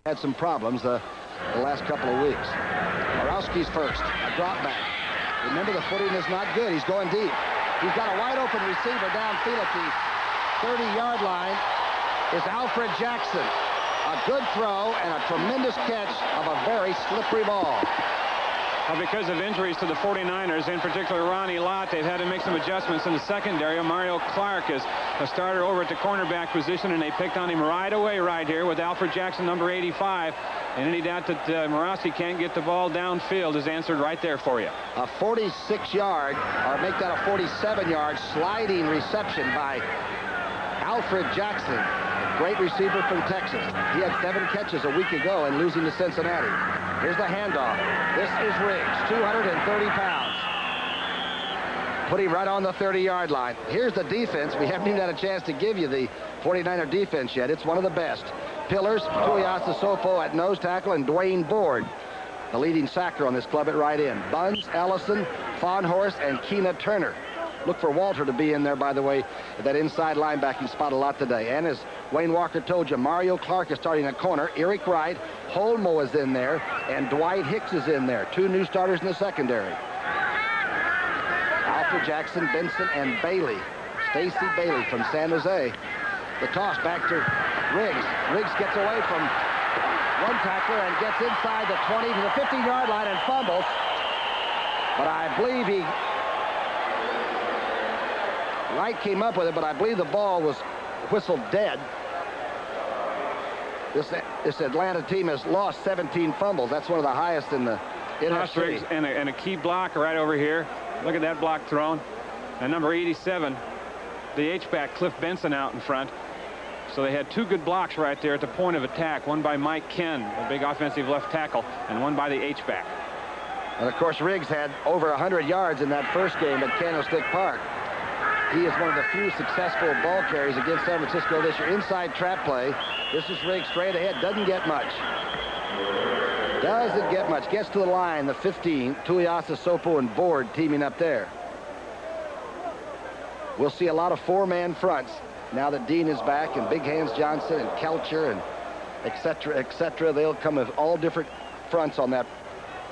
Had some problems the last couple of weeks. Borowski's first, a drop back. Remember, the footing is not good. He's going deep. He's got a wide open receiver downfield at the 30-yard line. Is Alfred Jackson. A good throw and a tremendous catch of a very slippery ball. Well, because of injuries to the 49ers, in particular Ronnie Lott, they've had to make some adjustments in the secondary. Mario Clark is a starter over at the cornerback position, and they picked on him right away right here with Alfred Jackson, number 85. And any doubt that Morosky can't get the ball downfield is answered right there for you. A 46-yard, or make that a 47-yard sliding reception by Alfred Jackson. Great receiver from Texas. He had 7 catches a week ago and losing to Cincinnati. Here's the handoff. This is Riggs, 230 pounds. Put him right on the 30-yard line. Here's the defense. We haven't even had a chance to give you the 49er defense yet. It's one of the best. Pillars, Tuiasa Sopo at nose tackle, and Dwayne Board, the leading sacker on this club at right end. Buns, Ellison, Fawnhorst, and Keena Turner. Look for Walter to be in there, by the way, at that inside linebacking spot a lot today. And as Wayne Walker told you, Mario Clark is starting at corner. Eric Wright, Holmo is in there, and Dwight Hicks is in there. 2 new starters in the secondary. Alfred Jackson, Benson, and Bailey. Stacy Bailey from San Jose. The toss back to Riggs. Riggs gets away from one tackler and gets inside the 20 to the 15-yard line and fumbles. But I believe Wright came up with it, but I believe the ball was whistled dead. This Atlanta team has lost 17 fumbles. That's one of the highest in the NFC. And a key block right over here. Look at that block thrown. And number 87, the H-back, Cliff Benson, out in front. So they had 2 good blocks right there at the point of attack. One by Mike Ken, the big offensive left tackle, and one by the H-back. And, of course, Riggs had over 100 yards in that first game at Candlestick Park. He is one of the few successful ball carries against San Francisco this year. Inside trap play. This is Riggs straight ahead. Doesn't get much. Doesn't get much. Gets to the line, the 15. Tuiasa, Sopo, and Board teaming up there. We'll see a lot of 4-man fronts now that Dean is back, and Big Hands Johnson and Kelcher and et cetera, et cetera. They'll come with all different fronts on that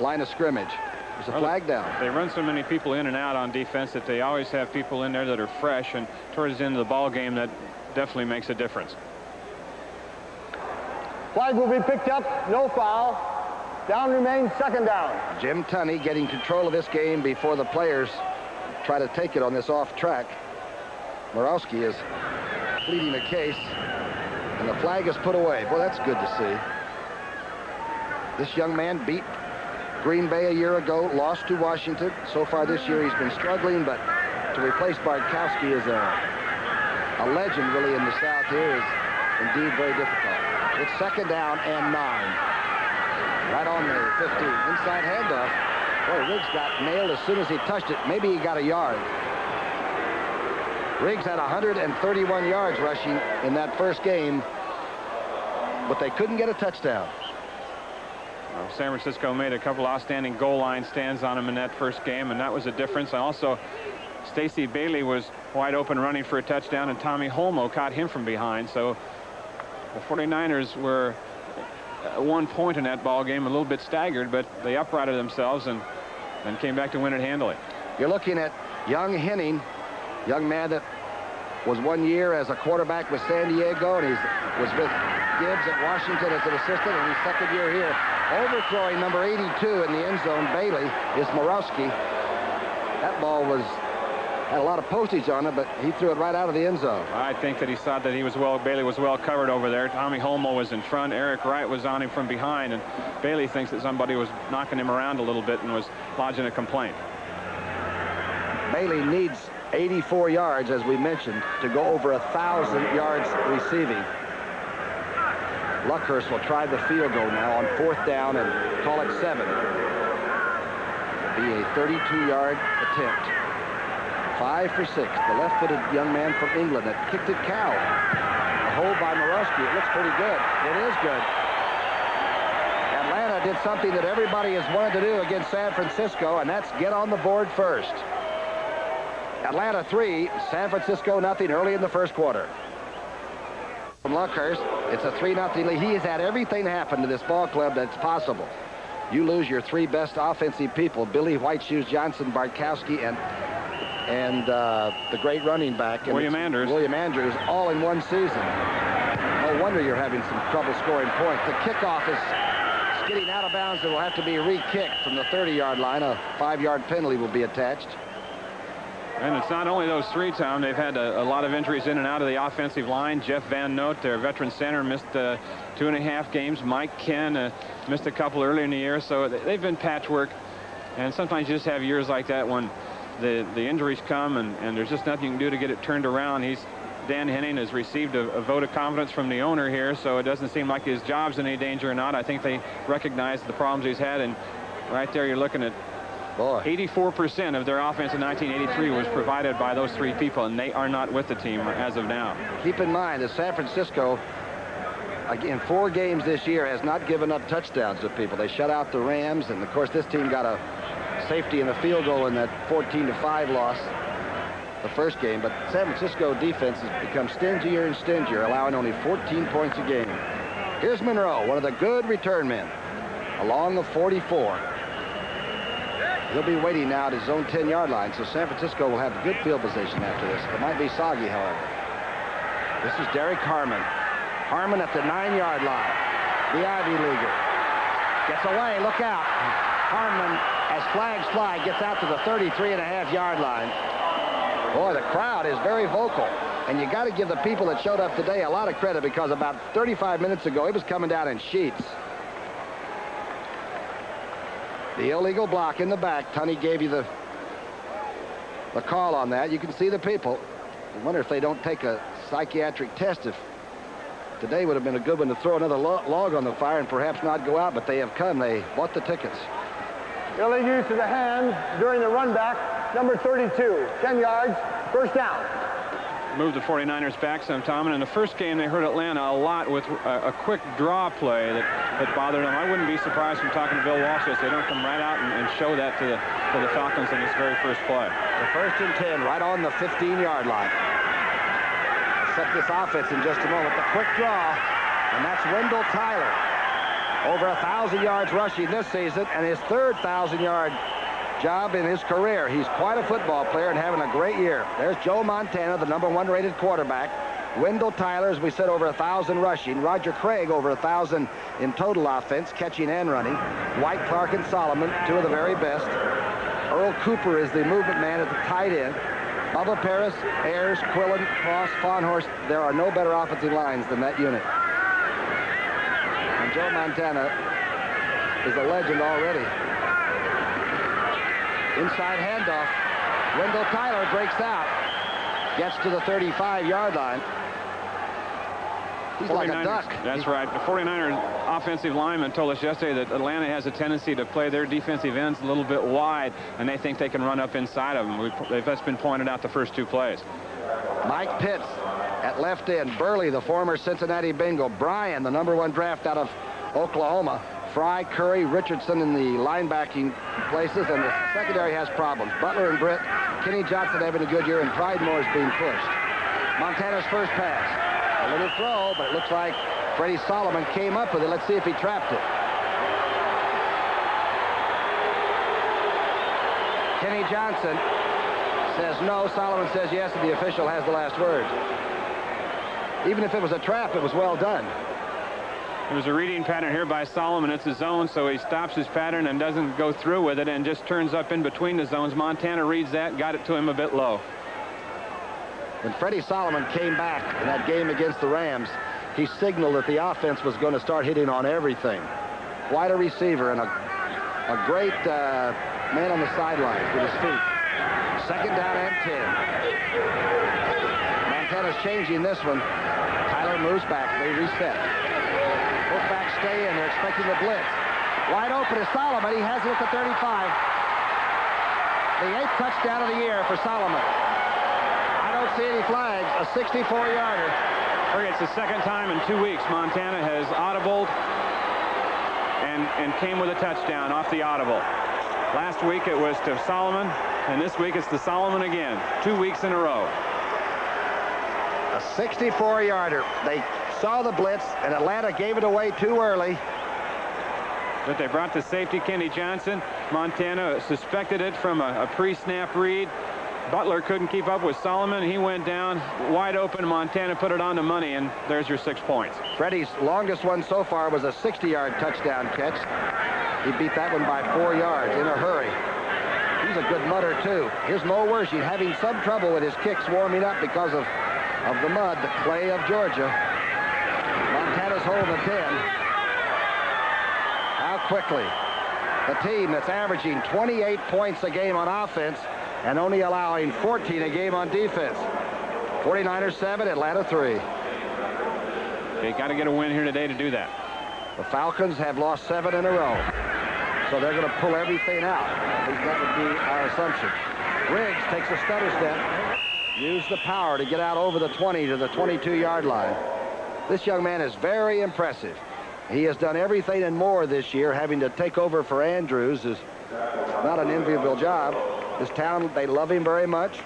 line of scrimmage. There's a flag down. They run so many people in and out on defense that they always have people in there that are fresh, and towards the end of the ball game, that definitely makes a difference. Flag will be picked up. No foul. Down remains 2nd down. Jim Tunney getting control of this game before the players try to take it on this off track. Morowski is pleading a case, and the flag is put away. Boy, that's good to see. This young man beat Green Bay a year ago, lost to Washington. So far this year he's been struggling, but to replace Bartkowski is a legend really in the South here is indeed very difficult. It's 2nd down and 9. Right on the 15. Inside handoff. Boy, Riggs got nailed as soon as he touched it. Maybe he got a yard. Riggs had 131 yards rushing in that first game, but they couldn't get a touchdown. Well, San Francisco made a couple outstanding goal line stands on him in that first game, and that was a difference. And also, Stacy Bailey was wide open running for a touchdown, and Tommy Holmo caught him from behind. So the 49ers were at 1 point in that ball game, a little bit staggered, but they uprighted themselves and came back to win it handily. You're looking at young Henning, young man that was 1 year as a quarterback with San Diego, and he was with Gibbs at Washington as an assistant, and he's 2nd year here. Overthrowing number 82 in the end zone, Bailey, is Morowski. That ball had a lot of postage on it, but he threw it right out of the end zone. I think that he thought that Bailey was well covered over there. Tommy Holmo was in front. Eric Wright was on him from behind, and Bailey thinks that somebody was knocking him around a little bit and was lodging a complaint. Bailey needs 84 yards, as we mentioned, to go over 1,000 yards receiving. Luckhurst will try the field goal now on 4th down and call it 7. It'll be a 32-yard attempt. 5 for 6. The left-footed young man from England that kicked it cow. A hold by Morowski. It looks pretty good. It is good. Atlanta did something that everybody has wanted to do against San Francisco, and that's get on the board first. Atlanta 3, San Francisco nothing early in the first quarter. from Luckhurst. It's a 3-0 lead. He has had everything happen to this ball club that's possible. You lose your 3 best offensive people, Billy White Shoes Johnson, Bartkowski, and the great running back, William Andrews, all in one season. No wonder you're having some trouble scoring points. The kickoff is getting out of bounds and will have to be re-kicked from the 30-yard line. A 5-yard penalty will be attached. And it's not only those 3, Tom. They've had a lot of injuries in and out of the offensive line. Jeff Van Note, their veteran center, missed 2.5 games. Mike Ken missed a couple earlier in the year. So they've been patchwork. And sometimes you just have years like that when the injuries come and there's just nothing you can do to get it turned around. Dan Henning has received a vote of confidence from the owner here, so it doesn't seem like his job's in any danger or not. I think they recognize the problems he's had, and right there you're looking at 84% of their offense in 1983 was provided by those 3 people, and they are not with the team as of now. Keep in mind that San Francisco, again, 4 games this year, has not given up touchdowns to people. They shut out the Rams, and of course this team got a safety in the field goal in that 14-5 loss the first game. But San Francisco defense has become stingier and stingier, allowing only 14 points a game. Here's Monroe, one of the good return men, along the 44. He'll be waiting now at his own 10-yard line, so San Francisco will have good field position after this. It might be soggy, however. This is Derek Harmon. Harmon at the 9-yard line. The Ivy Leaguer. Gets away, look out. Harmon, as flags fly, gets out to the 33.5-yard line. Boy, the crowd is very vocal. And you got to give the people that showed up today a lot of credit, because about 35 minutes ago, it was coming down in sheets. The illegal block in the back. Tunney gave you the call on that. You can see the people. I wonder if they don't take a psychiatric test. If today would have been a good one to throw another log on the fire and perhaps not go out, but they have come. They bought the tickets. Illegal use of the hand during the run back, number 32, 10 yards, first down. Moved the 49ers back some, Tom, and in the first game they hurt Atlanta a lot with a quick draw play that bothered them. I wouldn't be surprised from talking to Bill Walsh if they don't come right out and show that to the Falcons in this very first play. The 1st and 10 right on the 15-yard line. I'll set this offense in just a moment. The quick draw, and that's Wendell Tyler. Over 1,000 yards rushing this season, and his 3rd 1,000-yard job in his career. He's quite a football player and having a great year. There's Joe Montana, the number 1 rated quarterback. Wendell Tyler, as we said, over 1,000 rushing. Roger Craig over 1,000 in total offense, catching and running. White, Clark, and Solomon, 2 of the very best. Earl Cooper is the movement man at the tight end. Bubba Paris, Ayers, Quillen, Cross, Fawnhorst. There are no better offensive lines than that unit. And Joe Montana is a legend already. Inside handoff. Wendell Tyler breaks out. Gets to the 35-yard line. He's like a duck. That's right. The 49ers offensive lineman told us yesterday that Atlanta has a tendency to play their defensive ends a little bit wide, and they think they can run up inside of them. That's been pointed out the first 2 plays. Mike Pitts at left end. Burley, the former Cincinnati Bengal. Bryan, the number 1 draft out of Oklahoma. Fry, Curry, Richardson in the linebacking places, and the secondary has problems. Butler and Britt, Kenny Johnson having a good year, and Pridemore is being pushed. Montana's first pass. A little throw, but it looks like Freddie Solomon came up with it. Let's see if he trapped it. Kenny Johnson says no. Solomon says yes, and the official has the last word. Even if it was a trap, it was well done. There was a reading pattern here by Solomon. It's a zone, so he stops his pattern and doesn't go through with it and just turns up in between the zones. Montana reads that, got it to him a bit low. When Freddie Solomon came back in that game against the Rams, he signaled that the offense was going to start hitting on everything. Quite a receiver and a great man on the sidelines with his feet. 2nd down and 10. Montana's changing this one. Tyler moves back. They reset. Fullbacks stay in. They're expecting the blitz. Wide open is Solomon. He has it at the 35. The 8th touchdown of the year for Solomon. I don't see any flags. A 64-yarder. It's the 2nd time in 2 weeks Montana has audibled and came with a touchdown off the audible. Last week it was to Solomon, and this week it's to Solomon again. 2 weeks in a row. A 64-yarder. They saw the blitz, and Atlanta gave it away too early. But they brought the safety, Kenny Johnson. Montana suspected it from a pre-snap read. Butler couldn't keep up with Solomon. He went down wide open. Montana put it on the money, and there's your 6 points. Freddie's longest one so far was a 60-yard touchdown catch. He beat that one by 4 yards in a hurry. He's a good mutter, too. Here's Mo Worshie having some trouble with his kicks warming up because of the mud, the clay of Georgia. Montana's holding a 10. How quickly. The team that's averaging 28 points a game on offense and only allowing 14 a game on defense. 49ers 7, Atlanta 3. They got to get a win here today to do that. The Falcons have lost 7 in a row. So they're going to pull everything out. At least that would be our assumption. Riggs takes a stutter step. Use the power to get out over the 20 to the 22-yard line. This young man is very impressive. He has done everything and more this year. Having to take over for Andrews is not an enviable job. This town, they love him very much.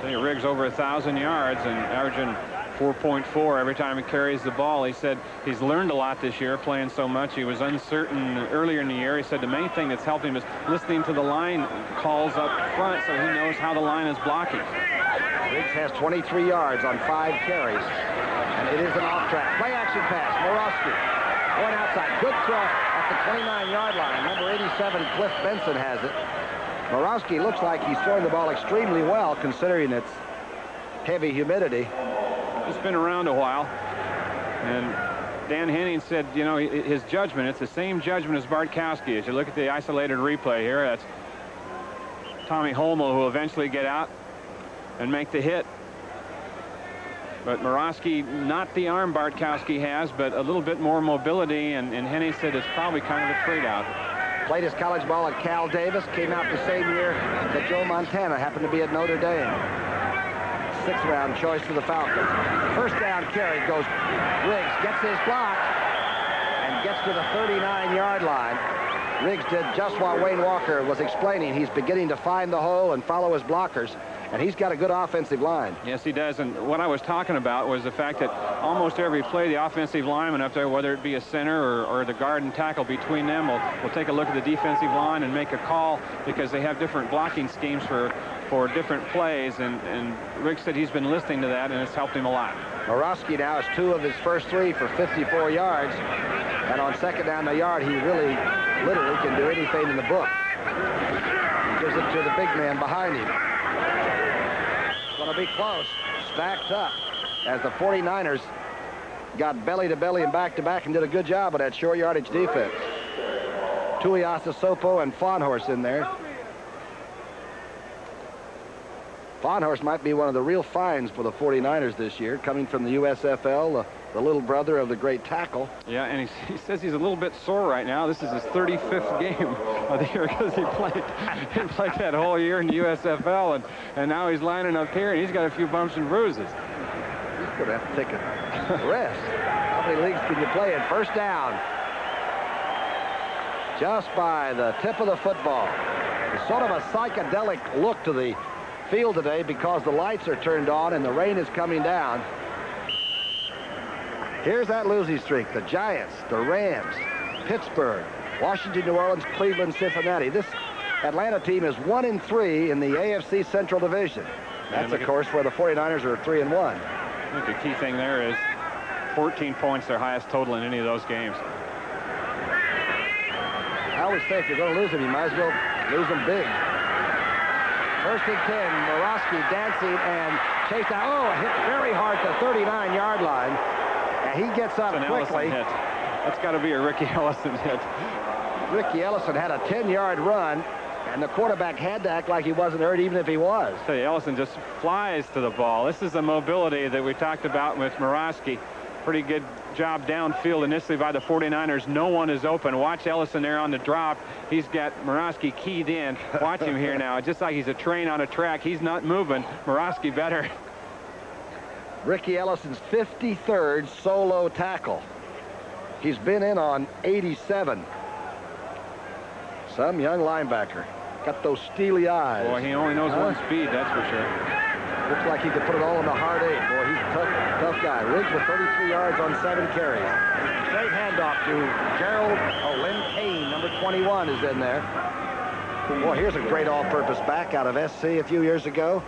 Riggs over 1,000 yards and averaging 4.4 every time he carries the ball. He said he's learned a lot this year playing so much. He was uncertain earlier in the year. He said the main thing that's helped him is listening to the line calls up front so he knows how the line is blocking. Riggs has 23 yards on 5 carries. And it is an off-track. Play-action pass. Morosky going outside. Good throw at the 29-yard line. Number 87, Cliff Benson has it. Morosky looks like he's throwing the ball extremely well considering its heavy humidity. He's been around a while. And Dan Henning said, you know, his judgment, it's the same judgment as Bartkowski. As you look at the isolated replay here, that's Tommy Holmoe who will eventually get out and make the hit. But Morosky, not the arm Bartkowski has, but a little bit more mobility, and Henning said it's probably kind of a trade out. Played his college ball at Cal Davis, came out the same year that Joe Montana happened to be at Notre Dame. 6th-round choice for the Falcons. First down carry goes. Riggs gets his block and gets to the 39-yard line. Riggs did just what Wayne Walker was explaining. He's beginning to find the hole and follow his blockers. And he's got a good offensive line. Yes, he does. And what I was talking about was the fact that almost every play, the offensive lineman up there, whether it be a center or the guard and tackle between them, will take a look at the defensive line and make a call because they have different blocking schemes for different plays. And Rick said he's been listening to that, and it's helped him a lot. Morosky now has 2 of his first 3 for 54 yards. And on second down the yard, he really, literally can do anything in the book. He gives it to the big man behind him. Going to be close. Stacked up as the 49ers got belly to belly and back to back and did a good job of that short yardage defense. Tuiasa Sopo and Fawnhorse in there. Fawnhorse might be one of the real finds for the 49ers this year, coming from the USFL, the little brother of the great tackle. Yeah, and he says he's a little bit sore right now. This is his 35th game of the year because he played that whole year in the USFL, and now he's lining up here, and he's got a few bumps and bruises. He's going to have to take a rest. How many leagues can you play in? First down. Just by the tip of the football. It's sort of a psychedelic look to the field today because the lights are turned on and the rain is coming down. Here's that losing streak. The Giants, the Rams, Pittsburgh, Washington, New Orleans, Cleveland, Cincinnati. This Atlanta team is 1-3 in the AFC Central Division. That's, of course, where the 49ers are 3-1. I think the key thing there is 14 points, their highest total in any of those games. I always say if you're going to lose them, you might as well lose them big. First and 10, Morosky dancing and chased out. Oh, hit very hard to the 39-yard line. And he gets up quickly. Hit. That's got to be a Ricky Ellison hit. Ricky Ellison had a 10-yard run, and the quarterback had to act like he wasn't hurt, even if he was. I tell you, Ellison just flies to the ball. This is the mobility that we talked about with Morosky. Pretty good job downfield initially by the 49ers. No one is open. Watch Ellison there on the drop. He's got Morosky keyed in. Watch him here now. Just like he's a train on a track. He's not moving. Morosky better. Ricky Ellison's 53rd solo tackle. He's been in on 87. Some young linebacker. Got those steely eyes. Boy, he only knows one speed, that's for sure. Looks like he could put it all in the hard eight. Boy, he's tough. Tough guy. Riggs with 33 yards on 7 carries. Straight handoff to Gerald Lynn Kane. Number 21 is in there. Boy, here's a great all-purpose back out of SC a few years ago.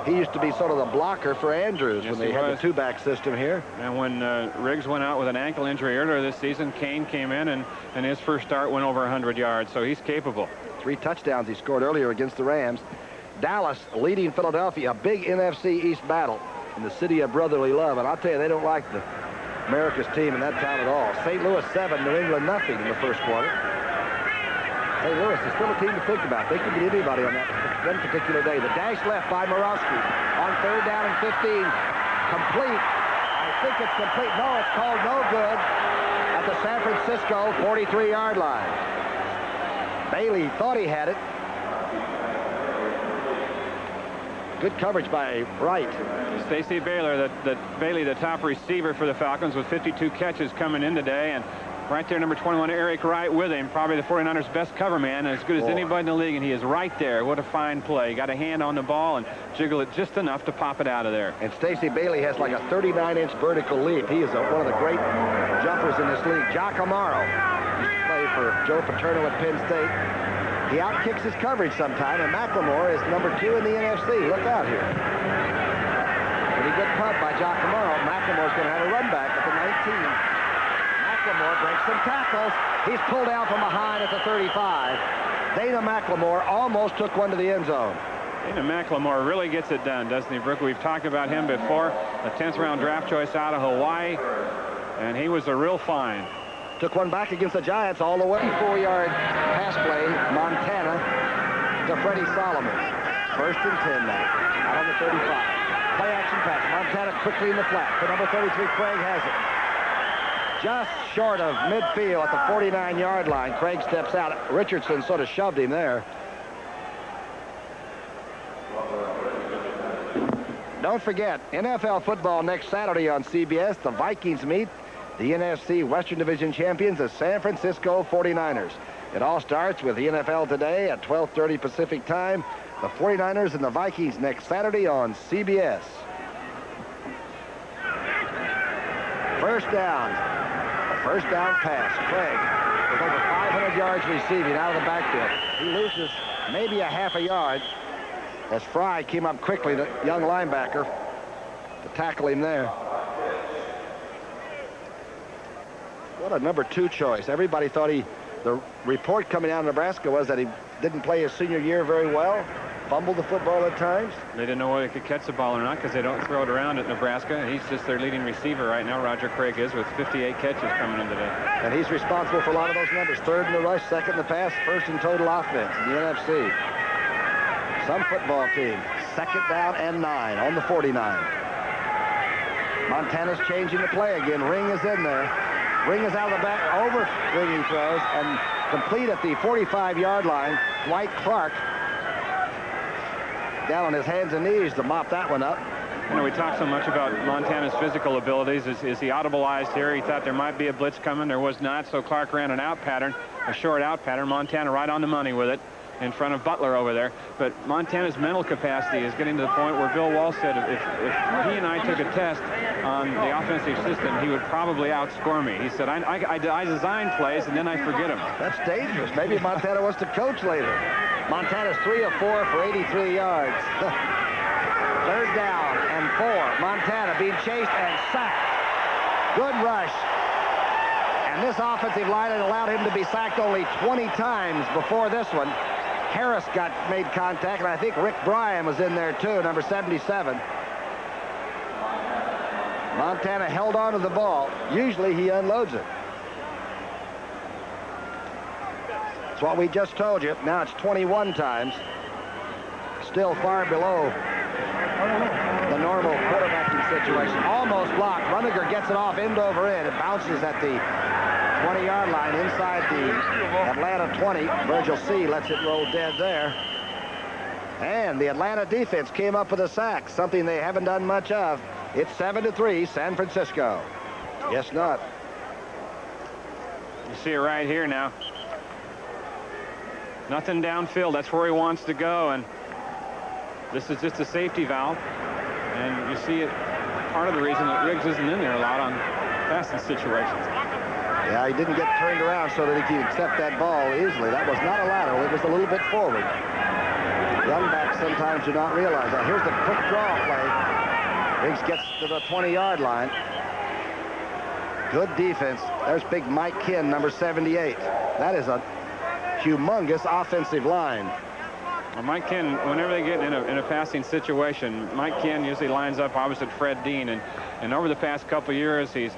He used to be sort of the blocker for Andrews when they had the two-back system here. And when Riggs went out with an ankle injury earlier this season, Kane came in and his first start went over 100 yards, so he's capable. 3 touchdowns he scored earlier against the Rams. Dallas leading Philadelphia, a big NFC East battle in the city of brotherly love. And I'll tell you, they don't like the America's team in that town at all. St. Louis 7, New England nothing in the first quarter. St. Louis is still a team to think about. They could beat anybody on that one particular day. The dash left by Morosky on 3rd down and 15. Complete. I think it's complete. No, it's called no good at the San Francisco 43-yard line. Bailey thought he had it. Good coverage by Wright. Stacey Baylor, Bailey, the top receiver for the Falcons with 52 catches coming in today. And right there, number 21, Eric Wright with him. Probably the 49ers' best cover man, as good as anybody in the league. And he is right there. What a fine play. He got a hand on the ball and jiggle it just enough to pop it out of there. And Stacey Bailey has like a 39-inch vertical leap. He is one of the great jumpers in this league. Jock Amaro used to play for Joe Paterno at Penn State. He outkicks his coverage sometime, and McLemore is number 2 in the NFC. Look out here. Pretty good punt by Jock Amaro. McLemore's going to have a run back at the 19. McLemore breaks some tackles. He's pulled out from behind at the 35. Dana McLemore almost took one to the end zone. Dana McLemore really gets it done, doesn't he, Brooke? We've talked about him before. A 10th round draft choice out of Hawaii, and he was a real find. Took one back against the Giants all the way. 4-yard pass play, Montana to Freddie Solomon. 1st and 10 now, out on the 35. Play action pass. Montana quickly in the flat. For number 33, Craig has it. Just short of midfield at the 49-yard line. Craig steps out. Richardson sort of shoved him there. Don't forget, NFL football next Saturday on CBS. The Vikings meet the NFC Western Division champions, the San Francisco 49ers. It all starts with the NFL today at 12:30 Pacific time. The 49ers and the Vikings next Saturday on CBS. First down. A first down pass. Craig with over 500 yards receiving out of the backfield. He loses maybe a half a yard as Fry came up quickly, the young linebacker, to tackle him there. What a number 2 choice. Everybody thought the report coming out of Nebraska was that he didn't play his senior year very well, fumbled the football at times. They didn't know whether he could catch the ball or not because they don't throw it around at Nebraska. He's just their leading receiver right now, Roger Craig is, with 58 catches coming in today. And he's responsible for a lot of those numbers. 3rd in the rush, 2nd in the pass, 1st in total offense in the NFC. Some football team, 2nd down and 9 on the 49. Montana's changing the play again. Ring is in there. Ring is out of the back, over Ring he throws, and complete at the 45-yard line. Dwight Clark down on his hands and knees to mop that one up. You know, we talk so much about Montana's physical abilities. Is he audibleized here? He thought there might be a blitz coming. There was not, so Clark ran an out pattern, a short out pattern. Montana right on the money with it in front of Butler over there. But Montana's mental capacity is getting to the point where Bill Wall said if he and I took a test on the offensive system, he would probably outscore me. He said, I design plays and then I forget them. That's dangerous. Maybe Montana wants to coach later. Montana's 3 of 4 for 83 yards. 3rd down and 4. Montana being chased and sacked. Good rush. And this offensive line had allowed him to be sacked only 20 times before this one. Harris made contact, and I think Rick Bryan was in there too, number 77. Montana held on to the ball. Usually he unloads it. That's what we just told you. Now it's 21 times. Still far below the normal quarterbacking situation. Almost blocked. Runniger gets it off end over end. It bounces at the 20-yard line inside the Atlanta 20. Virgil C. lets it roll dead there. And the Atlanta defense came up with a sack, something they haven't done much of. It's 7-3, San Francisco. Guess not. You see it right here now. Nothing downfield. That's where he wants to go. And this is just a safety valve. And, you see it, part of the reason that Riggs isn't in there a lot on passing situations. Yeah, he didn't get turned around so that he could accept that ball easily. That was not a lateral. It was a little bit forward. Young backs sometimes do not realize that. Here's the quick draw play. Riggs gets to the 20-yard line. Good defense. There's big Mike Kinn, number 78. That is a humongous offensive line. Well, Mike Kinn, whenever they get in a passing situation, Mike Kinn usually lines up opposite Fred Dean, and over the past couple years, he's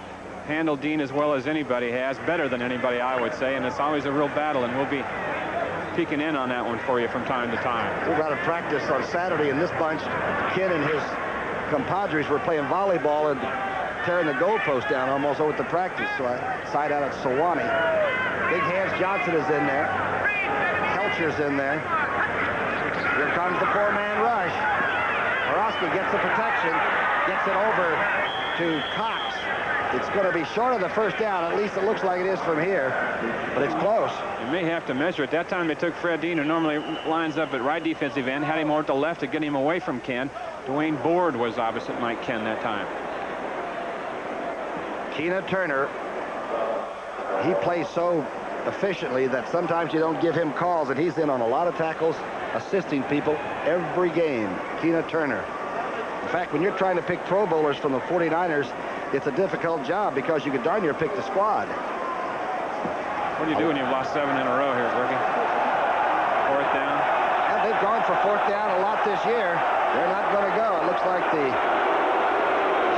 handled Dean as well as anybody has, better than anybody, I would say, and it's always a real battle, and we'll be peeking in on that one for you from time to time. We're out of practice on Saturday in this bunch. Kinn and his compadres were playing volleyball and tearing the goalpost down almost over at the practice side out at Sewanee. Big Hands Johnson is in there. Helcher's in there. Here comes the four-man rush. Borowski gets the protection, gets it over to Cox. It's going to be short of the first down. At least it looks like it is from here, but it's close. You may have to measure it. That time they took Fred Dean, who normally lines up at right defensive end, had him over at the left to get him away from Kinn. Dwayne Board was opposite Mike Kinn that time. Keena Turner, he plays so efficiently that sometimes you don't give him calls, and he's in on a lot of tackles, assisting people every game. Keena Turner. In fact, when you're trying to pick Pro Bowlers from the 49ers, it's a difficult job because you could darn near pick the squad. What do you do when you've lost 7 in a row here, Berkey? Fourth down? And they've gone for fourth down a lot this year. They're not going to go. It looks like the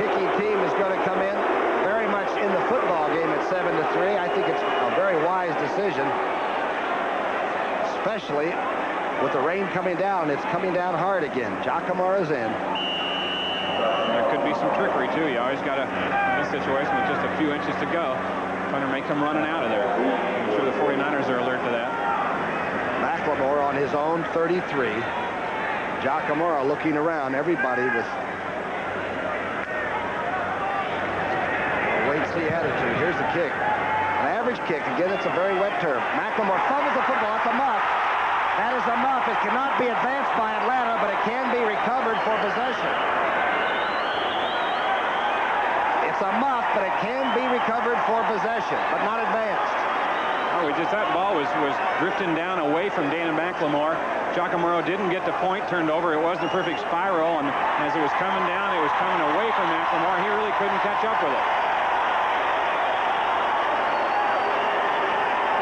kicking team is going to come in very much in the football game at 7-3. I think it's a very wise decision, especially with the rain coming down. It's coming down hard again. Giacomo's in. There could be some trickery, too. You always got to, in this situation with just a few inches to go, Hunter may come running out of there. I'm sure the 49ers are alert to that. McLemore on his own 33. Giacomo looking around. Everybody with a wait-see attitude. Here's the kick. An average kick. Again, it's a very wet turf. McLemore fumbles the football. That's a muff. That is a muff. It cannot be advanced by Atlanta, but it can be recovered for possession. It's a muff, but it can be recovered for possession, but not advanced. Oh, that ball was drifting down away from Dana McLemore. Giacomo didn't get the point turned over. It wasn't a perfect spiral, and as it was coming down, it was coming away from McLemore. He really couldn't catch up with it.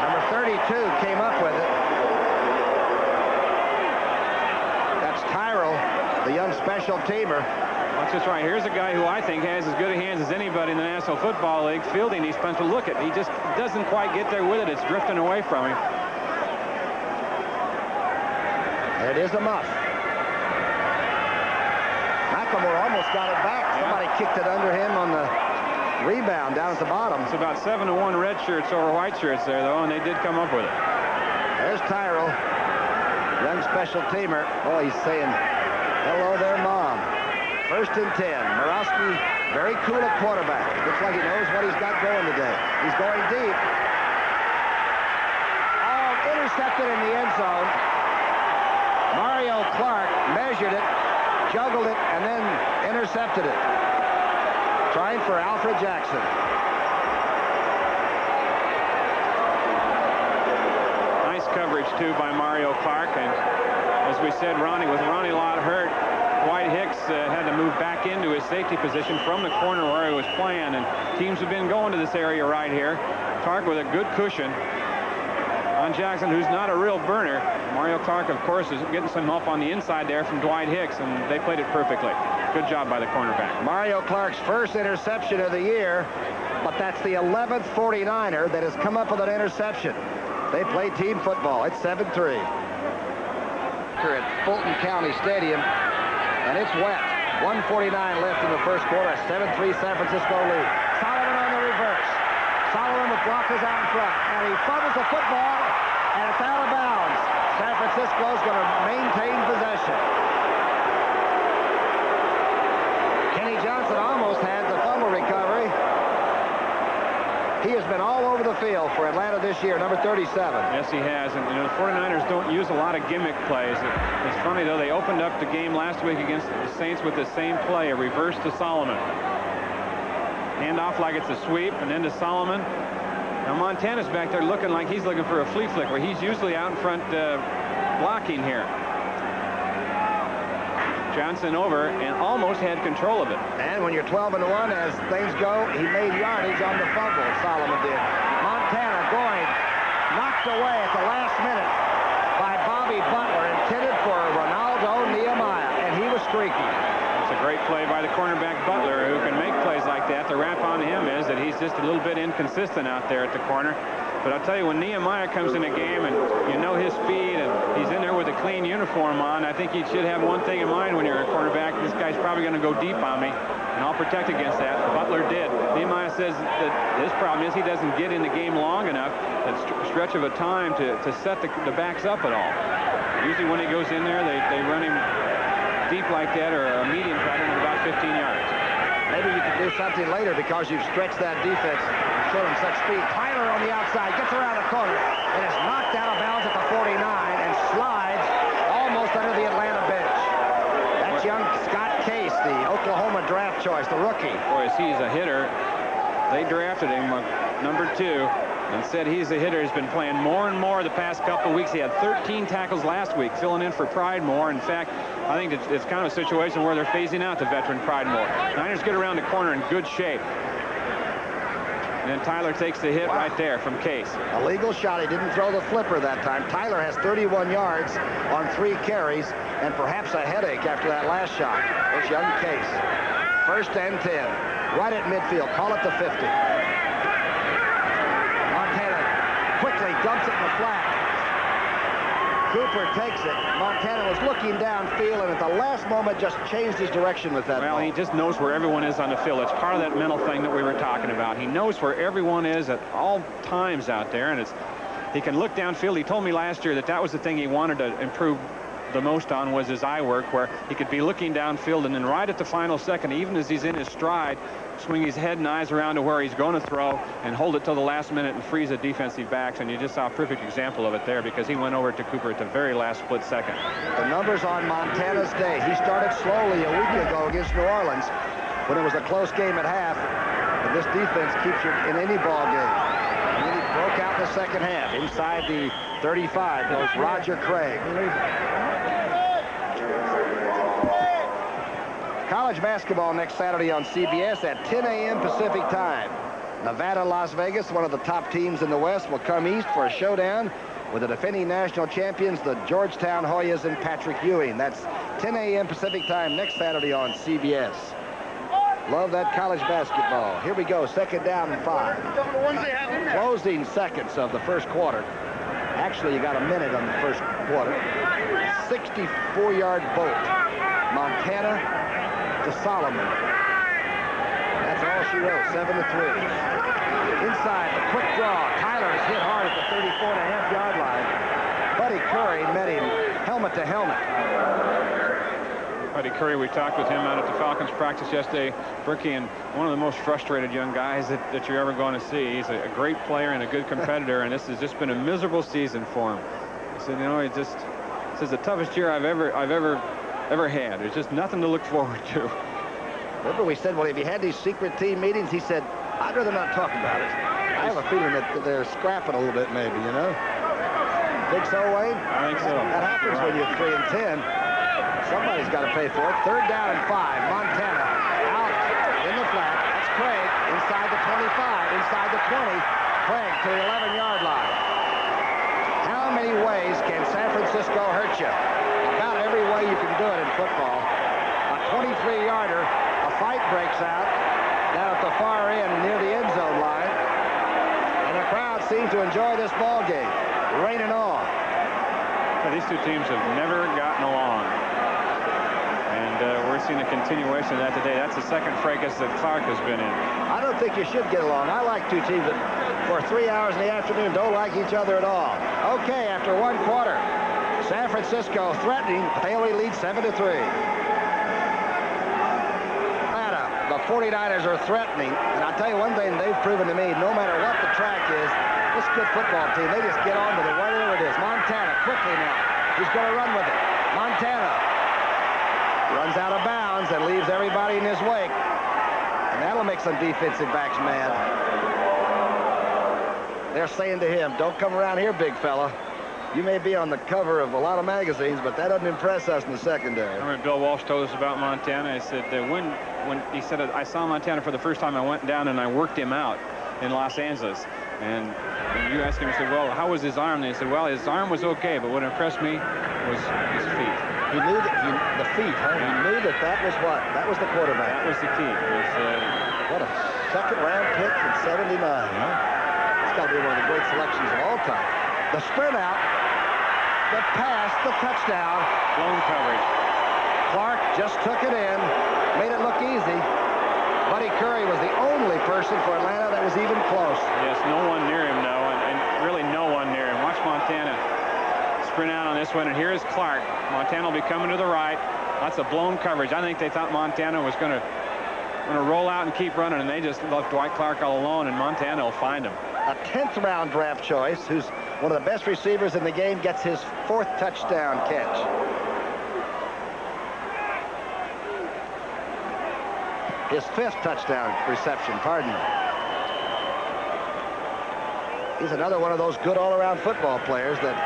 Number 32 came up with it. That's Tyrell, the young special teamer. That's just right. Here's a guy who I think has as good a hands as anybody in the National Football League fielding these punts. But look at, he just doesn't quite get there with it. It's drifting away from him. It is a muff. McLemore almost got it back. Yeah. Somebody kicked it under him on the rebound down at the bottom. It's about 7-1 red shirts over white shirts there, though, and they did come up with it. There's Tyrell, young special teamer. Oh, he's saying, hello there, Mom. 1st and 10. Borowski, very cool at quarterback. Looks like he knows what he's got going today. He's going deep. Oh, intercepted in the end zone. Mario Clark measured it, juggled it, and then intercepted it. Trying for Alfred Jackson. Nice coverage, too, by Mario Clark. And as we said, with Ronnie Lott hurt, Dwight Hicks had to move back into his safety position from the corner where he was playing, and teams have been going to this area right here. Clark with a good cushion on Jackson, who's not a real burner. Mario Clark, of course, is getting some help on the inside there from Dwight Hicks, and they played it perfectly. Good job by the cornerback. Mario Clark's first interception of the year, but that's the 11th 49er that has come up with an interception. They play team football. It's 7-3. At Fulton County Stadium, and it's wet. 1:49 left in the first quarter. 7-3 San Francisco lead. Solomon on the reverse. Solomon with blockers out in front, and he fumbles the football, and it's out of bounds. San Francisco's going to maintain possession. Kenny Johnson almost had the fumble recovery. He has been all over the field for Atlanta this year, number 37. Yes, he has. And, the 49ers don't use a lot of gimmick plays. It's funny, though. They opened up the game last week against the Saints with the same play, a reverse to Solomon. Hand off like it's a sweep, and then to Solomon. Now, Montana's back there looking like he's looking for a flea flicker. He's usually out in front blocking here. Johnson over and almost had control of it. And when you're 12-1 as things go, he made yardage on the fumble, Solomon did. Montana going, knocked away at the last minute by Bobby Butler, intended for Ronaldo Nehemiah, and he was streaky. It's a great play by the cornerback Butler, who can make plays like that. The rap on him is that he's just a little bit inconsistent out there at the corner. But I'll tell you, when Nehemiah comes in a game and you know his speed and he's in there with a clean uniform on, I think you should have one thing in mind when you're a cornerback. This guy's probably going to go deep on me, and I'll protect against that. Butler did. Nehemiah says that his problem is he doesn't get in the game long enough, that stretch of a time to set the backs up at all. Usually when he goes in there, they run him deep like that, or a medium pattern of about 15 yards. Maybe you could do something later because you've stretched that defense and showed them such speed. Tyler on the outside gets around the corner and is knocked out of bounds at the 49 and slides almost under the Atlanta bench. That's young Scott Case, the Oklahoma draft choice, the rookie. Boy, he's a hitter. They drafted him number 2 and said he's a hitter. He's been playing more and more the past couple of weeks. He had 13 tackles last week, filling in for Pridemore. In fact, I think it's kind of a situation where they're phasing out the veteran Pridemore. Niners get around the corner in good shape. And then Tyler takes the hit right there from Case. A legal shot. He didn't throw the flipper that time. Tyler has 31 yards on 3 carries and perhaps a headache after that last shot. It's young Case. 1st and 10. Right at midfield. Call it the 50. Montana quickly dumps it in the flat. Cooper takes it. Montana was looking downfield and at the last moment just changed his direction with that ball. He just knows where everyone is on the field. It's part of that mental thing that we were talking about. He knows where everyone is at all times out there, and he can look downfield. He told me last year that was the thing he wanted to improve the most on, was his eye work, where he could be looking downfield and then right at the final second, even as he's in his stride, swing his head and eyes around to where he's going to throw and hold it till the last minute and freeze the defensive backs. And you just saw a perfect example of it there, because he went over to Cooper at the very last split second. The numbers on Montana's day. He started slowly a week ago against New Orleans when it was a close game at half. But this defense keeps you in any ball game. And then he broke out in the second half. Inside the 35 goes Roger Craig. College basketball next Saturday on CBS at 10 a.m. Pacific time. Nevada, Las Vegas, one of the top teams in the West, will come east for a showdown with the defending national champions, the Georgetown Hoyas and Patrick Ewing. That's 10 a.m. Pacific time next Saturday on CBS. Love that college basketball. Here we go, 2nd down and 5. Closing seconds of the first quarter. Actually, you got a minute on the first quarter. 64-yard bolt. Montana to Solomon. That's all she wrote, 7-3. Inside, the quick draw. Tyler is hit hard at the 34.5-yard line. Buddy Curry met him helmet to helmet. Buddy Curry, we talked with him out at the Falcons practice yesterday. Bricky, and one of the most frustrated young guys that you're ever going to see. He's a great player and a good competitor, and this has just been a miserable season for him. He said, this is the toughest year I've ever had. There's just nothing to look forward to. Remember we said, well, if you had these secret team meetings, he said, I'd rather not talk about it. I have a feeling that they're scrapping a little bit, maybe, Think so, Wayne? I think so. That happens when you're 3 and 10. Somebody's got to pay for it. 3rd down and 5. Montana out in the flat. That's Craig inside the 25, inside the 20. Craig to the 11-yard line. How many ways can San Francisco hurt you? About every way you can do it in football. A 23-yarder, a fight breaks out down at the far end near the end zone line. And the crowd seems to enjoy this ball game. Raining on. These two teams have never gotten along. And we're seeing a continuation of that today. That's the second fracas that Clark has been in. I don't think you should get along. I like two teams that for 3 hours in the afternoon don't like each other at all. Okay, after 1 quarter, San Francisco threatening, but they only lead 7-3. Atlanta, the 49ers are threatening. And I'll tell you one thing they've proven to me, no matter what the track is, this good football team, they just get on with it, whatever it is. Montana, quickly now. He's going to run with it. Montana runs out of bounds and leaves everybody in his wake. And that'll make some defensive backs mad. They're saying to him, don't come around here, big fella. You may be on the cover of a lot of magazines, but that doesn't impress us in the secondary. I remember Bill Walsh told us about Montana. I said that when he said I saw Montana for the first time, I went down and I worked him out in Los Angeles. And you asked him, he said, well, how was his arm? And he said, well, his arm was okay, but what impressed me was his feet. He knew that the feet, huh? Yeah. He knew that that was what? That was the quarterback. That was the key. What a second-round pick in '79, huh? It's got to be one of the great selections of all time. The sprint out, the pass, the touchdown. Blown coverage. Clark just took it in, made it look easy. Buddy Curry was the only person for Atlanta that was even close. Yes, no one near him, no, and really no one near him. Watch Montana sprint out on this one, and here is Clark. Montana will be coming to the right. Lots of blown coverage. I think they thought Montana was going to roll out and keep running, and they just left Dwight Clark all alone, and Montana will find him. A 10th round draft choice, who's one of the best receivers in the game, gets his 4th touchdown catch. His 5th touchdown reception, pardon me. He's another one of those good all-around football players that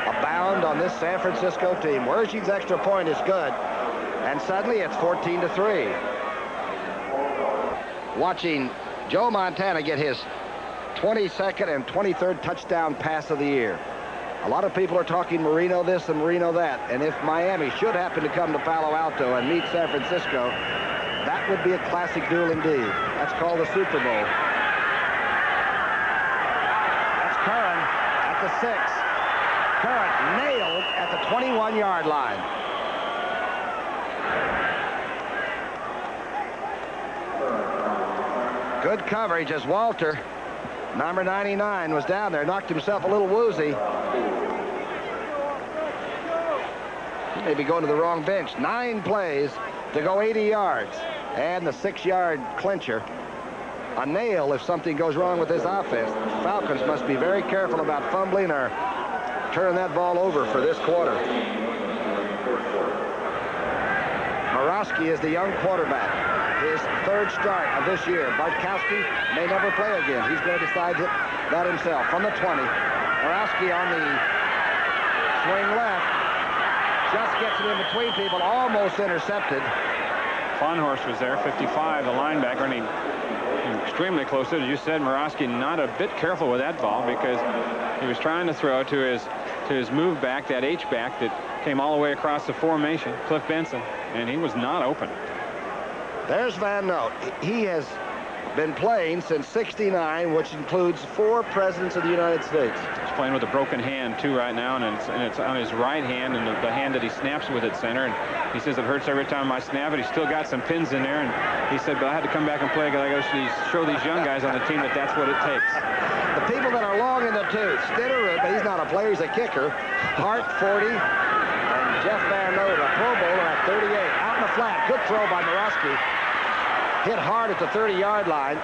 abound on this San Francisco team. Wersching's extra point is good, and suddenly it's 14-3. Watching Joe Montana get his 22nd and 23rd touchdown pass of the year. A lot of people are talking Marino this and Marino that, and if Miami should happen to come to Palo Alto and meet San Francisco, that would be a classic duel indeed. That's called the Super Bowl. That's Curran at the 6. Curran nailed at the 21-yard line. Good coverage as Walter, number 99, was down there, knocked himself a little woozy. He may be going to the wrong bench. 9 plays to go 80 yards. And the 6-yard clincher. A nail if something goes wrong with this offense. The Falcons must be very careful about fumbling or turning that ball over for this quarter. Morosky is the young quarterback. His 3rd start of this year. Bartkowski may never play again. He's going to decide that himself. From the 20. Morosky on the swing left. Just gets it in between people. Almost intercepted. Fonhorst was there, 55, the linebacker, and he extremely close to it. As you said, Morosky not a bit careful with that ball because he was trying to throw to his move back, that H-back that came all the way across the formation, Cliff Benson, and he was not open. There's Van Note. He has been playing since '69, which includes 4 presidents of the United States. He's playing with a broken hand, too, right now, and it's on his right hand, and the hand that he snaps with at center. And he says it hurts every time I snap it. He's still got some pins in there, and he said, but I had to come back and play because I got to show these young guys on the team that that's what it takes. The people that are long in the tooth, Stitterud, but he's not a player, he's a kicker. Hart, 40, and Jeff Van Note, a Pro Bowler at 38. Out in the flat, good throw by Morosky. Hit hard at the 30-yard line.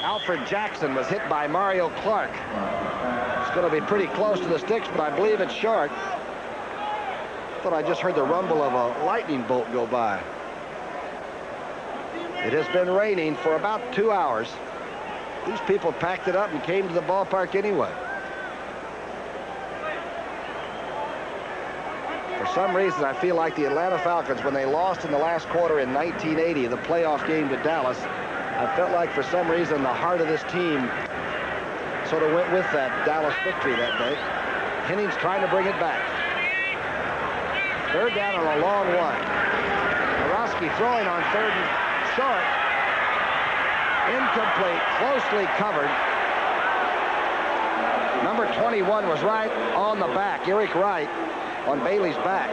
Alfred Jackson was hit by Mario Clark. It's going to be pretty close to the sticks, but I believe it's short. I thought I just heard the rumble of a lightning bolt go by. It has been raining for about 2 hours. These people packed it up and came to the ballpark anyway. For some reason, I feel like the Atlanta Falcons, when they lost in the last quarter in 1980, the playoff game to Dallas, I felt like for some reason the heart of this team sort of went with that Dallas victory that day. Henning's trying to bring it back. 3rd down on a long one. Morosky throwing on 3rd and short. Incomplete, closely covered. Number 21 was right on the back, Eric Wright, on Bailey's back.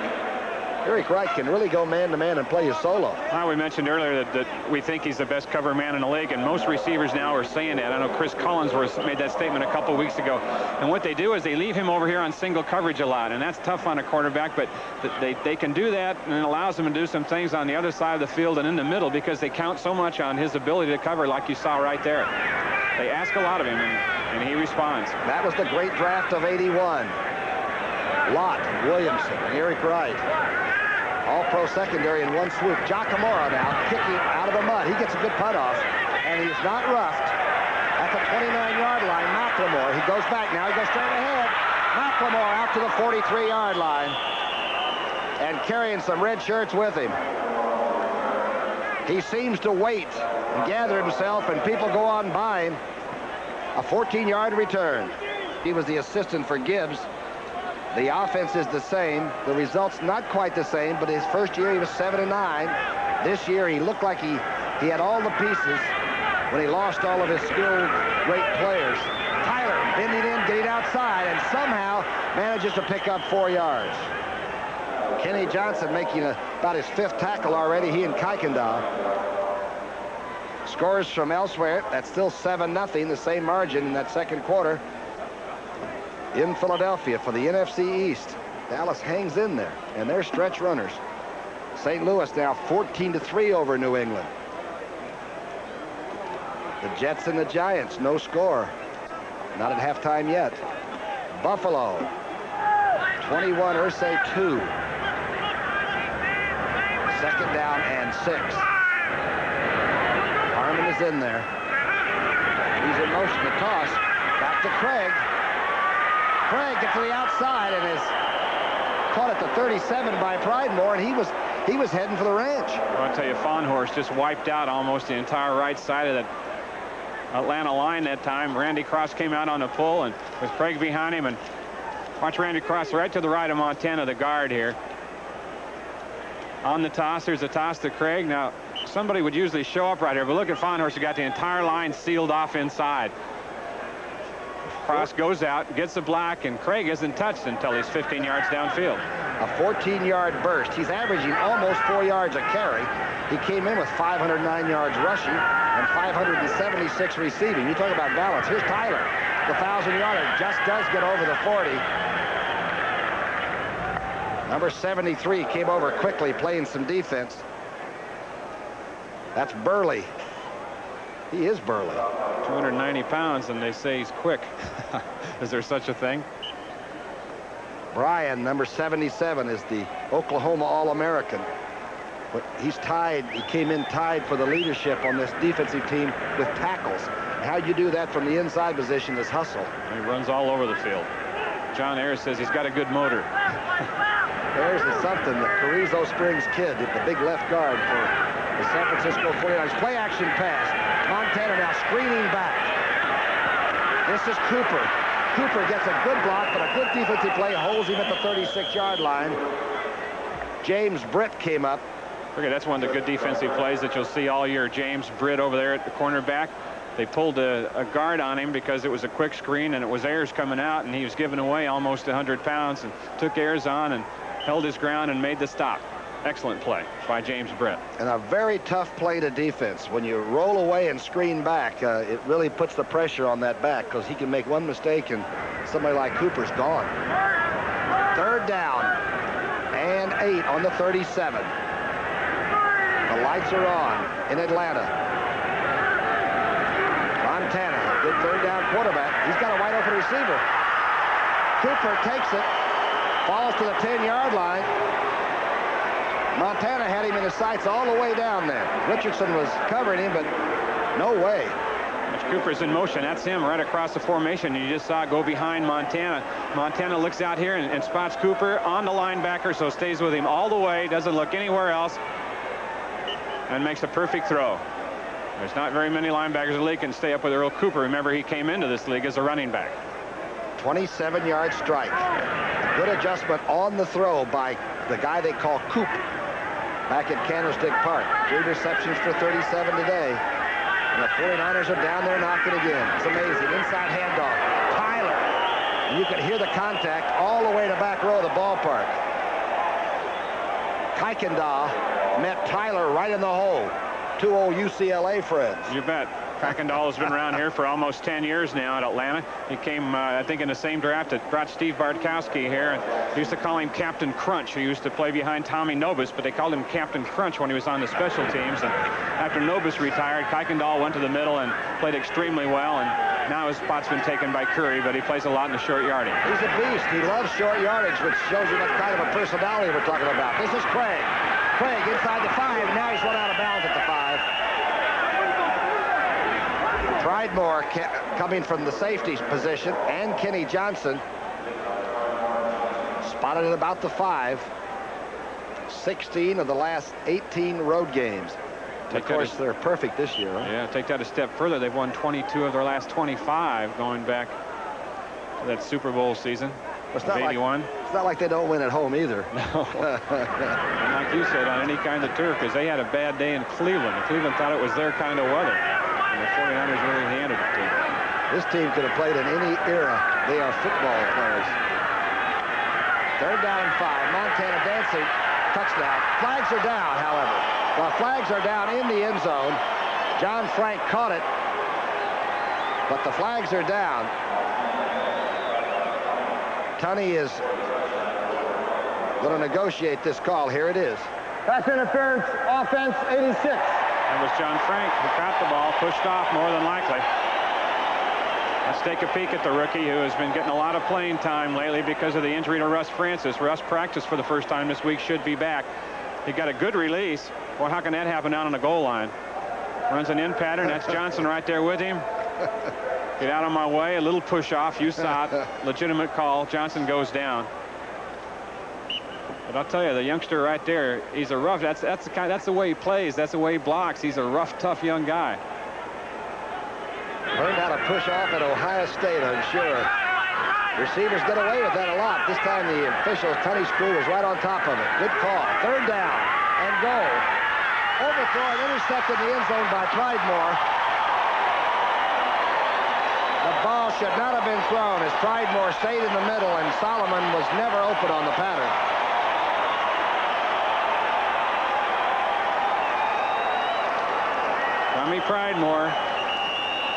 Eric Wright can really go man-to-man and play a solo. We mentioned earlier that we think he's the best cover man in the league, and most receivers now are saying that. I know Chris Collinsworth made that statement a couple weeks ago. And what they do is they leave him over here on single coverage a lot, and that's tough on a quarterback, but they can do that, and it allows them to do some things on the other side of the field and in the middle because they count so much on his ability to cover, like you saw right there. They ask a lot of him, and he responds. That was the great draft of '81. Lott, Williamson, and Eric Wright. All-pro secondary in one swoop. Giacomo now kicking out of the mud. He gets a good punt off, and he's not roughed. At the 29-yard line, McLemore. He goes back now. He goes straight ahead. McLemore out to the 43-yard line and carrying some red shirts with him. He seems to wait and gather himself, and people go on by him. A 14-yard return. He was the assistant for Gibbs. The offense is the same. The results not quite the same, but his first year he was 7-9. This year he looked like he had all the pieces when he lost all of his skilled great players. Tyler bending in, getting outside, and somehow manages to pick up 4 yards. Kenny Johnson making about his 5th tackle already, he and Kuykendall. Scores from elsewhere. That's still 7-0, the same margin in that second quarter. In Philadelphia for the NFC East. Dallas hangs in there, and they're stretch runners. St. Louis now 14-3 over New England. The Jets and the Giants, no score. Not at halftime yet. Buffalo, 21, Irsay 2. 2nd down and 6. Harmon is in there. He's in motion, the toss. Back to Craig. Craig gets to the outside and is caught at the 37 by Pridemore, and he was heading for the ranch. Well, I'll tell you, Fawnhorse just wiped out almost the entire right side of that Atlanta line that time. Randy Cross came out on the pull, and with Craig behind him, and watch Randy Cross right to the right of Montana, the guard here. On the toss, there's a toss to Craig. Now, somebody would usually show up right here, but look at Fawnhorse, who got the entire line sealed off inside. Cross goes out, gets the block, and Craig isn't touched until he's 15 yards downfield. A 14-yard burst. He's averaging almost 4 yards a carry. He came in with 509 yards rushing and 576 receiving. You talk about balance. Here's Tyler. The 1,000-yarder just does get over the 40. Number 73 came over quickly, playing some defense. That's Burley. He is Burley. 290 pounds, and they say he's quick. Is there such a thing? Bryan, number 77, is the Oklahoma All-American. But he's tied. He came in tied for the leadership on this defensive team with tackles. How you do that from the inside position is hustle. He runs all over the field. John Ayers says he's got a good motor. Ayers is something. The Carrizo Springs kid, the big left guard for the San Francisco 49ers. Play action pass. Montana now screening back. This is Cooper. Cooper gets a good block, but a good defensive play holds him at the 36-yard line. James Britt came up. Okay, that's one of the good defensive plays that you'll see all year. James Britt over there at the cornerback. They pulled a guard on him because it was a quick screen, and it was Ayers coming out, and he was giving away almost 100 pounds, and took Ayers on and held his ground and made the stop. Excellent play by James Britt. And a very tough play to defense. When you roll away and screen back, it really puts the pressure on that back because he can make one mistake and somebody like Cooper's gone. 3rd down and 8 on the 37. The lights are on in Atlanta. Montana, good 3rd down quarterback. He's got a wide open receiver. Cooper takes it, falls to the 10-yard line. Montana had him in his sights all the way down there. Richardson was covering him, but no way. Cooper's in motion. That's him right across the formation. You just saw it go behind Montana. Montana looks out here and spots Cooper on the linebacker, so stays with him all the way, doesn't look anywhere else, and makes a perfect throw. There's not very many linebackers in the league can stay up with Earl Cooper. Remember, he came into this league as a running back. 27-yard strike. A good adjustment on the throw by the guy they call Coop back at Candlestick Park. 3 receptions for 37 today. And the 49ers are down there knocking again. It's amazing. Inside handoff. Tyler. And you can hear the contact all the way to back row of the ballpark. Kuykendall met Tyler right in the hole. Two old UCLA friends. You bet. Kuykendall has been around here for almost 10 years now at Atlanta. He came, I think, in the same draft that brought Steve Bartkowski here. And they used to call him Captain Crunch, who used to play behind Tommy Nobis, but they called him Captain Crunch when he was on the special teams. And after Nobis retired, Kuykendall went to the middle and played extremely well. And now his spot's been taken by Curry, but he plays a lot in the short yardage. He's a beast. He loves short yardage, which shows you what kind of a personality we're talking about. This is Craig. Craig inside the 5. Now he's run out of bounds at the 5. Pridemore coming from the safety position, and Kenny Johnson spotted at about the 5. 16 of the last 18 road games. Of course, they're perfect this year. Huh? Yeah, take that a step further. They've won 22 of their last 25 going back to that Super Bowl season. It's not 81. It's not like they don't win at home either. No. And like you said, on any kind of turf, because they had a bad day in Cleveland. And Cleveland thought it was their kind of weather. And the 49ers really handed it to them. This team could have played in any era. They are football players. 3rd down and 5. Montana dancing. Touchdown. Flags are down, however. While flags are down in the end zone, John Frank caught it. But the flags are down. Tunney is going to negotiate this call. Here it is. Pass interference, offense, 86. That was John Frank who caught the ball, pushed off more than likely. Let's take a peek at the rookie who has been getting a lot of playing time lately because of the injury to Russ Francis. Russ practiced for the first time this week, should be back. He got a good release. Well, how can that happen down on the goal line? Runs an in pattern. That's Johnson right there with him. Get out of my way. A little push off. You saw it. Legitimate call. Johnson goes down. But I'll tell you, the youngster right there, he's a rough. That's the way he plays. That's the way he blocks. He's a rough, tough young guy. Learned how to push off at Ohio State, I'm sure. Receivers get away with that a lot. This time the officials, Tunney's crew, was right on top of it. Good call. 3rd down and goal. Overthrow and intercepted in the end zone by Pridemore. The ball should not have been thrown as Pridemore stayed in the middle and Solomon was never open on the pattern. Tommy Pridemore,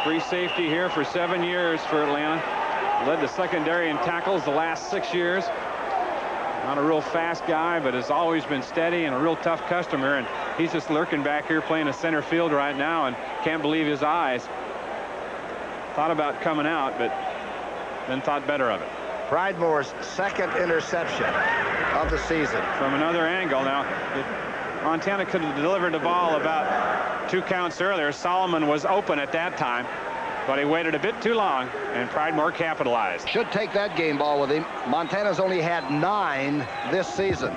free safety here for 7 years for Atlanta. Led the secondary in tackles the last 6 years. Not a real fast guy, but has always been steady and a real tough customer. And he's just lurking back here playing a center field right now and can't believe his eyes. Thought about coming out, but then thought better of it. Pridemore's 2nd interception of the season. From another angle now, Montana could have delivered the ball about 2 counts earlier. Solomon was open at that time, but he waited a bit too long, and Pridemore capitalized. Should take that game ball with him. Montana's only had 9 this season.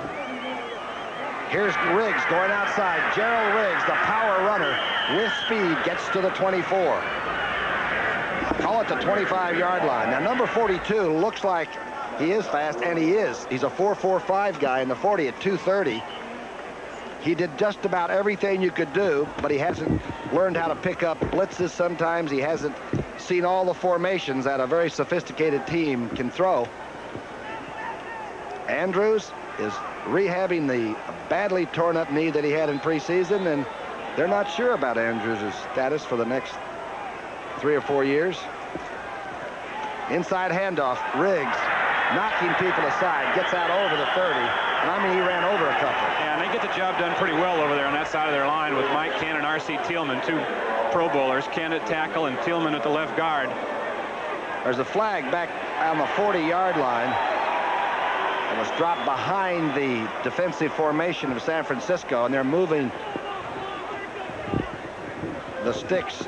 Here's Riggs going outside. Gerald Riggs, the power runner, with speed, gets to the 24. Call it the 25-yard line. Now, number 42 looks like he is fast, and he is. He's a 4.45 guy in the 40 at 230. He did just about everything you could do, but he hasn't learned how to pick up blitzes sometimes. He hasn't seen all the formations that a very sophisticated team can throw. Andrews is rehabbing the badly torn up knee that he had in preseason, and they're not sure about Andrews' status for the next 3 or 4 years. Inside handoff, Riggs knocking people aside, gets out over the 30, and I mean he ran over a couple. Yeah, and they get the job done pretty well over there on that side of their line with Mike Ken and R.C. Tillman, 2 Pro Bowlers, Ken at tackle and Tillman at the left guard. There's a flag back on the 40-yard line. It was dropped behind the defensive formation of San Francisco, and they're moving the sticks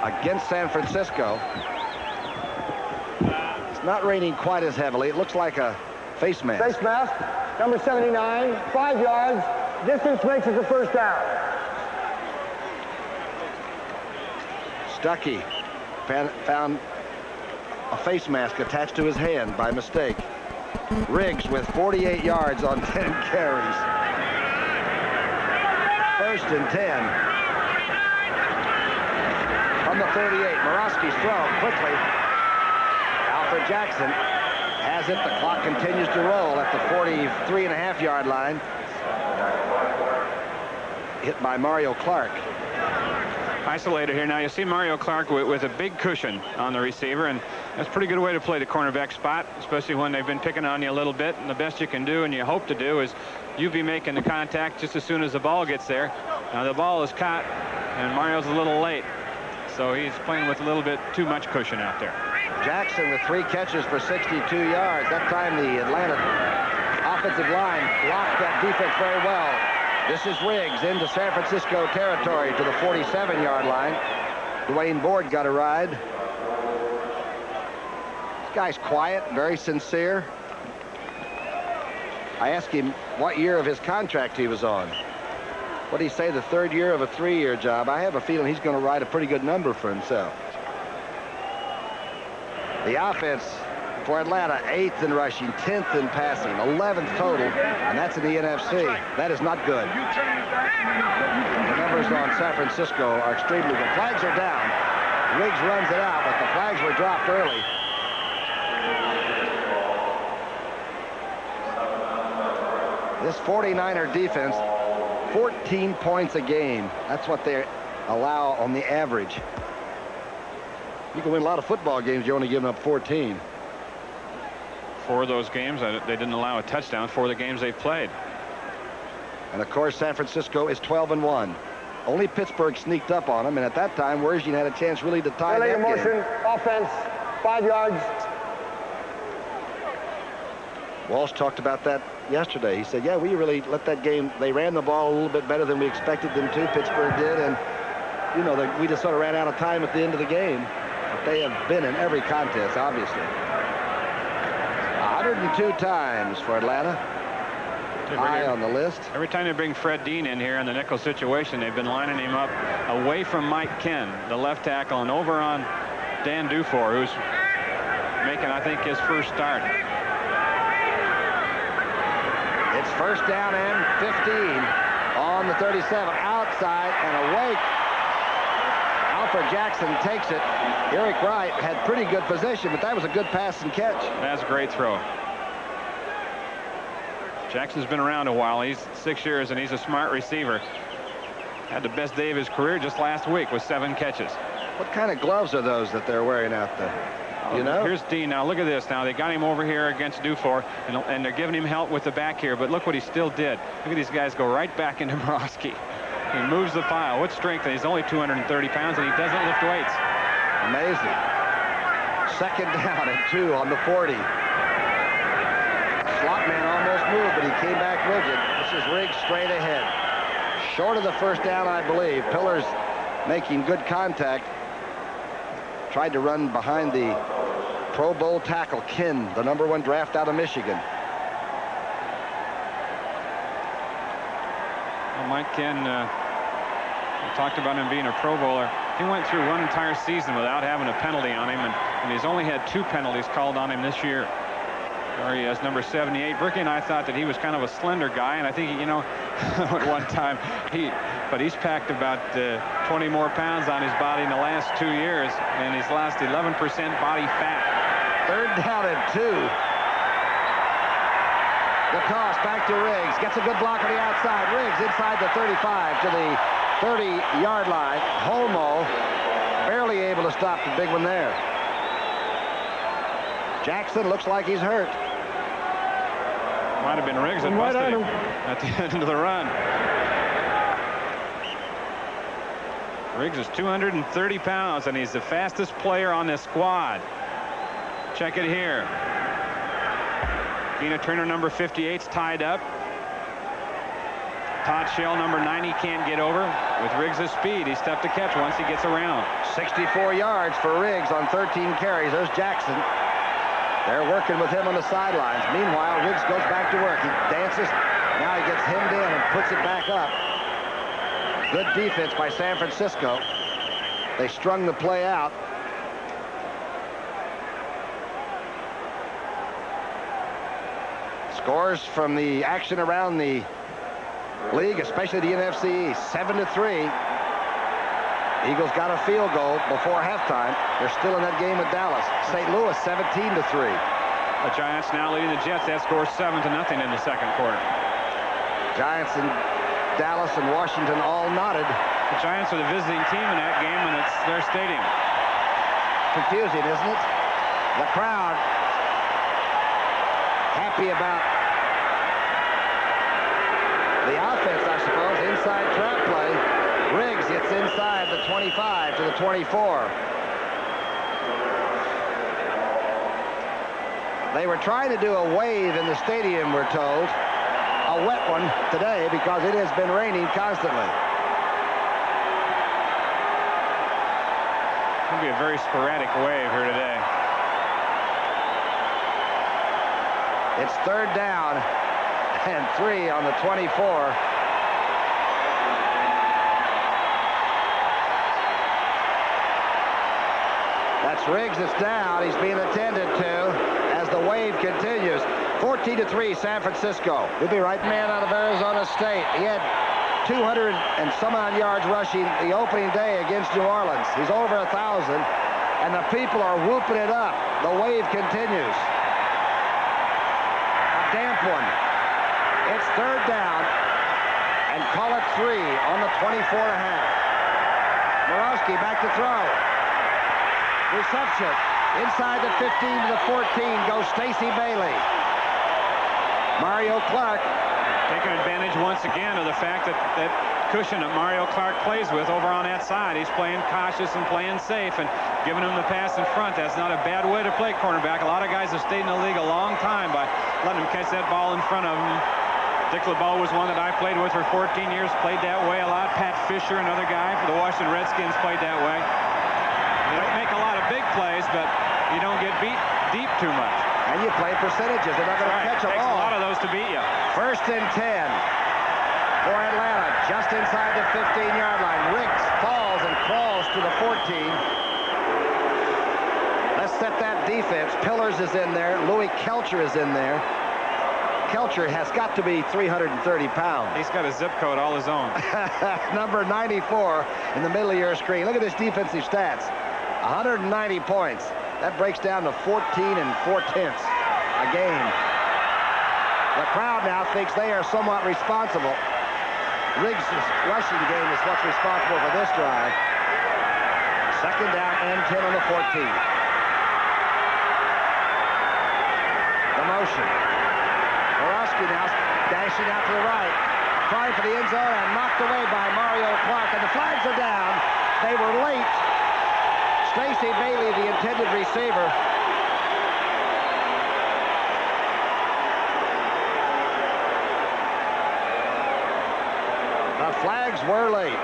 against San Francisco. It's not raining quite as heavily. It looks like a face mask. Face mask, number 79, 5 yards. Distance makes it the 1st down. Stuckey found a face mask attached to his hand by mistake. Riggs with 48 yards on 10 carries. 1st and 10. From the 38, Morosky's throw quickly. Alfred Jackson has it. The clock continues to roll at the 43.5-yard line. Hit by Mario Clark. Isolated here. Now you see Mario Clark with a big cushion on the receiver, and that's a pretty good way to play the cornerback spot, especially when they've been picking on you a little bit. And the best you can do and you hope to do is you be making the contact just as soon as the ball gets there. Now the ball is caught and Mario's a little late, so he's playing with a little bit too much cushion out there. Jackson with 3 catches for 62 yards. That time the Atlanta offensive line blocked that defense very well. This is Riggs into San Francisco territory to the 47-yard line. Dwayne Board got a ride. This guy's quiet, very sincere. I asked him what year of his contract he was on. What did he say, the 3rd year of a 3-year job? I have a feeling he's going to write a pretty good number for himself. The offense for Atlanta, 8th in rushing, 10th in passing, 11th total, and that's in the NFC. That is not good. The numbers on San Francisco are extremely good. Flags are down. Riggs runs it out, but the flags were dropped early. This 49er defense, 14 points a game. That's what they allow on the average. You can win a lot of football games, you're only giving up 14. 4 of those games, they didn't allow a touchdown. 4 of the games they've played. And of course, San Francisco is 12-1. Only Pittsburgh sneaked up on them, and at that time, Wergin had a chance really to tie that motion, game. offense, 5 yards. Walsh talked about that yesterday. He said, yeah, we really let that game, they ran the ball a little bit better than we expected them to, Pittsburgh did, and, you know, we just sort of ran out of time at the end of the game. But they have been in every contest, obviously. 102 times for Atlanta. High on the list. Every time they bring Fred Dean in here in the nickel situation, they've been lining him up away from Mike Ken, the left tackle, and over on Dan Dufour, who's making, I think, his first start. It's first down and 15 on the 37. Outside and away. Alfred Jackson takes it. Eric Wright had pretty good position, but that was a good pass and catch. That's a great throw. Jackson's been around a while. He's 6 years, and he's a smart receiver. Had the best day of his career just last week with 7 catches. What kind of gloves are those that they're wearing out there? You know? Here's Dean. Now, look at this. Now, they got him over here against Dufour, and they're giving him help with the back here, but look what he still did. Look at these guys go right back into Morosky. He moves the pile with strength, and he's only 230 pounds, and he doesn't lift weights. Amazing. Second down and 2 on the 40. Slot man almost moved, but he came back rigid. This is Riggs straight ahead. Short of the first down, I believe. Pillars making good contact. Tried to run behind the Pro Bowl tackle, Ken, the #1 draft out of Michigan. Well, Mike Ken, we talked about him being a Pro Bowler. He went through one entire season without having a penalty on him, and he's only had 2 penalties called on him this year. There he is, number 78. Bricky and I thought that he was kind of a slender guy, and I think, you know, at one time, but he's packed about 20 more pounds on his body in the last 2 years, and he's lost 11% body fat. Third down and 2. The toss back to Riggs. Gets a good block on the outside. Riggs inside the 35 to the 30-yard line. Holmo barely able to stop the big one there. Jackson looks like he's hurt. Might have been Riggs that busted him at the end of the run. Riggs is 230 pounds, and he's the fastest player on this squad. Check it here. Tina Turner, number 58, is tied up. Todd Shell, number 90, can't get over. With Riggs' speed, he's tough to catch once he gets around. 64 yards for Riggs on 13 carries. There's Jackson. They're working with him on the sidelines. Meanwhile, Riggs goes back to work. He dances. Now he gets hemmed in and puts it back up. Good defense by San Francisco. They strung the play out. Scores from the action around the league, especially the NFC East, 7-3. Eagles got a field goal before halftime. They're still in that game with Dallas. St. Louis 17-3. The Giants now leading the Jets. That score 7-0 in the second quarter. Giants in Dallas and Washington all nodded. The Giants are the visiting team in that game, and it's their stadium. Confusing, isn't it? The crowd happy about the offense, I suppose. Inside trap play. Riggs gets inside the 25 to the 24. They were trying to do a wave in the stadium, we're told. A wet one today because it has been raining constantly. It'll be a very sporadic wave here today. It's third down and 3 on the 24. That's Riggs that's down. He's being attended to as the wave continues. 14-3 San Francisco. We'll be right man out of Arizona State. He had 200 and some odd yards rushing the opening day against New Orleans. He's over 1,000, and the people are whooping it up. The wave continues. A damp one. It's third down, and call it 3 on the 24.5. Morowski back to throw. Reception. Inside the 15 to the 14 goes Stacey Bailey. Mario Clark taking advantage once again of the fact that that cushion that Mario Clark plays with over on that side. He's playing cautious and playing safe and giving him the pass in front. That's not a bad way to play cornerback. A lot of guys have stayed in the league a long time by letting him catch that ball in front of him. Dick LeBeau was one that I played with for 14 years, played that way a lot. Pat Fisher, another guy for the Washington Redskins, played that way. You don't make a lot of big plays, but you don't get beat deep too much. And you play percentages. They're not going to catch them all. Takes a lot of those to beat you. First and 10 for Atlanta, just inside the 15-yard line. Riggs falls and crawls to the 14. Let's set that defense. Pillars is in there. Louis Kelcher is in there. Kelcher has got to be 330 pounds. He's got a zip code all his own. Number 94 in the middle of your screen. Look at his defensive stats. 190 points. That breaks down to 14 4/10 a game. The crowd now thinks they are somewhat responsible. Riggs' rushing game is what's responsible for this drive. Second down and 10 on the 14. The motion. Morowski now dashing out to the right. Trying for the end zone and knocked away by Mario Clark. And the flags are down. They were late. Stacey Bailey, the intended receiver. The flags were late.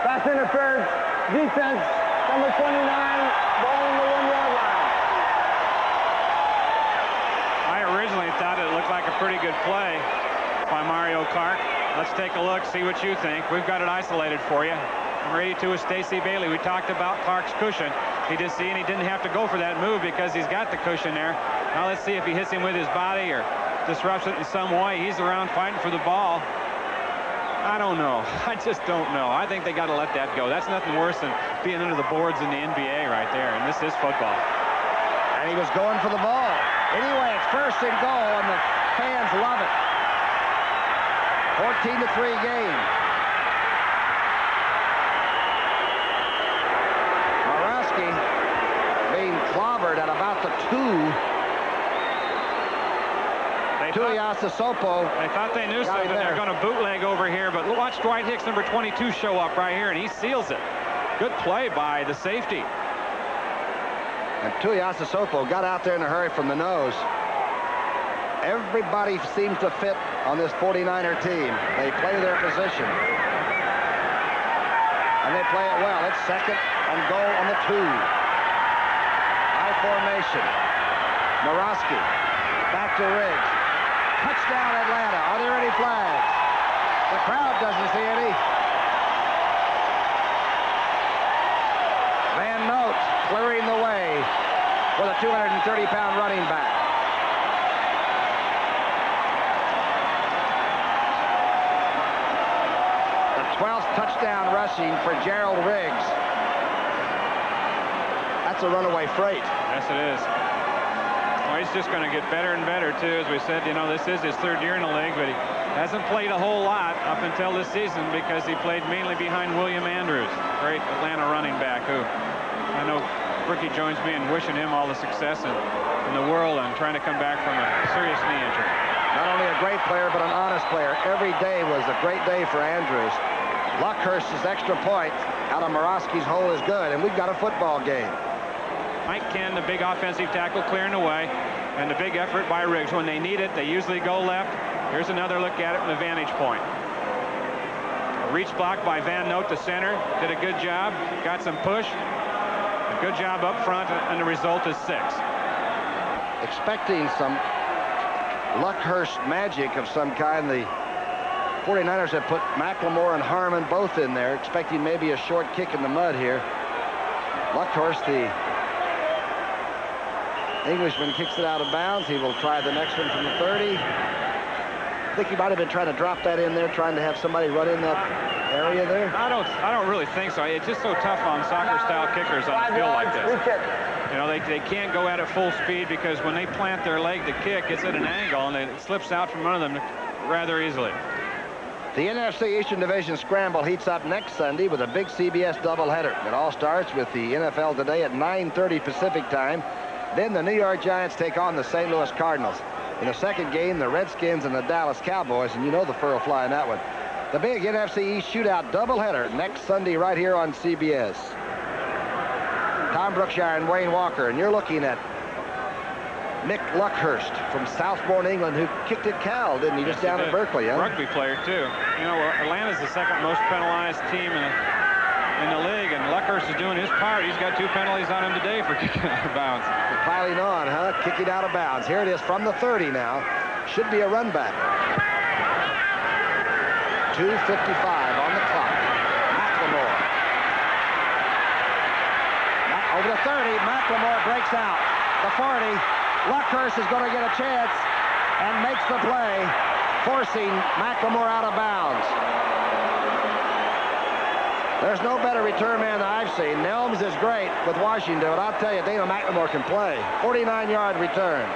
Pass interference, defense, number 29, ball on the 1-yard line. I originally thought it looked like a pretty good play by Mario Clark. Let's take a look, see what you think. We've got it isolated for you. Number 82 is Stacey Bailey. We talked about Clark's cushion. He did see, and he didn't have to go for that move because he's got the cushion there. Now let's see if he hits him with his body or disrupts it in some way. He's around fighting for the ball. I don't know. I just don't know. I think they got to let that go. That's nothing worse than being under the boards in the NBA right there, and this is football. And he was going for the ball. Anyway, it's first and goal, and the fans love it. 14-3 game. Morowski being clobbered at about the 2. Tuiasosopo. They thought they knew something. They're going to bootleg over here, but watch Dwight Hicks, number 22, show up right here, and he seals it. Good play by the safety. And Tuiasosopo got out there in a hurry from the nose. Everybody seems to fit on this 49er team. They play their position. And they play it well. It's second and goal on the 2. High formation. Morowski. Back to Riggs. Touchdown Atlanta. Are there any flags? The crowd doesn't see any. Van Note clearing the way for the 230-pound running back. The 12th touchdown rushing for Gerald Riggs. That's That's a runaway freight. Yes, it is. Well, he's just going to get better and better, too. As we said, you know, this is his 3rd year in the league, but he hasn't played a whole lot up until this season because he played mainly behind William Andrews, great Atlanta running back, who I know Ricky joins me in wishing him all the success in the world and trying to come back from a serious knee injury. Not only a great player, but an honest player. Every day was a great day for Andrews. Luckhurst's extra point out of Morosky's hole is good, and we've got a football game. Mike Ken, the big offensive tackle, clearing away, and the big effort by Riggs. When they need it, they usually go left. Here's another look at it from the vantage point. A reach block by Van Note, the center, did a good job, got some push. A good job up front, and the result is 6. Expecting some Luckhurst magic of some kind. The 49ers have put McLemore and Harmon both in there, expecting maybe a short kick in the mud here. Luckhurst, the Englishman, kicks it out of bounds. He will try the next one from the 30. I think he might have been trying to drop that in there, trying to have somebody run in that area there. I don't really think so. It's just so tough on soccer-style kickers on a field like this. You know, they can't go at it full speed because when they plant their leg to kick, it's at an angle, and it slips out from under them rather easily. The NFC Eastern Division Scramble heats up next Sunday with a big CBS doubleheader. It all starts with the NFL Today at 9:30 Pacific time. Then the New York Giants take on the St. Louis Cardinals. In the second game, the Redskins and the Dallas Cowboys, and you know the fur will fly in that one. The big NFC East shootout doubleheader next Sunday right here on CBS. Tom Brookshire and Wayne Walker, and you're looking at Mick Luckhurst from Southbourne, England, who kicked at Cal, didn't he? Just down at Berkeley, huh? Rugby player, too. You know, Atlanta's the 2nd most penalized team in the league, and Luckhurst is doing his part. He's got 2 penalties on him today for kicking out of bounds. Piling on, huh? Kicking out of bounds. Here it is from the 30 now. Should be a run back. 2:55 on the clock. McLemore. Over the 30, McLemore breaks out. The 40. Luckhurst is going to get a chance and makes the play, forcing McLemore out of bounds. There's no better return man than I've seen. Nelms is great with Washington, but I'll tell you, Dana McLemore can play. 49-yard return.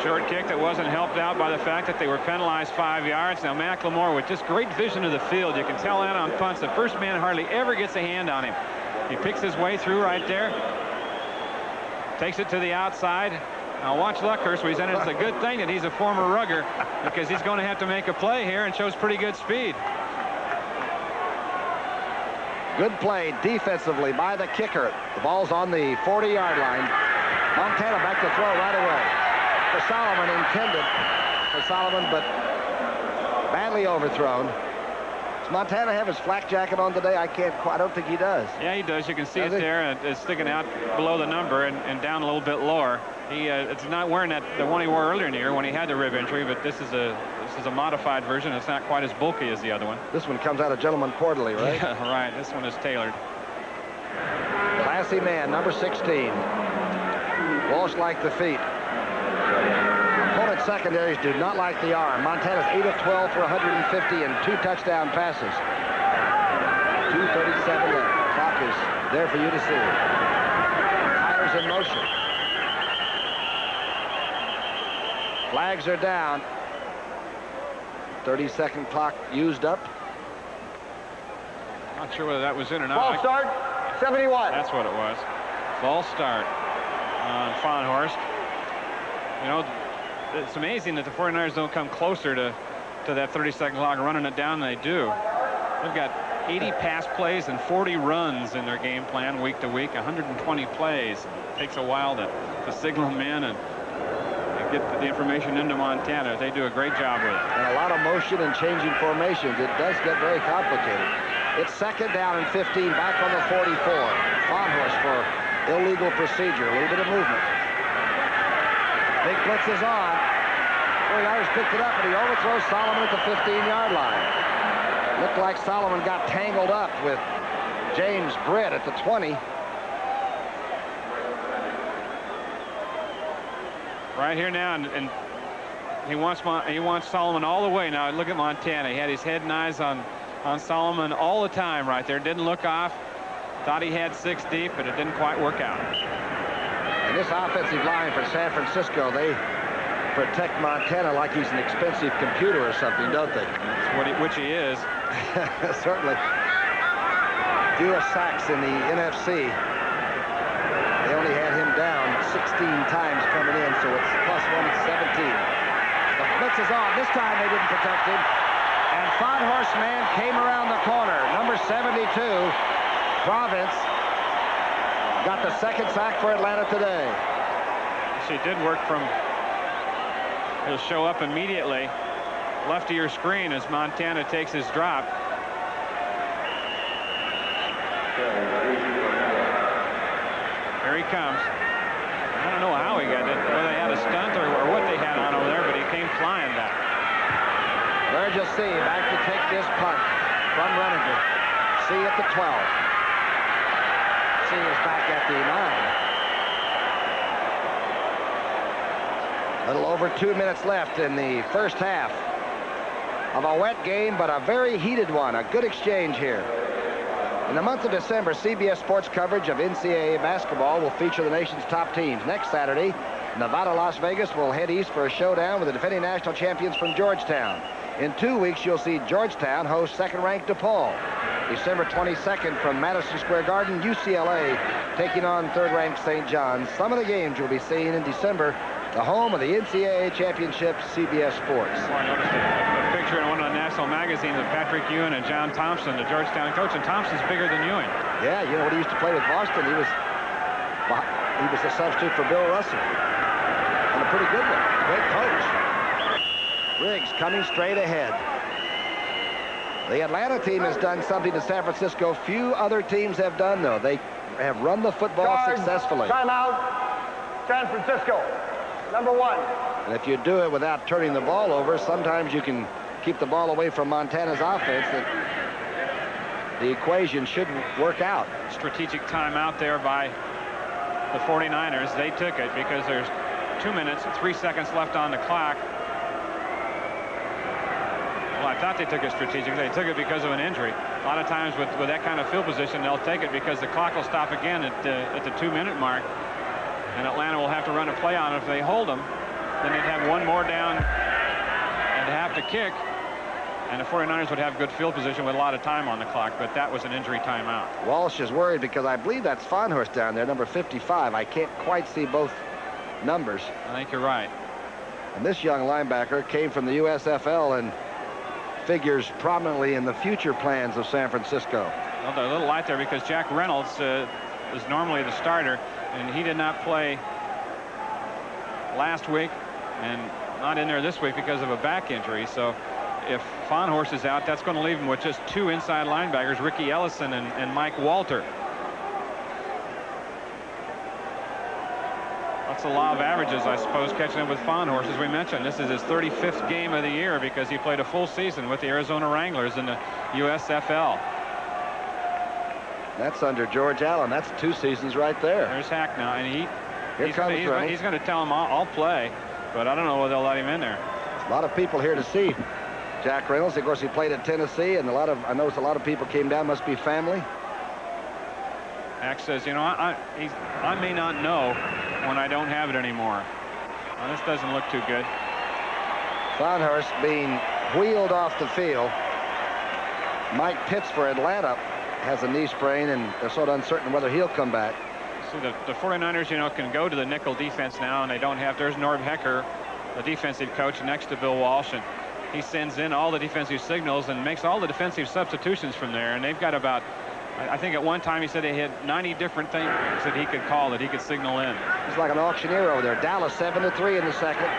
Short kick that wasn't helped out by the fact that they were penalized 5 yards. Now McLemore with just great vision of the field. You can tell that on punts. The first man hardly ever gets a hand on him. He picks his way through right there. Takes it to the outside. Now watch Luckhurst. He's in it. It's a good thing that he's a former rugger because he's going to have to make a play here and shows pretty good speed. Good play defensively by the kicker. The ball's on the 40-yard line. Montana back to throw right away. For Solomon, intended for Solomon, but badly overthrown. Does Montana have his flak jacket on today? I don't think he does. Yeah, he does. You can see it there, and it's sticking out below the number and down a little bit lower. It's not wearing the one he wore earlier in the year when he had the rib injury, but this is a modified version. It's not quite as bulky as the other one. This one comes out of Gentleman Quarterly, right? Yeah, right. This one is tailored. Classy man, number 16. Walsh liked the feet. Opponent secondaries do not like the arm. Montana's 8 of 12 for 150 and 2 touchdown passes. 2:37 left. Clock is there for you to see. Tires in motion. Flags are down. 30-second clock used up. Not sure whether that was in or not. Ball start, 71. That's what it was. False start on Fahnhorst. You know, it's amazing that the 49ers don't come closer to that 30-second clock running it down than they do. They've got 80 pass plays and 40 runs in their game plan week to week, 120 plays. It takes a while to signal them in and get the information into Montana. They do a great job with it. And a lot of motion and changing formations. It does get very complicated. It's 2nd down and 15, back on the 44. Fahnhorst for illegal procedure, a little bit of movement. Big blitz is on. 49ers picked it up, and he overthrows Solomon at the 15-yard line. Looked like Solomon got tangled up with James Britt at the 20. Right here now, and he wants Solomon all the way. Now look at Montana. He had his head and eyes on Solomon all the time right there. Didn't look off. Thought he had 6 deep, but it didn't quite work out. And this offensive line for San Francisco, they protect Montana like he's an expensive computer or something, don't they? That's which he is. Certainly. Fewest sacks in the NFC. They only had him down 16 times coming in, so it's plus 117. The blitz is on. This time they didn't protect him. And Farnhorst man came around the corner. Number 72, Province, got the 2nd sack for Atlanta today. She did work from... He'll show up immediately left of your screen as Montana takes his drop. Here he comes. I don't know how he got it, whether they had a stunt or what they had on over there, but he came flying back. Burgess C back to take this punt from Renninger. C at the 12. C is back at the 9. A little over 2 minutes left in the first half of a wet game, but a very heated one. A good exchange here. In the month of December, CBS Sports coverage of NCAA basketball will feature the nation's top teams. Next Saturday, Nevada, Las Vegas will head east for a showdown with the defending national champions from Georgetown. In 2 weeks, you'll see Georgetown host second-ranked DePaul. December 22nd from Madison Square Garden, UCLA taking on third-ranked St. John's. Some of the games you'll be seeing in December, the home of the NCAA championship, CBS Sports. Well, I noticed a picture in one of the national magazines of Patrick Ewing and John Thompson, the Georgetown coach, and Thompson's bigger than Ewing. Yeah, you know, when he used to play with Boston, he was a substitute for Bill Russell. And a pretty good one. Great coach. Riggs coming straight ahead. The Atlanta team has done something that San Francisco few other teams have done, though. They have run the football successfully. Timeout, San Francisco, number 1. And if you do it without turning the ball over, sometimes you can keep the ball away from Montana's offense. That the equation shouldn't work out. Strategic timeout there by the 49ers. They took it because there's 2 minutes, 3 seconds left on the clock. Well, I thought they took it strategically. They took it because of an injury. A lot of times with that kind of field position, they'll take it because the clock will stop again at the 2-minute mark. And Atlanta will have to run a play on it. If they hold them, then they'd have one more down and have to kick. And the 49ers would have good field position with a lot of time on the clock, but that was an injury timeout. Walsh is worried because I believe that's Farnhorst down there, number 55. I can't quite see both numbers. I think you're right. And this young linebacker came from the USFL and figures prominently in the future plans of San Francisco. Well, they're a little light there because Jack Reynolds is normally the starter, and he did not play last week and not in there this week because of a back injury. So if Farnhorst is out, that's going to leave him with just 2 inside linebackers, Ricky Ellison and Mike Walter. That's the law of averages, I suppose, catching up with Farnhorst. As we mentioned, this is his 35th game of the year because he played a full season with the Arizona Wranglers in the USFL. That's under George Allen. That's 2 seasons right there. There's Hack now, and he's going to tell him I'll play, but I don't know whether they'll let him in there. A lot of people here to see Jack Reynolds. Of course, he played at Tennessee, and I noticed a lot of people came down. Must be family. Hack says, you know, I may not know when I don't have it anymore. Well, this doesn't look too good. Farnhorst being wheeled off the field. Mike Pitts for Atlanta has a knee sprain, and they're sort of uncertain whether he'll come back. See, the 49ers, you know, can go to the nickel defense now, and they don't have. There's Norv Hecker, the defensive coach, next to Bill Walsh, and he sends in all the defensive signals and makes all the defensive substitutions from there. And they've got about, I think at one time he said they had 90 different things that he could call, that he could signal in. It's like an auctioneer over there. Dallas 7-3 in the second.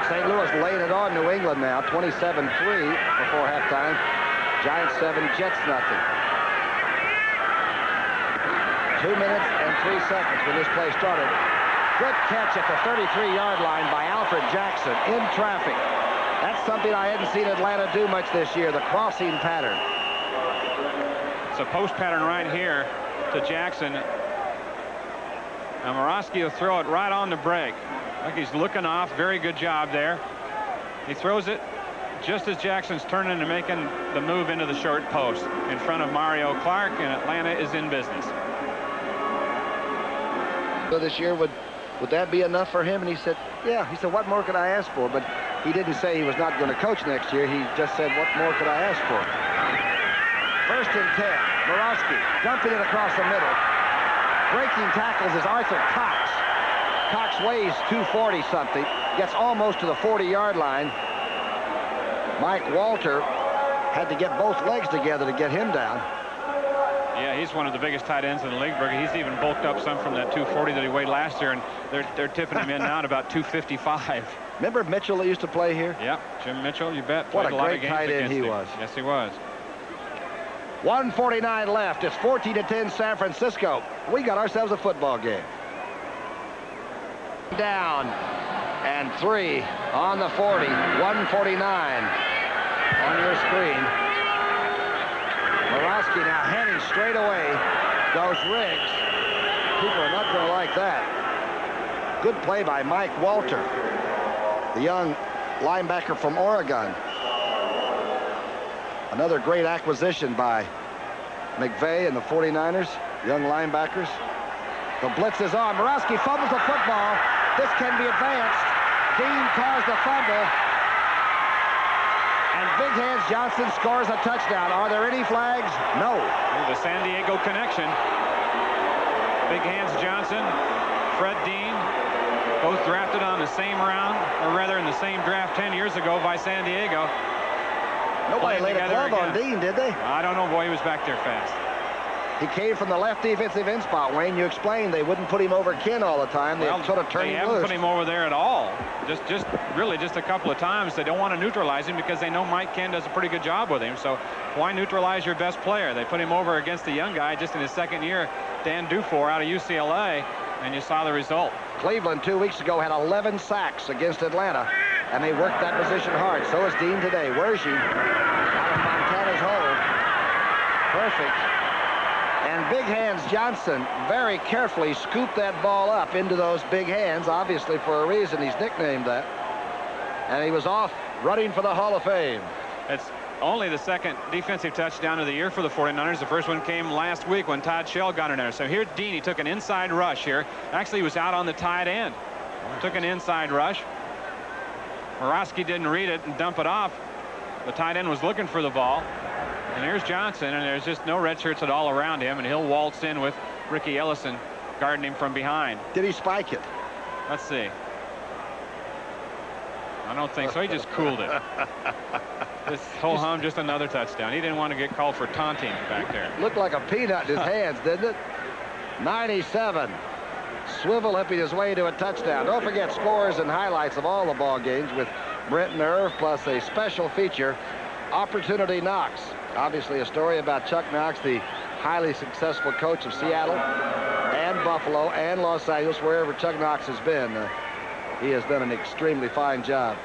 St. Louis laying it on New England now, 27-3 before halftime. Giants 7, Jets nothing. 2 minutes and 3 seconds when this play started. Good catch at the 33-yard line by Alfred Jackson in traffic. That's something I hadn't seen Atlanta do much this year, the crossing pattern. It's a post pattern right here to Jackson. Now Morosky will throw it right on the break. Like he's looking off. Very good job there. He throws it just as Jackson's turning and making the move into the short post in front of Mario Clark, and Atlanta is in business. This year, would that be enough for him? And he said, yeah. He said, what more could I ask for? But he didn't say he was not going to coach next year. He just said, what more could I ask for? 1st and 10. Borowski dumping it across the middle. Breaking tackles is Arthur Cox. Cox weighs 240 something. Gets almost to the 40-yard line. Mike Walter had to get both legs together to get him down. Yeah, he's one of the biggest tight ends in the league, Berger. He's even bulked up some from that 240 that he weighed last year, and they're tipping him in now at about 255. Remember Mitchell that used to play here? Yeah, Jim Mitchell, you bet. What Played a lot great of games tight end he was. Yes, he was. 1:49 left. It's 14-10 San Francisco. We got ourselves a football game. Down and 3 on the 40. 1:49 on your screen. Borowski now heading straight away. Goes Riggs. People are not going to like that. Good play by Mike Walter, the young linebacker from Oregon. Another great acquisition by McVay and the 49ers, young linebackers. The blitz is on. Borowski fumbles the football. This can be advanced. Dean caused the fumble. And Big Hands Johnson scores a touchdown. Are there any flags? No. The San Diego connection. Big Hands Johnson, Fred Dean, both drafted on the same round, or rather in the same draft 10 years ago by San Diego. Nobody laid a glove on Dean, did they? I don't know, boy. He was back there fast. He came from the left defensive end spot, Wayne. You explained they wouldn't put him over Ken all the time. They sort of turned him loose. They haven't put him over there at all. Really just a couple of times. They don't want to neutralize him because they know Mike Ken does a pretty good job with him. So why neutralize your best player? They put him over against the young guy just in his second year, Dan Dufour out of UCLA, and you saw the result. Cleveland 2 weeks ago had 11 sacks against Atlanta, and they worked that position hard. So is Dean today. Where's he? Out of Montana's hold. Perfect. And Big Hands Johnson very carefully scooped that ball up into those big hands, obviously for a reason. He's nicknamed that. And he was off running for the Hall of Fame. It's only the second defensive touchdown of the year for the 49ers. The first one came last week when Todd Shell got in there. So here Dean, he took an inside rush here. Actually, he was out on the tight end. Took an inside rush. Borowski didn't read it and dump it off. The tight end was looking for the ball. And here's Johnson, and there's just no red shirts at all around him, and he'll waltz in with Ricky Ellison guarding him from behind. Did he spike it? Let's see. I don't think so. He just cooled it. This ho-hum, just another touchdown. He didn't want to get called for taunting back there. Looked like a peanut in his hands, didn't it? 97. Swivel hipping his way to a touchdown. Don't forget scores and highlights of all the ball games with Brent and Irv, plus a special feature, Opportunity Knox. Obviously a story about Chuck Knox, the highly successful coach of Seattle and Buffalo and Los Angeles, wherever Chuck Knox has been. He has done an extremely fine job.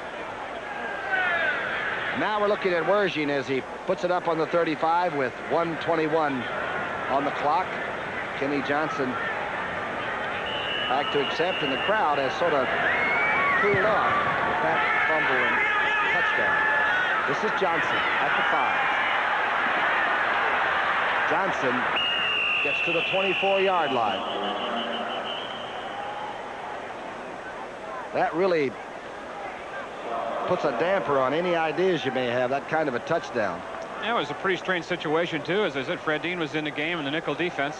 Now we're looking at Werging as he puts it up on the 35 with 1:21 on the clock. Kenny Johnson back to accept, and the crowd has sort of cooled off with that fumble and touchdown. This is Johnson at the 5. Johnson gets to the 24-yard line. That really puts a damper on any ideas you may have, that kind of a touchdown. Yeah, it was a pretty strange situation, too. As I said, Fred Dean was in the game in the nickel defense.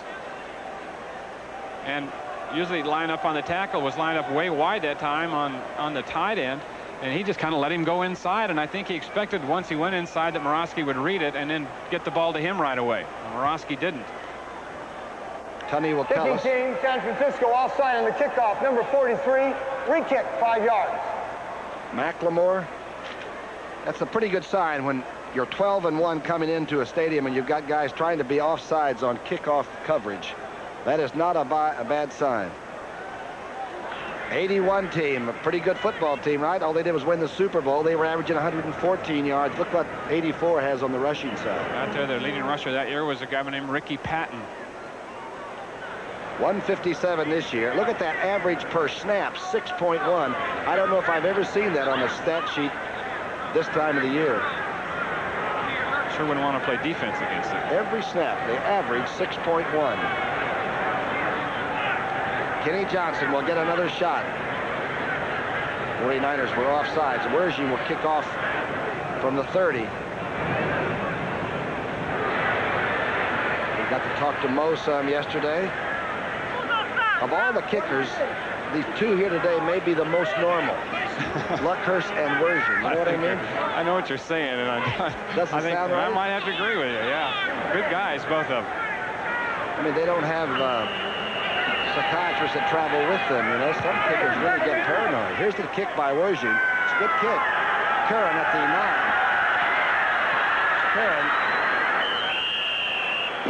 And usually line up on the tackle was lined up way wide that time on the tight end. And he just kind of let him go inside, and I think he expected once he went inside that Morosky would read it and then get the ball to him right away. Morosky didn't. Tommy will tell us. Kicking team, San Francisco offside on the kickoff. Number 43, re-kick, 5 yards. McLemore, that's a pretty good sign when you're 12-1 coming into a stadium and you've got guys trying to be offsides on kickoff coverage. That is not a bad sign. 81 team, a pretty good football team, right? All they did was win the Super Bowl. They were averaging 114 yards. Look what 84 has on the rushing side. Out there, their leading rusher that year was a guy named Ricky Patton. 157 this year. Look at that average per snap, 6.1. I don't know if I've ever seen that on a stat sheet this time of the year. Sure wouldn't want to play defense against it. Every snap, they average 6.1. Kenny Johnson will get another shot. 49ers were offsides. Wergy will kick off from the 30. We got to talk to Mo some yesterday. Of all the kickers, these two here today may be the most normal. Luckhurst and Wergy. You know what I mean? I know what you're saying, and I think sound right? I might have to agree with you. Yeah, good guys, both of them. I mean, they don't have psychiatrists that travel with them. You know, some kickers really get paranoid. Here's the kick by Wergy. It's a good kick. Curran at the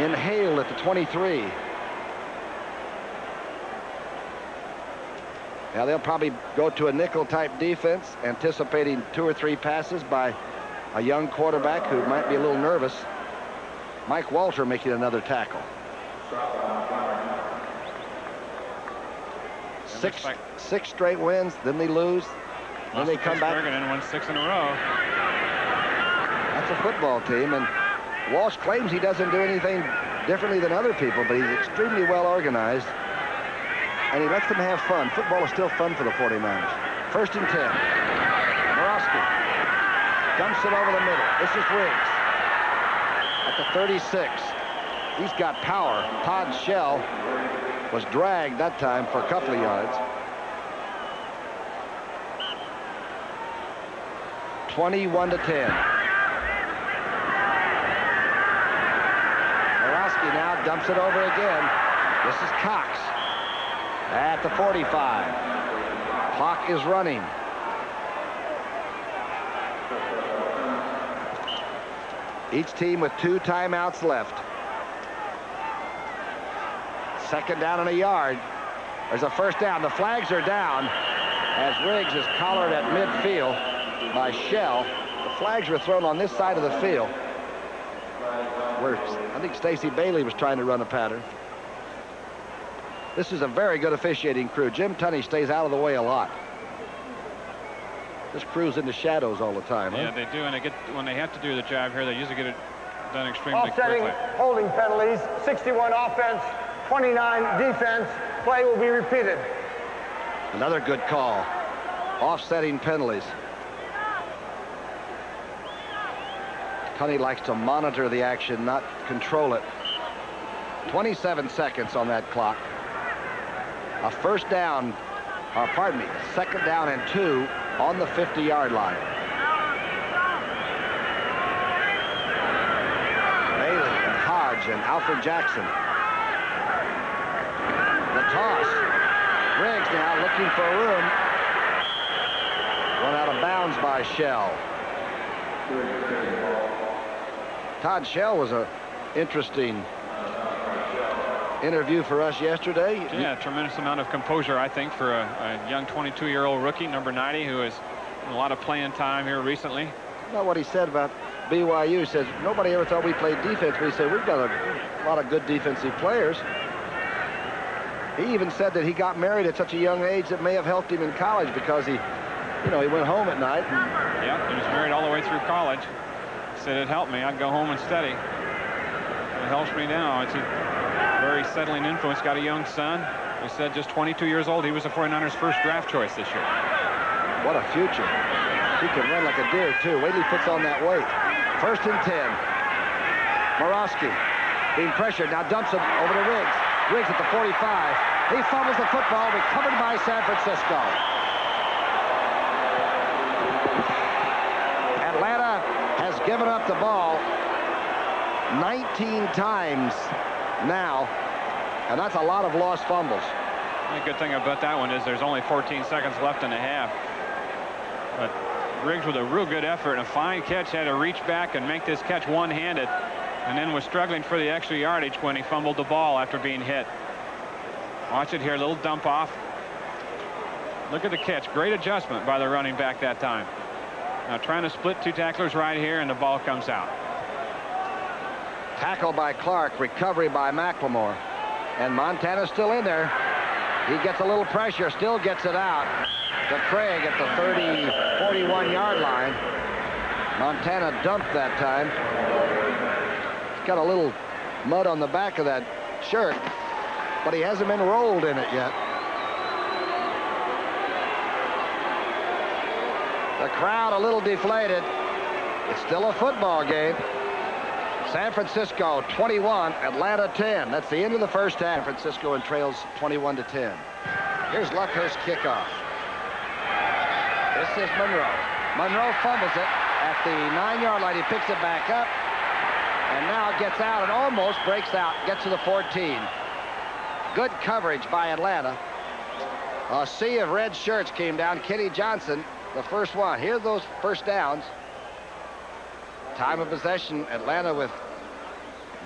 9. Curran inhaled at the 23. Now they'll probably go to a nickel-type defense, anticipating 2 or 3 passes by a young quarterback who might be a little nervous. Mike Walter making another tackle. Six straight wins, then they lose, then they come back. And won 6 in a row. That's a football team, and Walsh claims he doesn't do anything differently than other people, but he's extremely well organized, and he lets them have fun. Football is still fun for the 49ers. 1st and 10. Morosky dumps it over the middle. This is Riggs at the 36. He's got power. Todd Shell was dragged that time for a couple of yards. 21 to 10. Morosky now dumps it over again. This is Cox at the 45. Clock is running. Each team with 2 timeouts left. 2nd down and a yard. There's a 1st down. The flags are down as Riggs is collared at midfield by Shell. The flags were thrown on this side of the field where I think Stacey Bailey was trying to run a pattern. This is a very good officiating crew. Jim Tunney stays out of the way a lot. This crew's in the shadows all the time. Yeah, huh? they do, and when they have to do the job here, they usually get it done extremely Offsetting quickly. holding penalties, 61 offense, 29 defense. Play will be repeated. Another good call. Offsetting penalties. Tunney likes to monitor the action, not control it. 27 seconds on that clock. A 1st down, or pardon me, 2nd down and 2 on the 50-yard line. Bailey and Hodge and Alfred Jackson. The toss. Riggs now looking for room. Run out of bounds by Shell. Todd Shell was an interesting interview for us yesterday. Yeah, a tremendous amount of composure, I think, for a young 22-year-old rookie, number 90, who has a lot of playing time here recently. You know what he said about BYU? He says, nobody ever thought we played defense, but he said, we've got a lot of good defensive players. He even said that he got married at such a young age that may have helped him in college because he went home at night. Yeah, he was married all the way through college. He said, it helped me. I'd go home and study. It helps me now. It's a very settling influence. Got a young son. He said just 22 years old. He was the 49ers' first draft choice this year. What a future. He can run like a deer, too. Wait till he puts on that weight. 1st and 10. Morosky being pressured. Now dumps it over to Riggs. Riggs at the 45. He fumbles the football, recovered by San Francisco. Atlanta has given up the ball 19 times now, and that's a lot of lost fumbles. The good thing about that one is there's only 14 seconds left in the half. But Riggs, with a real good effort and a fine catch, had to reach back and make this catch one-handed, and then was struggling for the extra yardage when he fumbled the ball after being hit. Watch it here, a little dump off. Look at the catch. Great adjustment by the running back that time. Now trying to split 2 tacklers right here, and the ball comes out. Tackle by Clark, recovery by McLemore. And Montana's still in there. He gets a little pressure, still gets it out to Craig at the 41-yard line. Montana dumped that time. He's got a little mud on the back of that shirt, but he hasn't been rolled in it yet. The crowd a little deflated. It's still a football game. San Francisco 21, Atlanta 10. That's the end of the first half. San Francisco and trails 21-10. Here's Luckhurst's kickoff. This is Monroe. Monroe fumbles it at the 9-yard line. He picks it back up and now gets out and almost breaks out. Gets to the 14. Good coverage by Atlanta. A sea of red shirts came down. Kenny Johnson, the first one. Here are those first downs. Time of possession, Atlanta with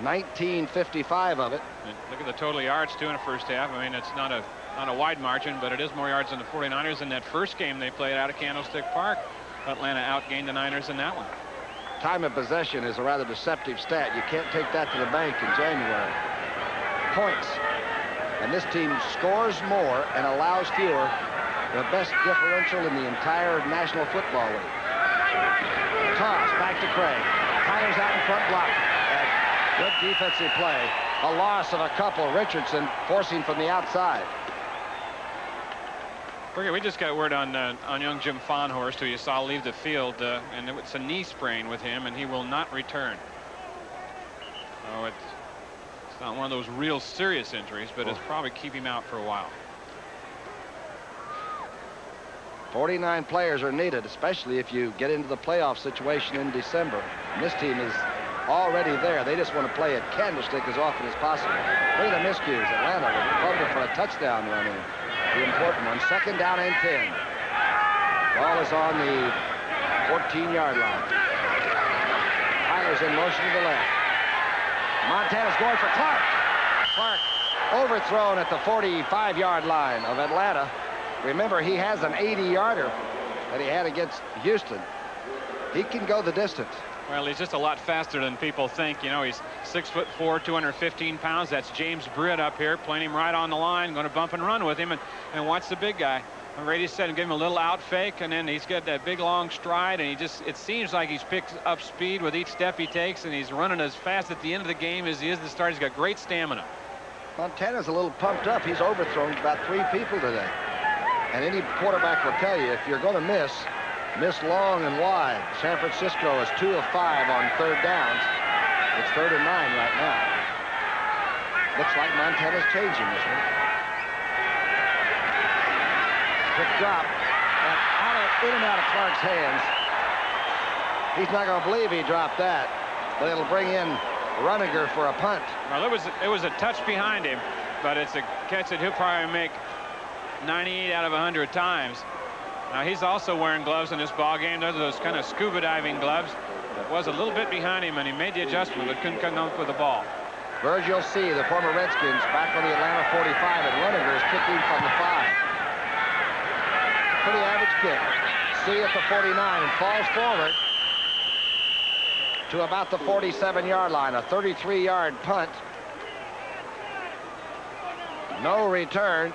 19:55 of it. And look at the total yards too in the first half. I mean, it's not a wide margin, but it is more yards than the 49ers. In that first game they played out of Candlestick Park, Atlanta outgained the Niners in that one. Time of possession is a rather deceptive stat. You can't take that to the bank in January. Points. And this team scores more and allows fewer. The best differential in the entire National Football League. Toss back to Craig. Tyler's out in front block. Good defensive play. A loss of a couple. Richardson forcing from the outside. We just got word on young Jim Fonhorst, who you saw leave the field, and it's a knee sprain with him, and he will not return. So it's not one of those real serious injuries, but it's probably keep him out for a while. 49 players are needed, especially if you get into the playoff situation in December. And this team is already there. They just want to play at Candlestick as often as possible. Look at the miscues. Atlanta with fumble for a touchdown run in. The important one. 2nd down and 10. Ball is on the 14-yard line. Tyler's in motion to the left. Montana's going for Clark. Clark overthrown at the 45-yard line of Atlanta. Remember, he has an 80-yarder that he had against Houston. He can go the distance. Well, he's just a lot faster than people think. You know, he's 6'4", 215 pounds. That's James Britt up here, playing him right on the line, going to bump and run with him. And watch the big guy. And Brady said, give him a little out fake, and then he's got that big long stride, and it seems like he's picked up speed with each step he takes, and he's running as fast at the end of the game as he is at the start. He's got great stamina. Montana's a little pumped up. He's overthrown about 3 people today. And any quarterback will tell you, if you're going to miss long and wide. San Francisco is 2 of 5 on 3rd downs. It's 3rd and 9 right now. Looks like Montana's changing this one. Quick drop. And in and out of Clark's hands. He's not going to believe he dropped that, but it'll bring in Runninger for a punt. Well, it was a touch behind him, but it's a catch that he'll probably make 98 out of 100 times. Now he's also wearing gloves in this ball game. Those are those kind of scuba diving gloves. It was a little bit behind him, and he made the adjustment, but couldn't come up with the ball. Virgil C., the former Redskins, back on the Atlanta 45, and Runninger is kicking from the 5. Pretty average kick. C. at the 49 and falls forward to about the 47-yard line. A 33-yard punt. No return.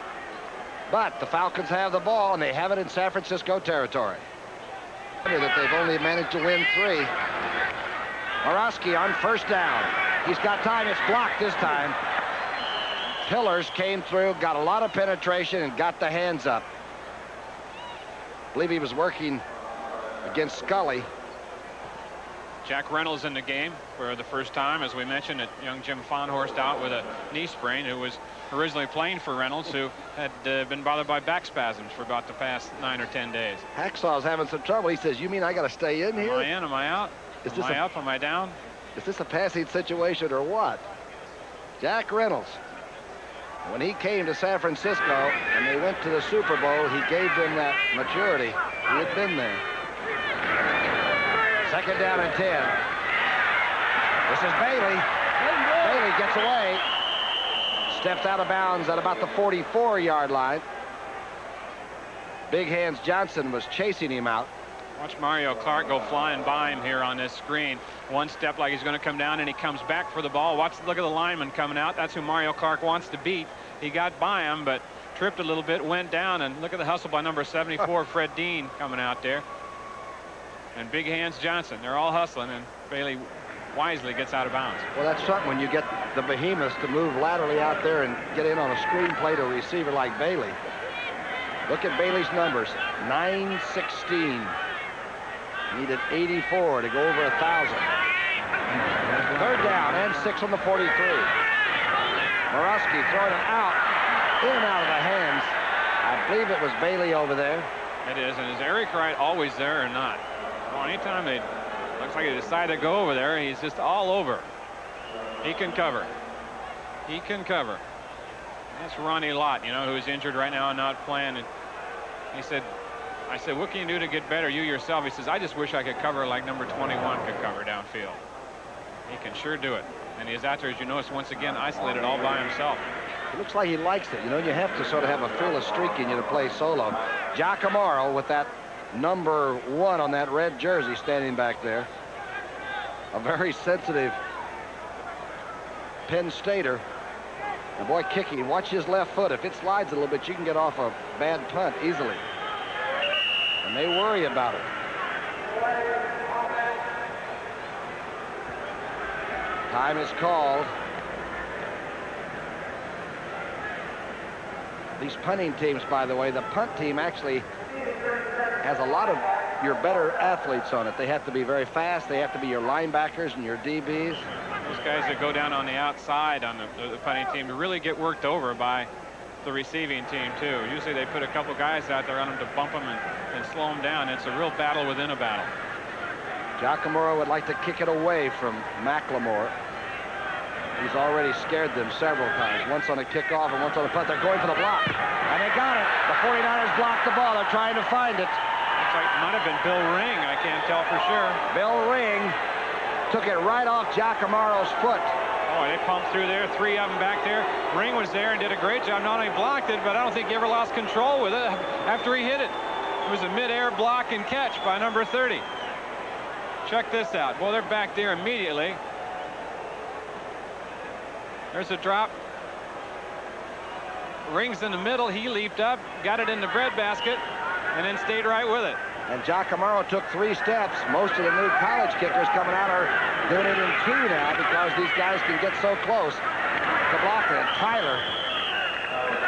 But the Falcons have the ball, and they have it in San Francisco territory. That they've only managed to win 3. Orosky on 1st down. He's got time. It's blocked this time. Pillars came through, got a lot of penetration, and got the hands up. I believe he was working against Scully. Jack Reynolds in the game for the first time, as we mentioned. Young Jim Fonhorst out with a knee sprain, who was originally playing for Reynolds, who had been bothered by back spasms for about the past 9 or 10 days. Hacksaw's having some trouble. He says, you mean I got to stay in here? Am I in? Am I out? Am I up? Am I down? Is this a passing situation or what? Jack Reynolds, when he came to San Francisco and they went to the Super Bowl, he gave them that maturity. He had been there. 2nd down and 10. This is Bailey. Bailey gets away. Steps out of bounds at about the 44-yard line. Big Hands Johnson was chasing him out. Watch Mario Clark go flying by him here on this screen. One step like he's going to come down, and he comes back for the ball. Look at the lineman coming out. That's who Mario Clark wants to beat. He got by him, but tripped a little bit, went down, and look at the hustle by number 74, Fred Dean, coming out there. And Big Hands Johnson, they're all hustling, and Bailey wisely gets out of bounds. Well, that's something when you get the behemoths to move laterally out there and get in on a screen play to a receiver like Bailey. Look at Bailey's numbers, 9-16. Needed 84 to go over 1,000. Third down and 6 on the 43. Morawski throwing it out, in and out of the hands. I believe it was Bailey over there. It is, and is Eric Wright always there or not? Well, anytime they looks like they decide to go over there, he's just all over. He can cover. He can cover. That's Ronnie Lott, you know, who's injured right now and not playing. And he said, I said, what can you do to get better, you yourself? He says, I just wish I could cover like number 21 could cover downfield. He can sure do it. And he's out there, as you notice, once again, isolated all by himself. It looks like he likes it. You know, you have to sort of have a fearless streak in you to play solo. Giacomo with that number 1 on that red jersey standing back there. A very sensitive Penn Stater. And boy, kicking. Watch his left foot. If it slides a little bit, you can get off a bad punt easily. And they worry about it. Time is called. These punting teams, by the way, the punt team actually has a lot of your better athletes on it. They have to be very fast. They have to be your linebackers and your DBs. Those guys that go down on the outside on the punting team to really get worked over by the receiving team, too. Usually they put a couple guys out there on them to bump them and slow them down. It's a real battle within a battle. Giacomo would like to kick it away from McLemore. He's already scared them several times. Once on a kickoff and once on a punt. They're going for the block. And they got it. The 49ers blocked the ball. They're trying to find it. Looks like it might have been Bill Ring. I can't tell for sure. Bill Ring took it right off Giacomo's foot. Oh, they pumped through there. 3 of them back there. Ring was there and did a great job. Not only blocked it, but I don't think he ever lost control with it after he hit it. It was a mid-air block and catch by number 30. Check this out. Well, they're back there immediately. There's a drop. Ring's in the middle. He leaped up, got it in the breadbasket, and then stayed right with it. And Giacomo took 3 steps. Most of the new college kickers coming out are doing it in 2 now because these guys can get so close to block it. Tyler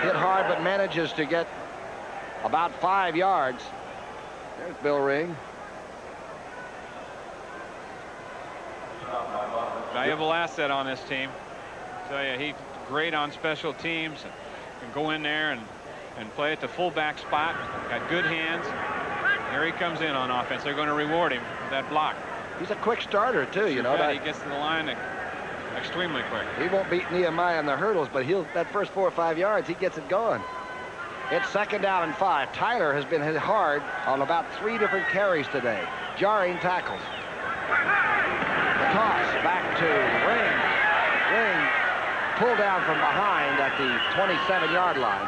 hit hard but manages to get about 5 yards. There's Bill Ring. Valuable asset on this team. I tell you, he's great on special teams. Can go in there and play at the fullback spot. Got good hands. Here he comes in on offense. They're going to reward him with that block. He's a quick starter, too, you know. He gets to the line extremely quick. He won't beat Nehemiah on the hurdles, but that first 4 or 5 yards, he gets it going. It's 2nd down and 5. Tyler has been hit hard on about 3 different carries today. Jarring tackles. The toss back to Ring. Ring pulled down from behind at the 27-yard line.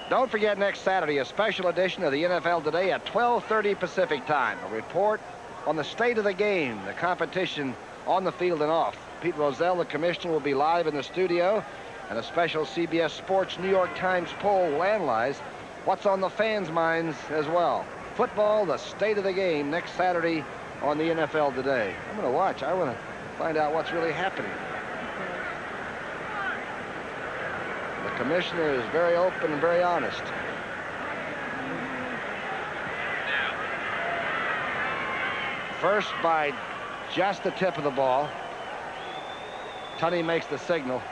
Don't forget next Saturday, a special edition of the NFL Today at 12:30 Pacific time. A report on the state of the game, the competition on the field and off. Pete Rozelle, the commissioner, will be live in the studio, and a special CBS Sports New York Times poll will analyze what's on the fans' minds as well. Football, the state of the game, next Saturday on the NFL Today. I'm going to watch. I want to find out what's really happening. The commissioner is very open and very honest. First by just the tip of the ball. Tunney makes the signal.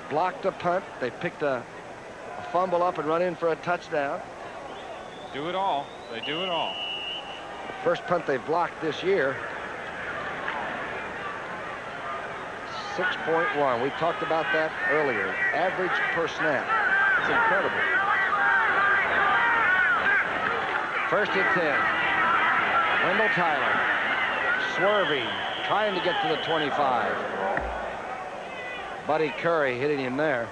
Blocked a punt. They picked a fumble up and run in for a touchdown. Do it all. They do it all. First punt they've blocked this year. 6.1. We talked about that earlier. Average per snap. It's incredible. 1st and 10. Wendell Tyler swerving, trying to get to the 25. Buddy Curry hitting him there.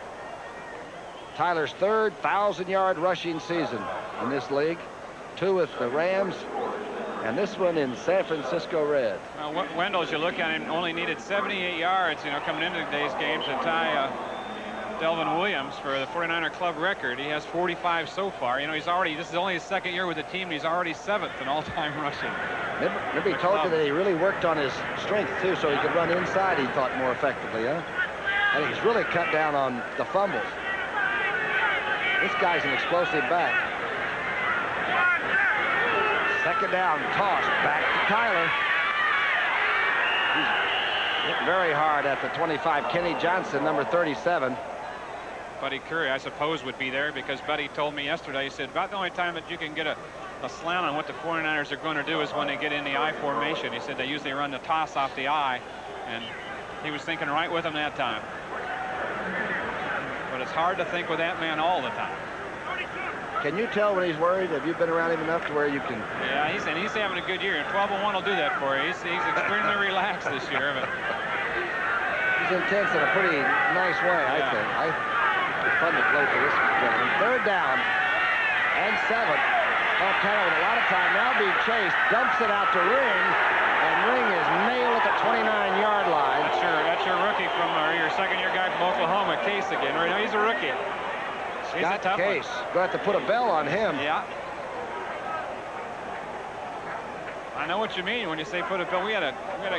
Tyler's 3rd 1,000-yard rushing season in this league. 2 with the Rams, and this one in San Francisco Red. Well, Wendell, as you look at him, only needed 78 yards, coming into today's game to tie Delvin Williams for the 49er club record. He has 45 so far. This is only his 2nd year with the team. He's already 7th in all-time rushing. Remember he told you that he really worked on his strength, too, so he could run inside, he thought, more effectively, huh? And he's really cut down on the fumbles. This guy's an explosive back. Second down, toss back to Tyler. He's hit very hard at the 25. Kenny Johnson, number 37. Buddy Curry, I suppose, would be there because Buddy told me yesterday, he said, about the only time that you can get a slant on what the 49ers are going to do is when they get in the I formation. He said they usually run the toss off the I, and he was thinking right with him that time. But it's hard to think with that man all the time. Can you tell when he's worried? Have you been around him enough to where you can? Yeah, he's having a good year, and 12-1 will do that for you. He's extremely relaxed this year. But he's intense in a pretty nice way, I think. It's fun to play for this gentleman. Third down and 7. Montana with a lot of time now being chased, dumps it out to Ring, and Ring is nailed at the 29-yard line. That's your rookie from, or your second-year guy from Oklahoma, Case again. Right now he's a rookie. He's a tough Case. Going to have to put a bell on him. Yeah. I know what you mean when you say put a bell. We had a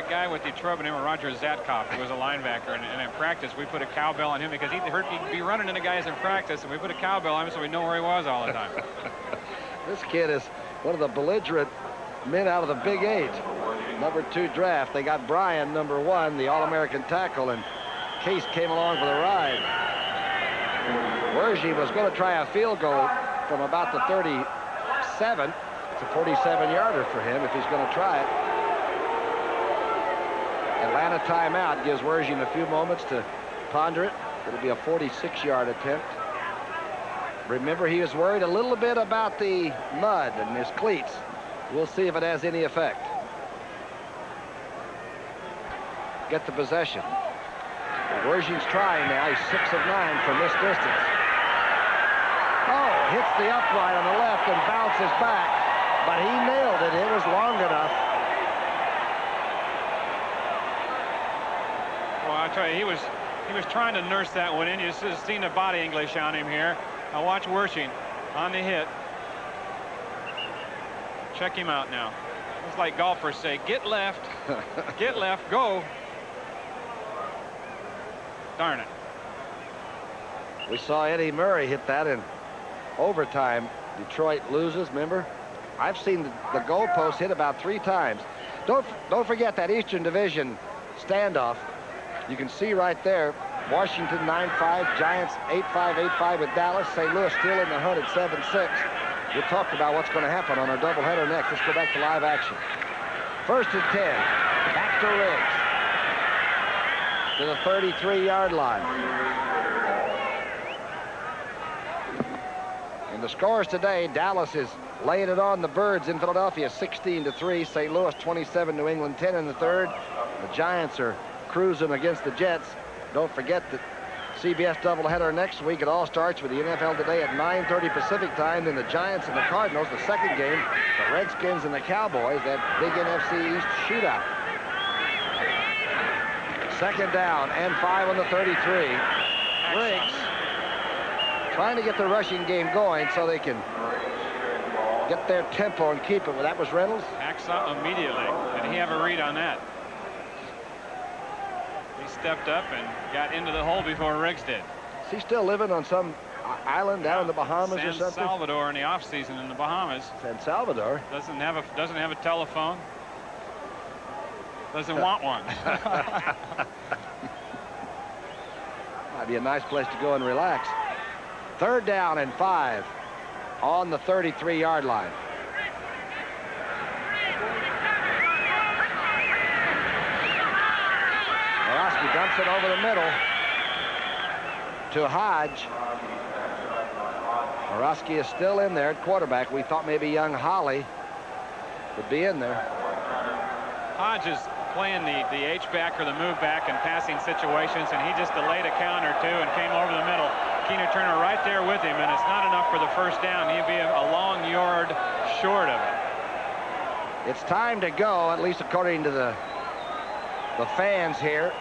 guy with Detroit named Roger Zatkoff, who was a linebacker, and in practice we put a cowbell on him because he'd be running into guys in practice, and we put a cowbell on him so we know where he was all the time. This kid is one of the belligerent men out of the Big 8. Number 2 draft. They got Bryan, number 1, the All-American tackle, and Case came along for the ride. Wergy was going to try a field goal from about the 37. It's a 47-yarder for him if he's going to try it. Atlanta timeout gives Wergy a few moments to ponder it. It'll be a 46-yard attempt. Remember, he was worried a little bit about the mud and his cleats. We'll see if it has any effect. Get the possession. Wergy's trying now. He's 6 of 9 from this distance. Oh, hits the upright on the left and bounces back, but he nailed it. It was long enough. Well, I tell you, he was trying to nurse that one in. You should have seen the body English on him here. Now watch Wershing on the hit. Check him out now. It's like golfers say, get left, get left, go. Darn it. We saw Eddie Murray hit that in overtime. Detroit loses, remember? I've seen the goalpost hit about 3 times. Don't forget that Eastern Division standoff. You can see right there, Washington 9-5, Giants 8-5, 8-5 with Dallas. St. Louis still in the hunt at 7-6. We'll talk about what's going to happen on our doubleheader next. Let's go back to live action. 1st and 10. Back to Riggs. To the 33-yard line. And the scores today, Dallas is laying it on the Birds in Philadelphia 16-3. St. Louis 27, New England 10 in the 3rd. The Giants are cruising against the Jets. Don't forget that CBS doubleheader next week. It all starts with the NFL Today at 9:30 Pacific time. Then the Giants and the Cardinals, the second game, the Redskins and the Cowboys, that big NFC East shootout. 2nd down and 5 on the 33. Riggs trying to get the rushing game going so they can get their tempo and keep it. Well, that was Reynolds. Hacksaw immediately. Did he have a read on that? He stepped up and got into the hole before Riggs did. Is he still living on some island down in the Bahamas or something? San Salvador in the off season in the Bahamas. San Salvador. Doesn't have a telephone. Doesn't want one. Might be a nice place to go and relax. 3rd down and 5 on the 33-yard line. Morosky dumps it over the middle to Hodge. Morosky is still in there at quarterback. We thought maybe young Holly would be in there. Hodge is playing the H-back or the move back in passing situations, and he just delayed a count or 2 and came over the middle. Keener Turner right there with him, and it's not enough for the 1st down. He'd be a long yard short of it. It's time to go, at least according to the fans here.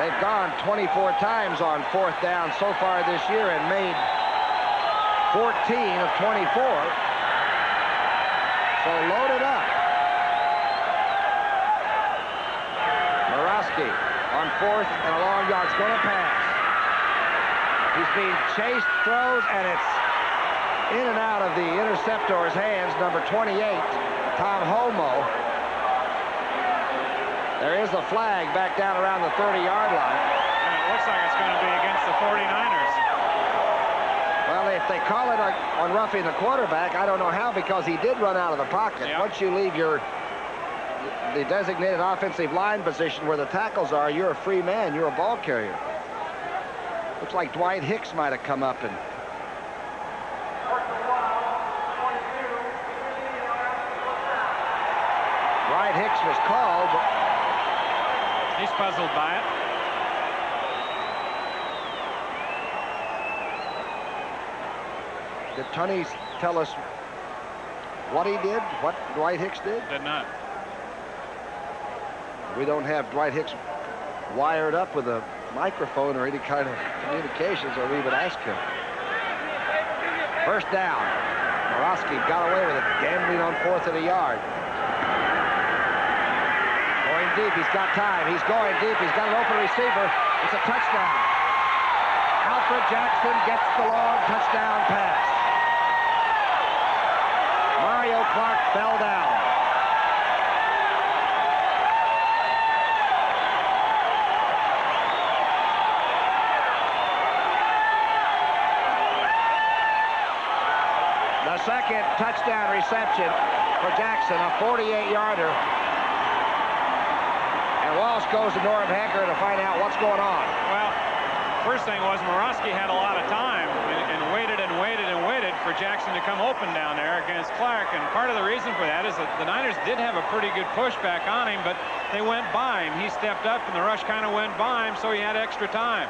They've gone 24 times on 4th down so far this year and made 14 of 24. So load it up. Morosky on 4th and a long yard. It's going to pass. He's being chased, throws, and it's in and out of the interceptor's hands, number 28, Tom Holmoe. There is a flag back down around the 30-yard line. And it looks like it's going to be against the 49ers. Well, if they call it on roughing the quarterback, I don't know how, because he did run out of the pocket. Yep. Once you leave the designated offensive line position where the tackles are, you're a free man. You're a ball carrier. Looks like Dwight Hicks might have come up and... Dwight Hicks was called, but... He's puzzled by it. Did Tunney tell us what he did, what Dwight Hicks did? Did not. We don't have Dwight Hicks wired up with a microphone or any kind of communications, or we would ask him. First down. Morosky got away with it, gambling on 4th and a yard. Going deep, he's got time. He's going deep, he's got an open receiver. It's a touchdown. Alfred Jackson gets the long touchdown pass. Mario Clark fell down. The second touchdown reception for Jackson, a 48-yarder. And Walsh goes to Norm Hacker to find out what's going on. Well, first thing was Morosky had a lot of time and waited and waited and waited for Jackson to come open down there against Clark. And part of the reason for that is that the Niners did have a pretty good pushback on him, but they went by him. He stepped up and the rush kind of went by him, so he had extra time.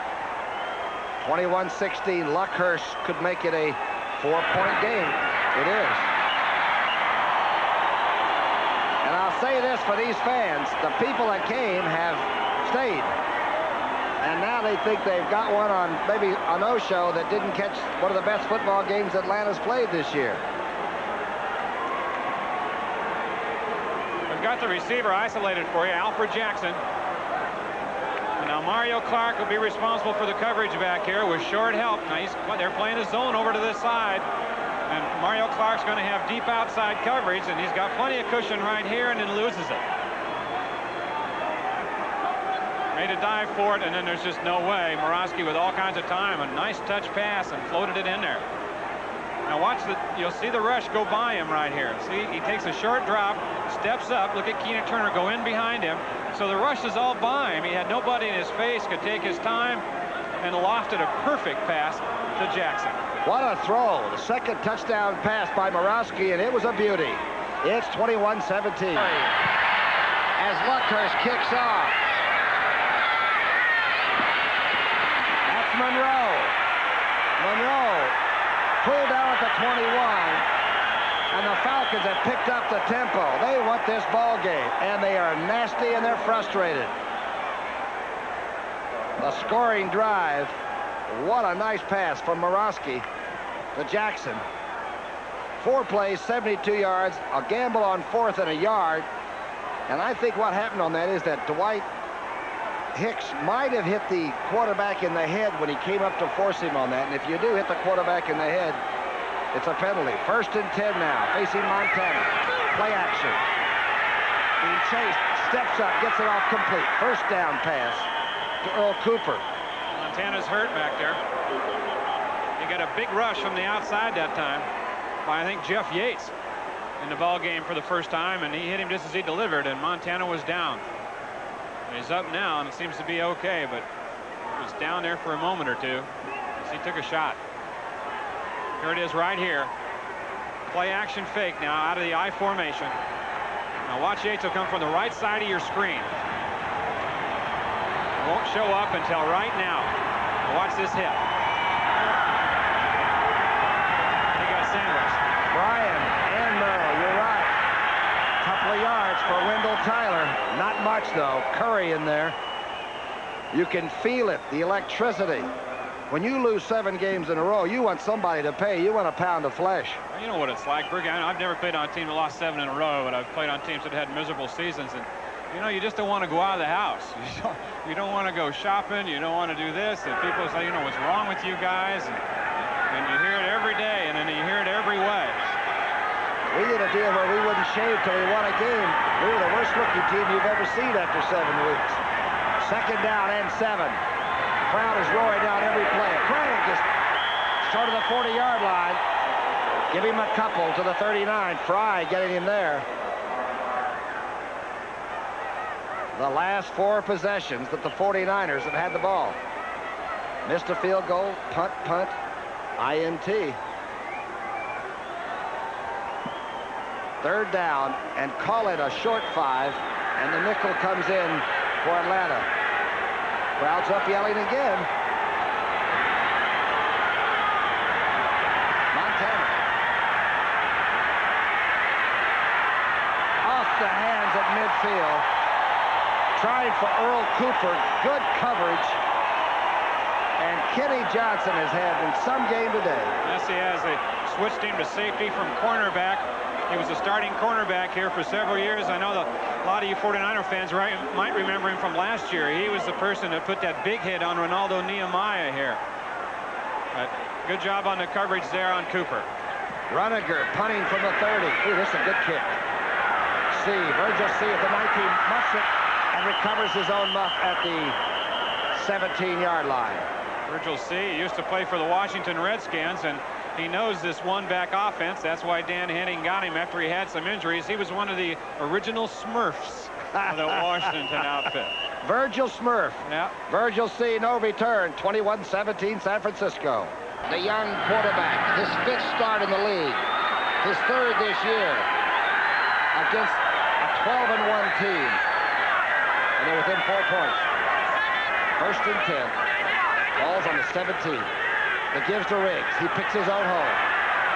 21-16, Luckhurst could make it a 4-point game. It is. And I'll say this for these fans, the people that came have stayed. And now they think they've got one on maybe a no-show that didn't catch one of the best football games Atlanta's played this year. We've got the receiver isolated for you, Alfred Jackson. And now Mario Clark will be responsible for the coverage back here with short help. Now they're playing a zone over to this side. And Mario Clark's going to have deep outside coverage, and he's got plenty of cushion right here, and then loses it. Made a dive for it, and then there's just no way. Morosky with all kinds of time, a nice touch pass, and floated it in there. Now watch you'll see the rush go by him right here. See, he takes a short drop, steps up. Look at Keenan Turner go in behind him. So the rush is all by him. He had nobody in his face, could take his time, and lofted a perfect pass to Jackson. What a throw. The second touchdown pass by Morosky, and it was a beauty. It's 21-17. As Luckhurst kicks off. That's Monroe. Monroe pulled down at the 21, and the Falcons have picked up the tempo. They want this ball game, and they are nasty and they're frustrated. The scoring drive. What a nice pass from Morosky to Jackson. 4 plays, 72 yards, a gamble on 4th and a yard. And I think what happened on that is that Dwight Hicks might have hit the quarterback in the head when he came up to force him on that. And if you do hit the quarterback in the head, it's a penalty. 1st and 10 now, facing Montana. Play action. Being chased, steps up, gets it off complete. First down pass to Earl Cooper. Montana's hurt back there. He got a big rush from the outside that time by, I think, Jeff Yates in the ball game for the first time, and he hit him just as he delivered, and Montana was down. And he's up now, and it seems to be okay, but he was down there for a moment or two as he took a shot. Here it is right here. Play action fake now out of the I formation. Now watch Yates will come from the right side of your screen. Won't show up until right now. Watch this hit. He got sandwiched. Bryan and Merrill, you're right. Couple of yards for Wendell Tyler. Not much, though. Curry in there. You can feel it, the electricity. When you lose 7 games in a row, you want somebody to pay. You want a pound of flesh. You know what it's like, Berg. I've never played on a team that lost 7 in a row, but I've played on teams that had miserable seasons. And you know, you just don't want to go out of the house. You don't want to go shopping. You don't want to do this. And people say, you know, what's wrong with you guys? And you hear it every day, and then you hear it every way. We did a deal where we wouldn't shave till we won a game. We were the worst rookie team you've ever seen after 7 weeks. 2nd down and 7. Crowd is roaring down every play. Craig is short of the 40-yard line. Give him a couple to the 39. Fry getting him there. The last 4 possessions that the 49ers have had the ball. Missed a field goal, punt, INT. 3rd down, and call it a short 5, and the nickel comes in for Atlanta. Crowd's up yelling again. Montana. Off the hands at midfield. Trying for Earl Cooper. Good coverage. And Kenny Johnson has had in some game today. Yes, he has. They switched him to safety from cornerback. He was a starting cornerback here for several years. I know that a lot of you 49er fans might remember him from last year. He was the person that put that big hit on Ronaldo Nehemiah here. But good job on the coverage there on Cooper. Runniger punting from the 30. Ooh, this is a good kick. Virgil C at the 19, muffs it, and recovers his own muff at the 17-yard line. Virgil C. used to play for the Washington Redskins, and he knows this one-back offense. That's why Dan Henning got him after he had some injuries. He was one of the original Smurfs of the Washington outfit. Virgil Smurf. Yeah. Virgil C. no return. 21-17 San Francisco. The young quarterback, his 5th start in the league, his 3rd this year against a 12-1 team. And they're within 4 points. 1st and 10. Ball's on the 17. It gives to Riggs. He picks his own hole.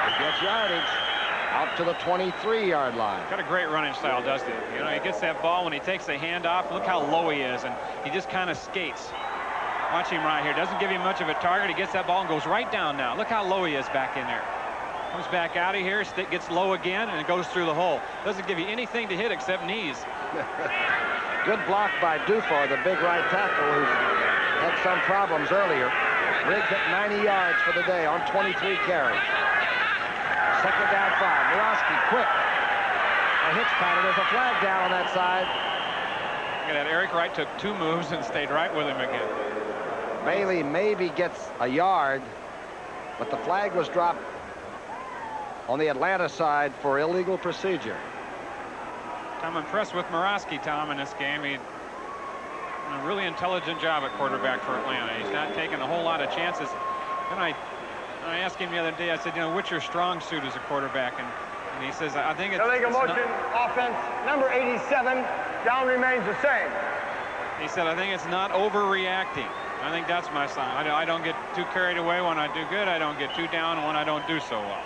He gets yardage out to the 23-yard line. Got a great running style, doesn't he? You know, he gets that ball when he takes the handoff. Look how low he is, and he just kind of skates. Watch him right here. Doesn't give him much of a target. He gets that ball and goes right down now. Look how low he is back in there. Comes back out of here, gets low again, and it goes through the hole. Doesn't give you anything to hit except knees. Good block by Dufour, the big right tackle, who's had some problems earlier. Riggs at 90 yards for the day on 23 carries. 2nd down 5. Murawski quick. A hitch pattern. There's a flag down on that side. Look at that. Eric Wright took 2 moves and stayed right with him again. Bailey maybe gets a yard, but the flag was dropped on the Atlanta side for illegal procedure. I'm impressed with Murawski, Tom, in this game. He did a really intelligent job at quarterback for Atlanta. He's not taking a whole lot of chances. And I asked him the other day, I said, you know, what's your strong suit as a quarterback? And he says, I think it's... Illegal motion, offense, number 87, down remains the same. He said, I think it's not overreacting. I think that's my sign. I don't get too carried away when I do good. I don't get too down when I don't do so well.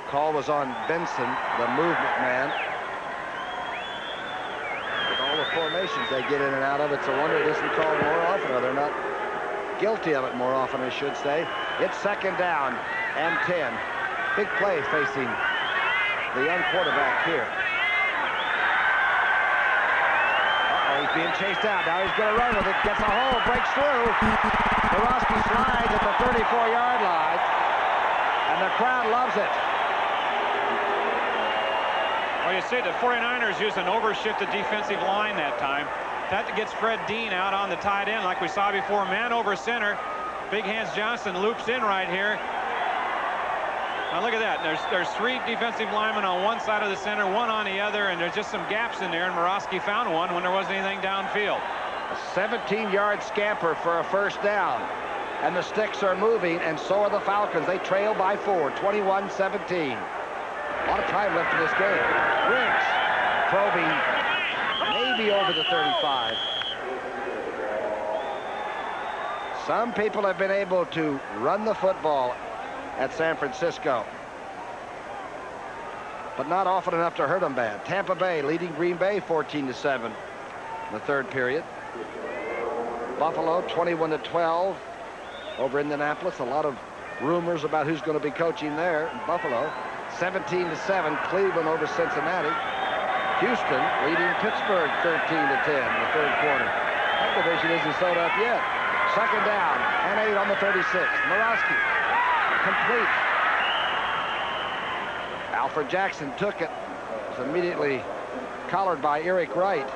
Call was on Benson, the movement man. With all the formations they get in and out of, it's a wonder it isn't called more often, or they're not guilty of it more often, I should say. It's 2nd down and 10. Big play facing the young quarterback here. He's being chased out. Now he's going to run with it. Gets a hole, breaks through. Murawski slides at the 34-yard line, and the crowd loves it. Well, you see, the 49ers used an overshifted defensive line that time. That gets Fred Dean out on the tight end like we saw before. Man over center. Big Hands Johnson loops in right here. Now look at that. There's 3 defensive linemen on one side of the center, 1 on the other, and there's just some gaps in there, and Murawski found one when there wasn't anything downfield. A 17-yard scamper for a 1st down. And the sticks are moving, and so are the Falcons. They trail by 4, 21-17. A lot of time left in this game. Riggs probing maybe over the 35. Some people have been able to run the football at San Francisco, but not often enough to hurt them bad. Tampa Bay leading Green Bay 14-7 in the 3rd period. Buffalo 21-12 over Indianapolis. A lot of rumors about who's going to be coaching there in Buffalo. 17-7 Cleveland over Cincinnati. Houston leading Pittsburgh 13-10 in the third quarter. That division isn't sewed up yet. Second down and 8 on the 36th. Morosky complete. Alfred Jackson took it. Was immediately collared by Eric Wright.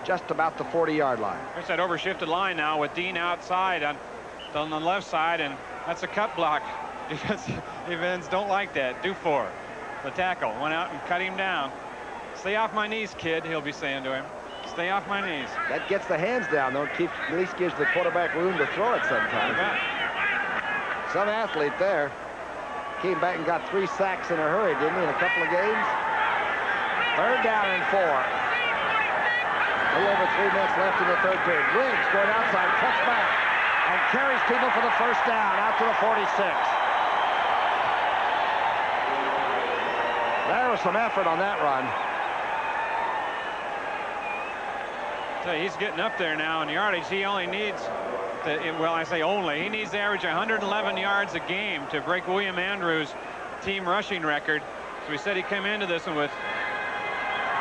Just about the 40-yard line. There's that overshifted line now with Dean outside on the left side, and that's a cut block. Defense don't like that. Dufour, the tackle, went out and cut him down. Stay off my knees, kid, he'll be saying to him. Stay off my knees. That gets the hands down, though. At least gives the quarterback room to throw it sometimes. Some athlete there. Came back and got 3 sacks in a hurry, didn't he, in a couple of games? Third down and 4. A little over 3 minutes left in the third period. Riggs going outside, cuts back, and carries people for the first down out to the 46. There was some effort on that run. He's getting up there now in yardage. He only needs well, I say only, he needs to average 111 yards a game to break William Andrews' team rushing record. So we said he came into this one with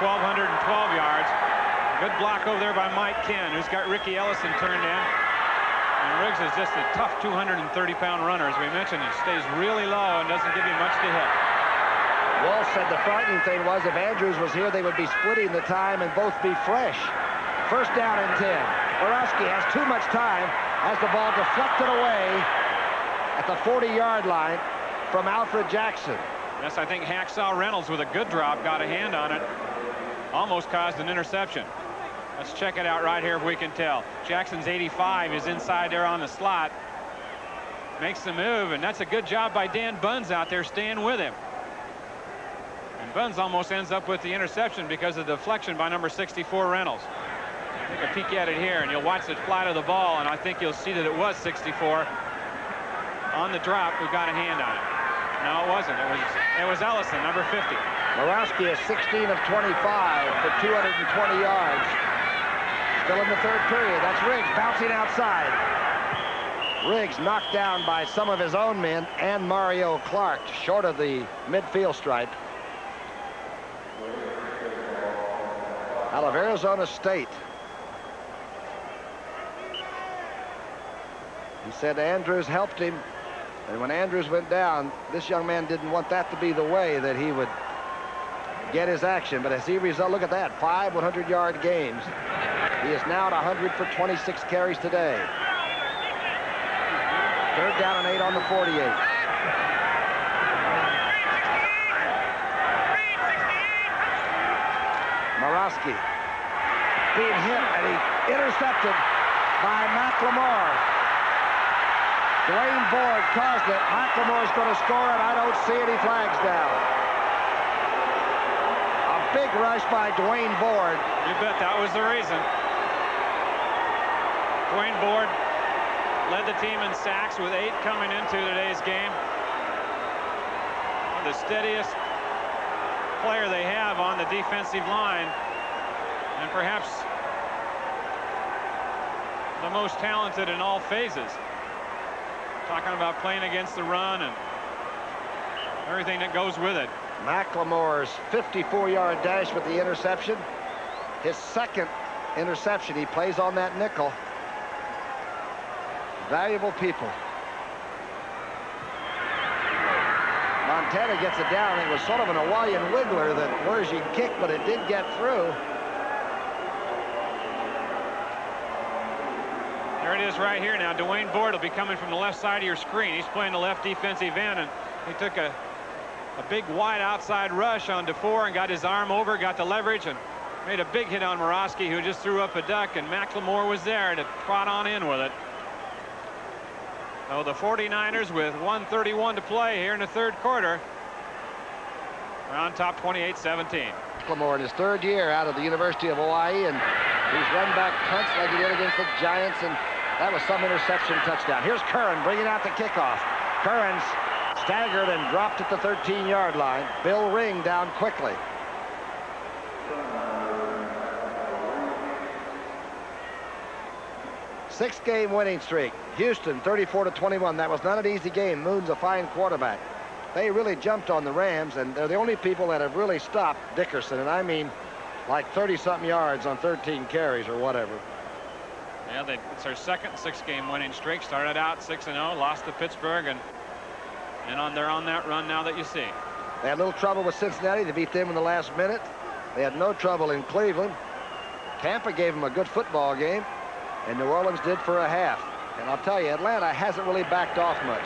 1,212 yards. Good block over there by Mike Ken, who's got Ricky Ellison turned in. And Riggs is just a tough 230-pound runner. As we mentioned, he stays really low and doesn't give you much to hit. Walsh said the frightening thing was if Andrews was here, they would be splitting the time and both be fresh. First down and 10. Borowski has too much time, has the ball deflected away at the 40-yard line from Alfred Jackson. Yes, I think Hacksaw Reynolds with a good drop got a hand on it. Almost caused an interception. Let's check it out right here if we can tell. Jackson's 85 is inside there on the slot. Makes the move, and that's a good job by Dan Bunz out there staying with him. And Bunz almost ends up with the interception because of the deflection by number 64 Reynolds. Take a peek at it here, and you'll watch the flight of the ball, and I think you'll see that it was 64 on the drop who got a hand on it. No, it wasn't. It was Ellison, number 50. Borowski is 16 of 25 for 220 yards. Still in the third period. That's Riggs bouncing outside. Riggs knocked down by some of his own men and Mario Clark, short of the midfield stripe. Out of Arizona State. He said Andrews helped him, and when Andrews went down, this young man didn't want that to be the way that he would get his action. But as he result, look at that, 5 100-yard games. He is now at 100 for 26 carries today. Third down and 8 on the 48. Morosky being hit, and he intercepted by McLemore. Dwayne Board caused it. McLemore's going to score it. I don't see any flags down. A big rush by Dwayne Board. You bet that was the reason. Dwayne Board led the team in sacks with 8 coming into today's game. The steadiest player they have on the defensive line, and perhaps the most talented in all phases. Talking about playing against the run and everything that goes with it. McLemore's 54-yard dash with the interception. His second interception. He plays on that nickel. Valuable people. Montana gets it down. It was sort of an Hawaiian wiggler that Wergy kicked, but it did get through. There it is right here now. Dwayne Board will be coming from the left side of your screen. He's playing the left defensive end, and he took a big wide outside rush on Dufour and got his arm over, got the leverage, and made a big hit on Morosky, who just threw up a duck, and McLemore was there to trot on in with it. So the 49ers with 1:31 to play here in the third quarter are on top 28-17. McLemore in his third year out of the University of Hawaii, and he's run back punts like he did against the Giants, and that was some interception touchdown. Here's Curran bringing out the kickoff. Curran's staggered and dropped at the 13-yard line. Bill Ring down quickly. Six-game winning streak. Houston 34-21. That was not an easy game. Moon's a fine quarterback. they really jumped on the Rams, and they're the only people that have really stopped Dickerson, and I mean like 30-something yards on 13 carries or whatever. Yeah, it's their second 6-game winning streak. Started out 6-0, lost to Pittsburgh, and they're on that run now that you see. They had a little trouble with Cincinnati. They beat them in the last minute. They had no trouble in Cleveland. Tampa gave them a good football game, and New Orleans did for a half. And I'll tell you, Atlanta hasn't really backed off much.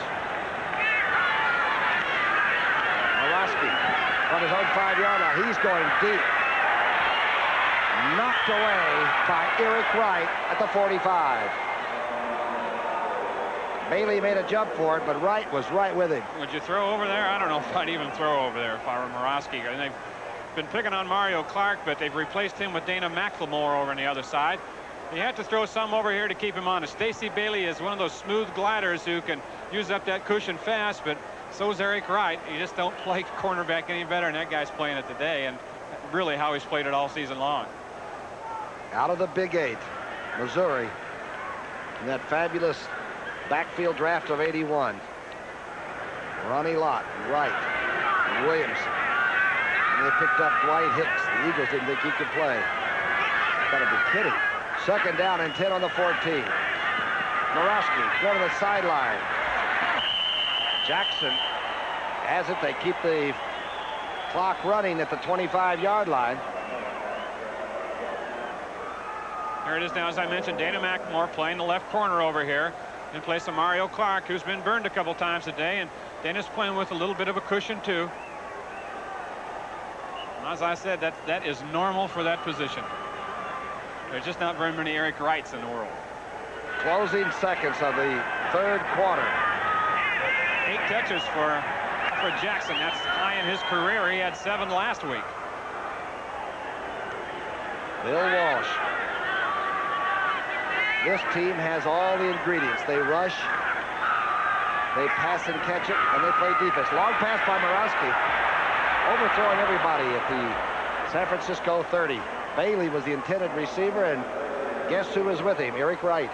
Morosky from his own 5-yard line. He's going deep. Knocked away by Eric Wright at the 45. Bailey made a jump for it, but Wright was right with him. Would you throw over there? I don't know if I'd even throw over there if I were Morosky. And they've been picking on Mario Clark, but they've replaced him with Dana McLemore over on the other side. You have to throw some over here to keep him honest. Stacey Bailey is one of those smooth gliders who can use up that cushion fast, but so is Eric Wright. You just don't play cornerback any better, and that guy's playing it today, and really how he's played it all season long. Out of the Big 8, Missouri, in that fabulous backfield draft of 81. Ronnie Lott, Wright, and Williamson. And they picked up Dwight Hicks. The Eagles didn't think he could play. Gotta be kidding. Second down and 10 on the 14. Morosky going to the sideline. Jackson has it. They keep the clock running at the 25-yard line. Here it is now, as I mentioned, Dana McLemore playing the left corner over here in place of Mario Clark, who's been burned a couple times today, and Dana's playing with a little bit of a cushion too. And as I said, that is normal for that position. There's just not very many Eric Wrights in the world. Closing seconds of the third quarter. 8 catches for Jackson. That's high in his career. He had 7 last week. Bill Walsh. This team has all the ingredients. They rush, they pass and catch it, and they play defense. Long pass by Morosky, overthrowing everybody at the San Francisco 30. Bailey was the intended receiver, and guess who was with him? Eric Wright.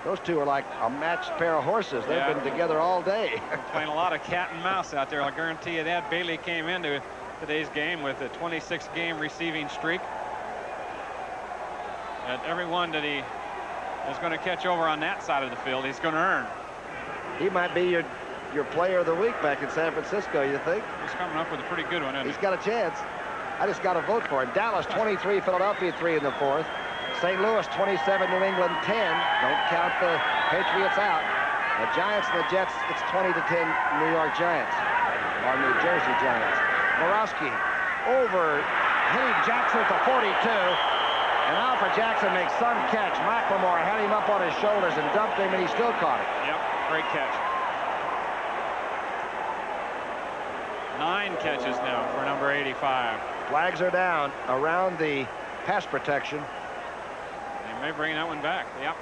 Those two are like a matched pair of horses. They've been together all day. Playing a lot of cat and mouse out there. I'll guarantee you that. Bailey came into today's game with a 26-game receiving streak. And everyone that he is going to catch over on that side of the field, he's going to earn. He might be your player of the week back in San Francisco, you think? He's coming up with a pretty good one, isn't he? He's got a chance. I just got to vote for him. Dallas 23, Philadelphia 3 in the fourth. St. Louis 27, New England 10. Don't count the Patriots out. The Giants and the Jets, it's 20-10 New York Giants, or New Jersey Giants. Morosky over, hitting Jackson at the 42. And Alfred Jackson makes some catch. McLemore had him up on his shoulders and dumped him, and he still caught it. Yep, great catch. 9 catches now for number 85. Flags are down around the pass protection. They may bring that one back. Yep.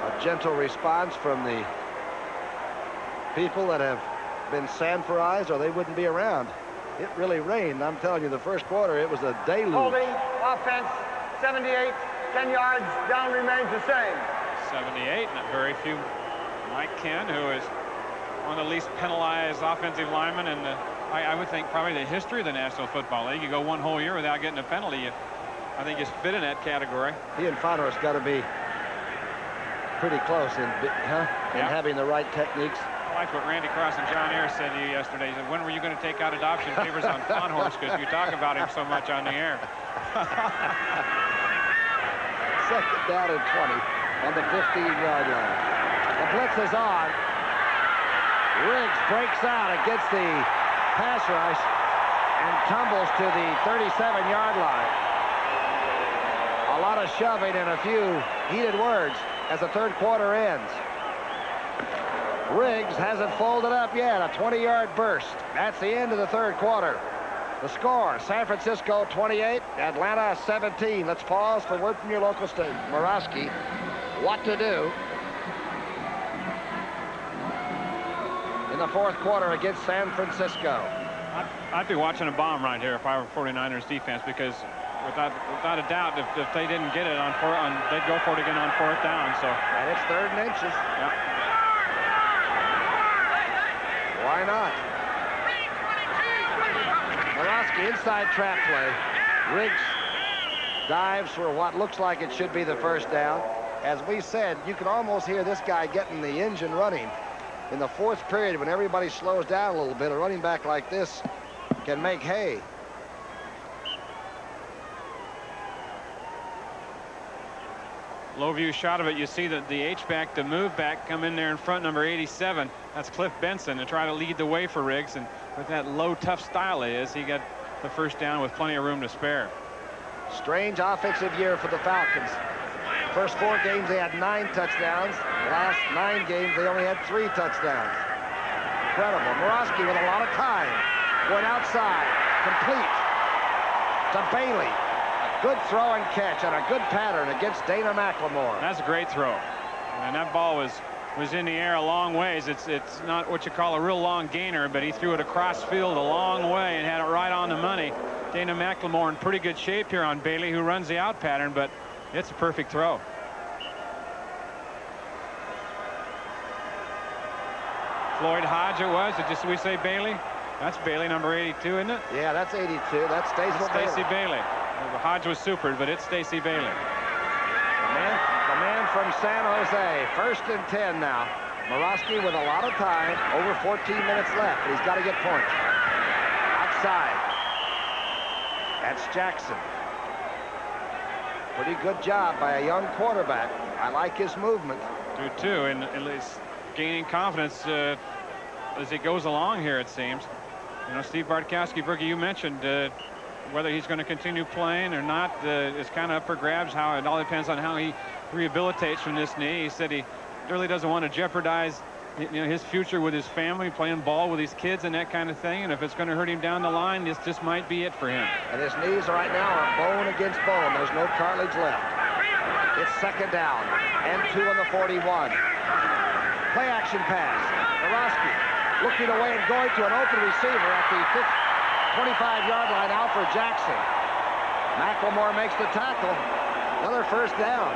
A gentle response from the people that have been Sanforized, or they wouldn't be around. It really rained. I'm telling you, the first quarter, it was a deluge. Holding, offense, 78, 10 yards, down remains the same. 78, not very few. Mike Ken, who is one of the least penalized offensive linemen in the, I would think, probably the history of the National Football League. You go one whole year without getting a penalty. I think he's fit in that category. He and Fonner's got to be pretty close in having the right techniques. I liked what Randy Cross and John Ayers said to you yesterday. He said, when were you going to take out adoption papers on Fonhorse, because you talk about him so much on the air. Second down and 20 on the 15-yard line. The blitz is on. Riggs breaks out against the pass rush and tumbles to the 37-yard line. A lot of shoving and a few heated words as the third quarter ends. Riggs hasn't folded up yet. A 20-yard burst. That's the end of the third quarter. The score, San Francisco 28, Atlanta 17. Let's pause for word from your local station. Morosky, what to do in the fourth quarter against San Francisco. I'd be watching a bomb right here if I were 49ers defense, because without a doubt, if they didn't get it they'd go for it again on 4th down. So. And it's 3rd and inches. Yep. Why not? Morosky inside trap play. Riggs dives for what looks like it should be the 1st down. As we said, you can almost hear this guy getting the engine running. In the 4th period, when everybody slows down a little bit, a running back like this can make hay. Low view shot of it, you see that the H-back, the move back, come in there in front, number 87. That's Cliff Benson, to try to lead the way for Riggs. And with that low, tough style he got the 1st down with plenty of room to spare. Strange offensive year for the Falcons. First 4 games, they had 9 touchdowns. Last 9 games, they only had 3 touchdowns. Incredible. Morosky with a lot of time. Going outside. Complete. To Bailey. Good throw and catch on a good pattern against Dana McLemore. That's a great throw. And that ball was in the air a long ways. It's not what you call a real long gainer, but he threw it across field a long way and had it right on the money. Dana McLemore in pretty good shape here on Bailey, who runs the out pattern, but it's a perfect throw. Floyd Hodge it was. Did we say Bailey? That's Bailey, number 82, isn't it? Yeah, that's 82. That's Stacey Bailey. Hodge was supered, but it's Stacey Bailey. The man from San Jose. 1st and 10 now. Morosky with a lot of time. Over 14 minutes left, but he's got to get points. Outside. That's Jackson. Pretty good job by a young quarterback. I like his movement. Do too, and at least gaining confidence as he goes along here, it seems. You know, Steve Bartkowski, Berkey, you mentioned whether he's going to continue playing or not is kind of up for grabs. How it all depends on how he rehabilitates from this knee. He said he really doesn't want to jeopardize his future with his family, playing ball with his kids and that kind of thing. And if it's going to hurt him down the line, this just might be it for him. And his knees right now are bone against bone. There's no cartilage left. It's 2nd down and 2 on the 41. Play action pass. Morosky looking away and going to an open receiver at the 25-yard line. Alfred Jackson. McLemore makes the tackle. Another 1st down.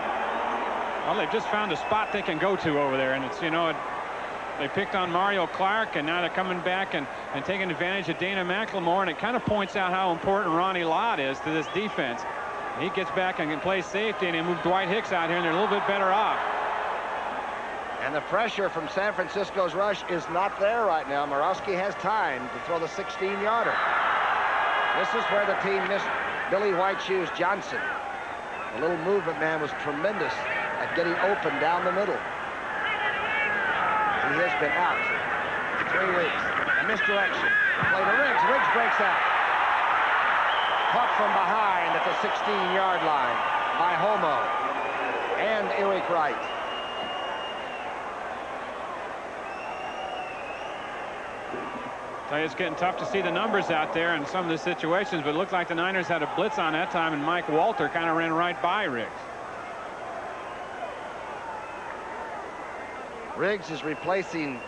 Well, they've just found a spot they can go to over there, and it's, they picked on Mario Clark, and now they're coming back and taking advantage of Dana McLemore, and it kind of points out how important Ronnie Lott is to this defense. He gets back and can play safety, and they move Dwight Hicks out here, and they're a little bit better off. And the pressure from San Francisco's rush is not there right now. Morosky has time to throw the 16-yarder. This is where the team missed Billy White Shoes Johnson. The little movement man was tremendous at getting open down the middle. He has been out 3 weeks. A misdirection. Play to Riggs. Riggs breaks out. Caught from behind at the 16-yard line by Homo and Eric Wright. Tell you, it's getting tough to see the numbers out there in some of the situations, but it looked like the Niners had a blitz on that time, and Mike Walter kind of ran right by Riggs. Riggs is replacing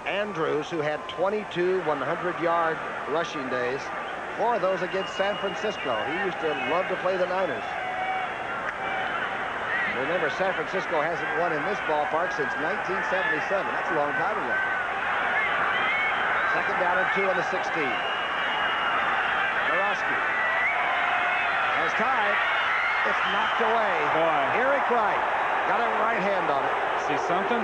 Andrews, who had 22 100-yard rushing days. 4 of those against San Francisco. He used to love to play the Niners. Remember, San Francisco hasn't won in this ballpark since 1977. That's a long time ago. 2nd down and 2 on the 16. Morosky has time. It's knocked away. Boy. Eric Wright got a right hand on it. See something?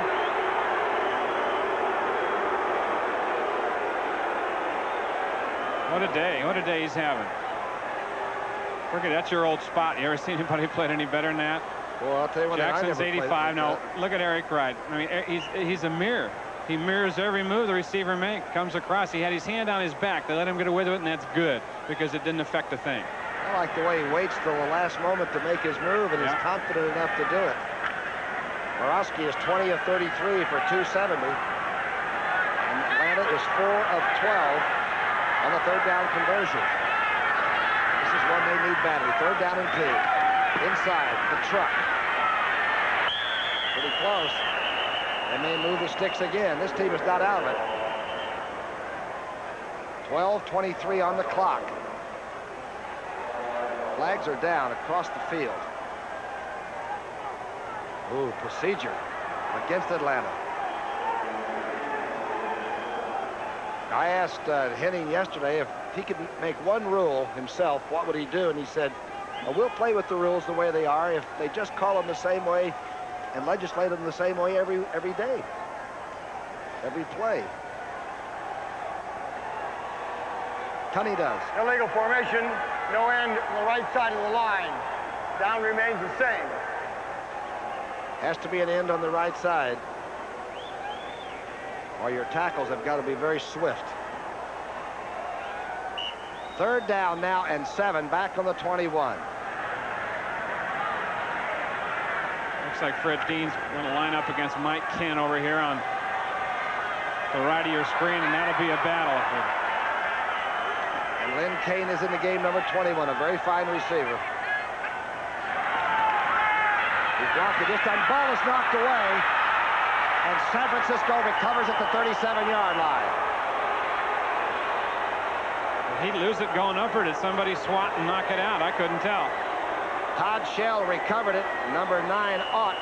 What a day. What a day he's having. Forget, that's your old spot. You ever seen anybody play any better than that? Well, I'll tell you what. Jackson's 85 now. Look at Eric Wright. I mean, he's a mirror. He mirrors every move the receiver makes. Comes across. He had his hand on his back. They let him get away with it, and that's good because it didn't affect the thing. I like the way he waits till the last moment to make his move and is confident enough to do it. Morosky is 20 of 33 for 270. And Atlanta is 4 of 12 on the 3rd down conversion. This is one they need badly. 3rd down and 2. Inside the truck. Pretty close. They may move the sticks again. This team is not out of it. 12:23 on the clock. Flags are down across the field. Ooh, procedure against Atlanta. I asked Henning yesterday if he could make one rule himself, what would he do? And he said, well, we'll play with the rules the way they are. If they just call them the same way and legislate them the same way every day, every play. Tunney does. Illegal formation, no end on the right side of the line. Down remains the same. Has to be an end on the right side, or your tackles have got to be very swift. Third down now and 7, back on the 21. Looks like Fred Dean's going to line up against Mike Ken over here on the right of your screen, and that'll be a battle. And Lynn Kane is in the game, number 21, a very fine receiver. He blocked it this time. Ball is knocked away, and San Francisco recovers at the 37-yard line. He'd lose it going upward. Did somebody swat and knock it out? I couldn't tell. Todd Shell recovered it, number 9, Ott.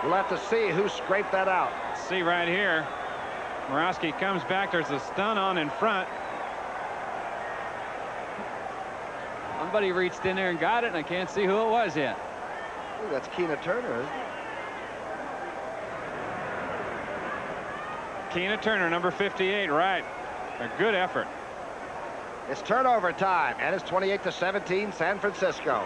We'll have to see who scraped that out. See right here. Morawski comes back. There's a stun on in front. Somebody reached in there and got it, and I can't see who it was yet. Ooh, that's Keena Turner, isn't it? Keena Turner, number 58, right. A good effort. It's turnover time, and it's 28-17, San Francisco.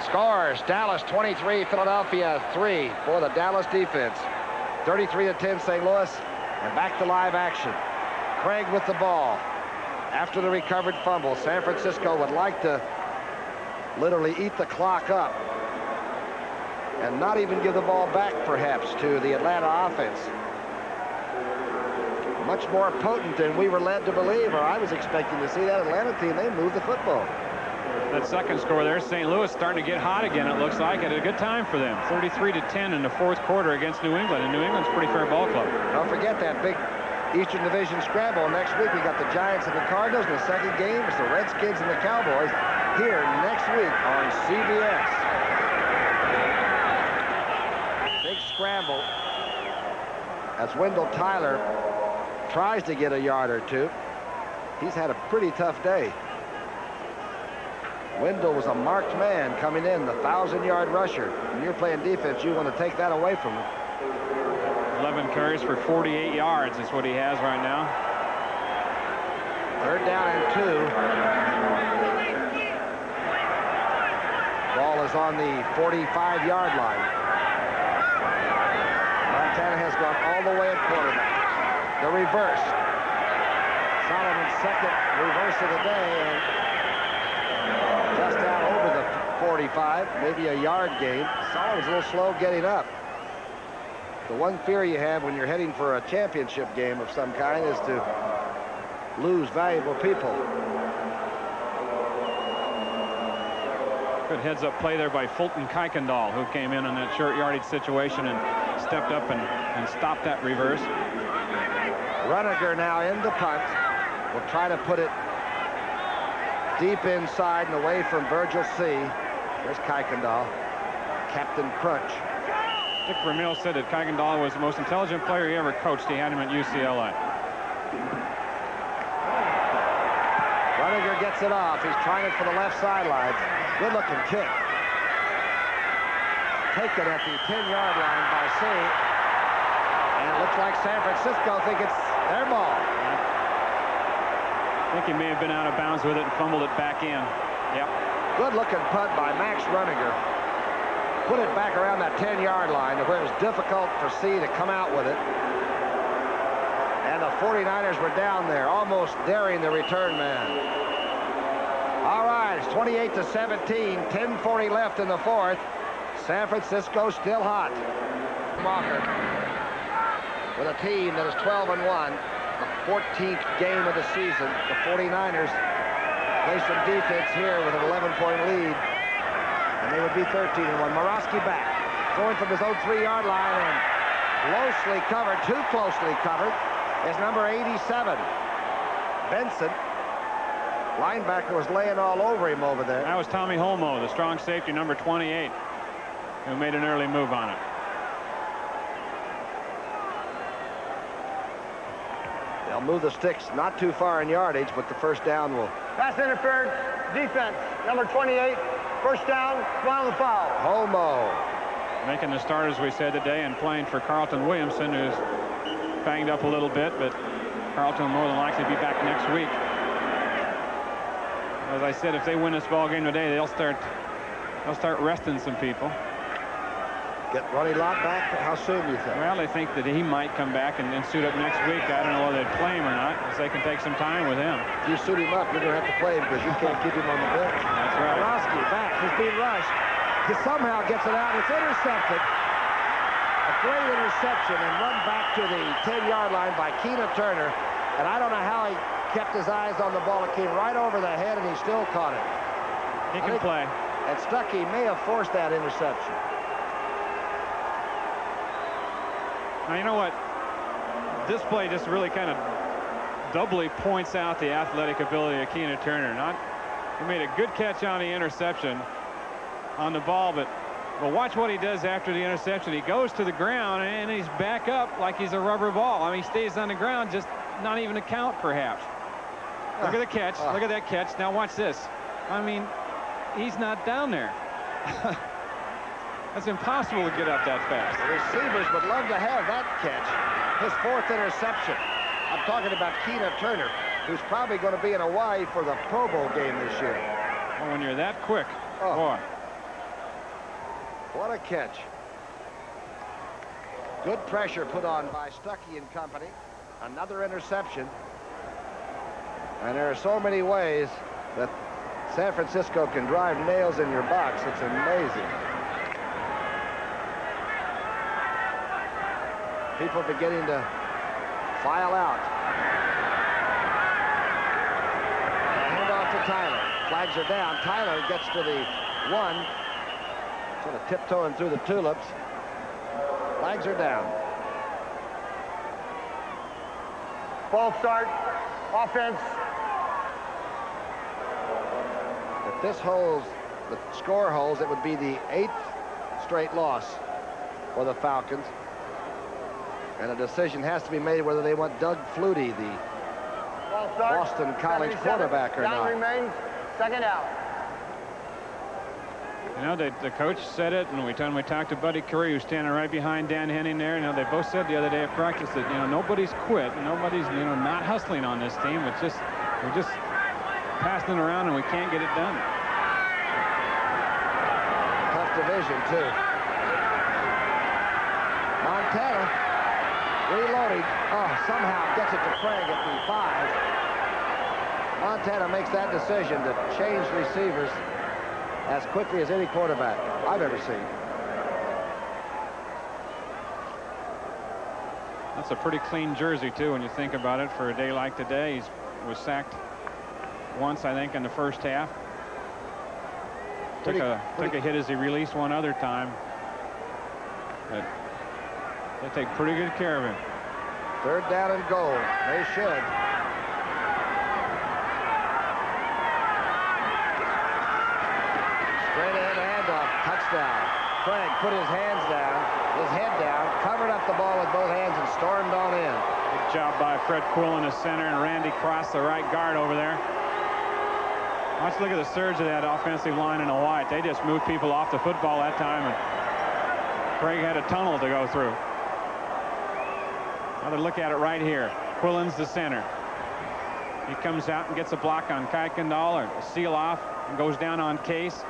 Scores, Dallas 23, Philadelphia 3 for the Dallas defense. 33-10 St. Louis, and back to live action. Craig with the ball. After the recovered fumble, San Francisco would like to literally eat the clock up and not even give the ball back, perhaps, to the Atlanta offense. Much more potent than we were led to believe, or I was expecting to see that Atlanta team. They moved the football. That second score there, St. Louis starting to get hot again, it looks like. At a good time for them. 33-10 in the fourth quarter against New England, and New England's a pretty fair ball club. Don't forget that big Eastern Division scramble. Next week we got the Giants and the Cardinals, and the second game is the Redskins and the Cowboys here next week on CBS. Big scramble as Wendell Tyler tries to get a yard or two. He's had a pretty tough day. Wendell was a marked man coming in, the 1,000-yard rusher. When you're playing defense, you want to take that away from him. 11 carries for 48 yards is what he has right now. Third down and 2. Ball is on the 45-yard line. Montana has gone all the way at quarterback. The reverse. Solomon's second reverse of the day, and just out over the 45, maybe a yard gain. Solomon's a little slow getting up. The one fear you have when you're heading for a championship game of some kind is to lose valuable people. Good heads-up play there by Fulton Kuykendall, who came in that short yardage situation and stepped up and stopped that reverse. Runniger now in the punt. Will try to put it deep inside and away from Virgil C. There's Kuykendall. Captain Crunch. Dick Vermeil said that Kuykendall was the most intelligent player he ever coached. He had him at UCLA. Runniger gets it off. He's trying it for the left sideline. Good-looking kick. Taken at the 10-yard line by C. And it looks like San Francisco think it's their ball. I think he may have been out of bounds with it and fumbled it back in. Yep. Good-looking punt by Max Runniger. Put it back around that 10-yard line to where it was difficult for C to come out with it. And the 49ers were down there, almost daring the return man. All right, it's 28-17, 10:40 left in the fourth. San Francisco still hot. Walker with a team that is 12-1, the 14th game of the season. The 49ers play some defense here with an 11-point lead, and they would be 13-1. Morawski back, throwing from his own 3-yard line, and closely covered, too closely covered. is number 87. Benson. Linebacker was laying all over him over there. That was Tommy Holmoe, the strong safety, number 28, who made an early move on it. They'll move the sticks not too far in yardage, but the first down will. Pass interference. Defense. Number 28. First down. Final foul. Holmoe. Making the start, as we said today, and playing for Carlton Williamson, who's banged up a little bit, but Carlton will more than likely be back next week. As I said, if they win this ball game today, they'll start resting some people. Get Ronnie Lott back? How soon do you think? Well, they think that he might come back and suit up next week. I don't know whether they'd play him or not, because they can take some time with him. If you suit him up, you're going to have to play him because you can't keep him on the bench. That's right. Orlowski back. He's being rushed. He somehow gets it out. It's intercepted. A great interception and run back to the 10-yard line by Keena Turner. And I don't know how he kept his eyes on the ball. It came right over the head, and he still caught it. He can play. And Stuckey may have forced that interception. Now, you know what? This play just really kind of doubly points out the athletic ability of Keena Turner. He made a good catch on the interception on the ball, but watch what he does after the interception. He goes to the ground, and he's back up like he's a rubber ball. I mean, he stays on the ground, just not even a count, perhaps. Look at the catch. Look at that catch. Now watch this. I mean, he's not down there. That's impossible to get up that fast. The receivers would love to have that catch. His fourth interception. I'm talking about Keena Turner, who's probably going to be in Hawaii for the Pro Bowl game this year. Well, when you're that quick, Oh. boy. What a catch. Good pressure put on by Stuckey and company. Another interception. And there are so many ways that San Francisco can drive nails in your box. It's amazing. People beginning to file out. Hand off to Tyler. Flags are down. Tyler gets to the 1. Sort of tiptoeing through the tulips. Flags are down. Ball start. Offense. If this holds, the score holds, it would be the 8th straight loss for the Falcons. And a decision has to be made whether they want Doug Flutie, the Ball start. Boston College 77. quarterback, or Down not. remains. Second out. You know, the coach said it, and we talked to Buddy Curry, who's standing right behind Dan Henning there. You know, they both said the other day at practice that, you know, nobody's quit, nobody's, you know, not hustling on this team. It's just, we're just passing it around, and we can't get it done. Tough division, too. Montana reloading. Oh, somehow gets it to Craig at the 5. Montana makes that decision to change receivers as quickly as any quarterback I've ever seen. That's a pretty clean jersey, too, when you think about it, for a day like today. He was sacked once, I think, in the first half. Took a hit as he released one other time. But they take pretty good care of him. 3rd down and goal. They should. Straight ahead handoff. Touchdown. Craig put his hands down, his head down, covered up the ball with both hands, and stormed on in. Good job by Fred Quill in the center, and Randy Cross, the right guard over there. Let's look at the surge of that offensive line in the white. They just moved people off the football that time, and Craig had a tunnel to go through. Another look at it right here. Quillen's the center. He comes out and gets a block on Kuykendall, or a seal off, and goes down on Case.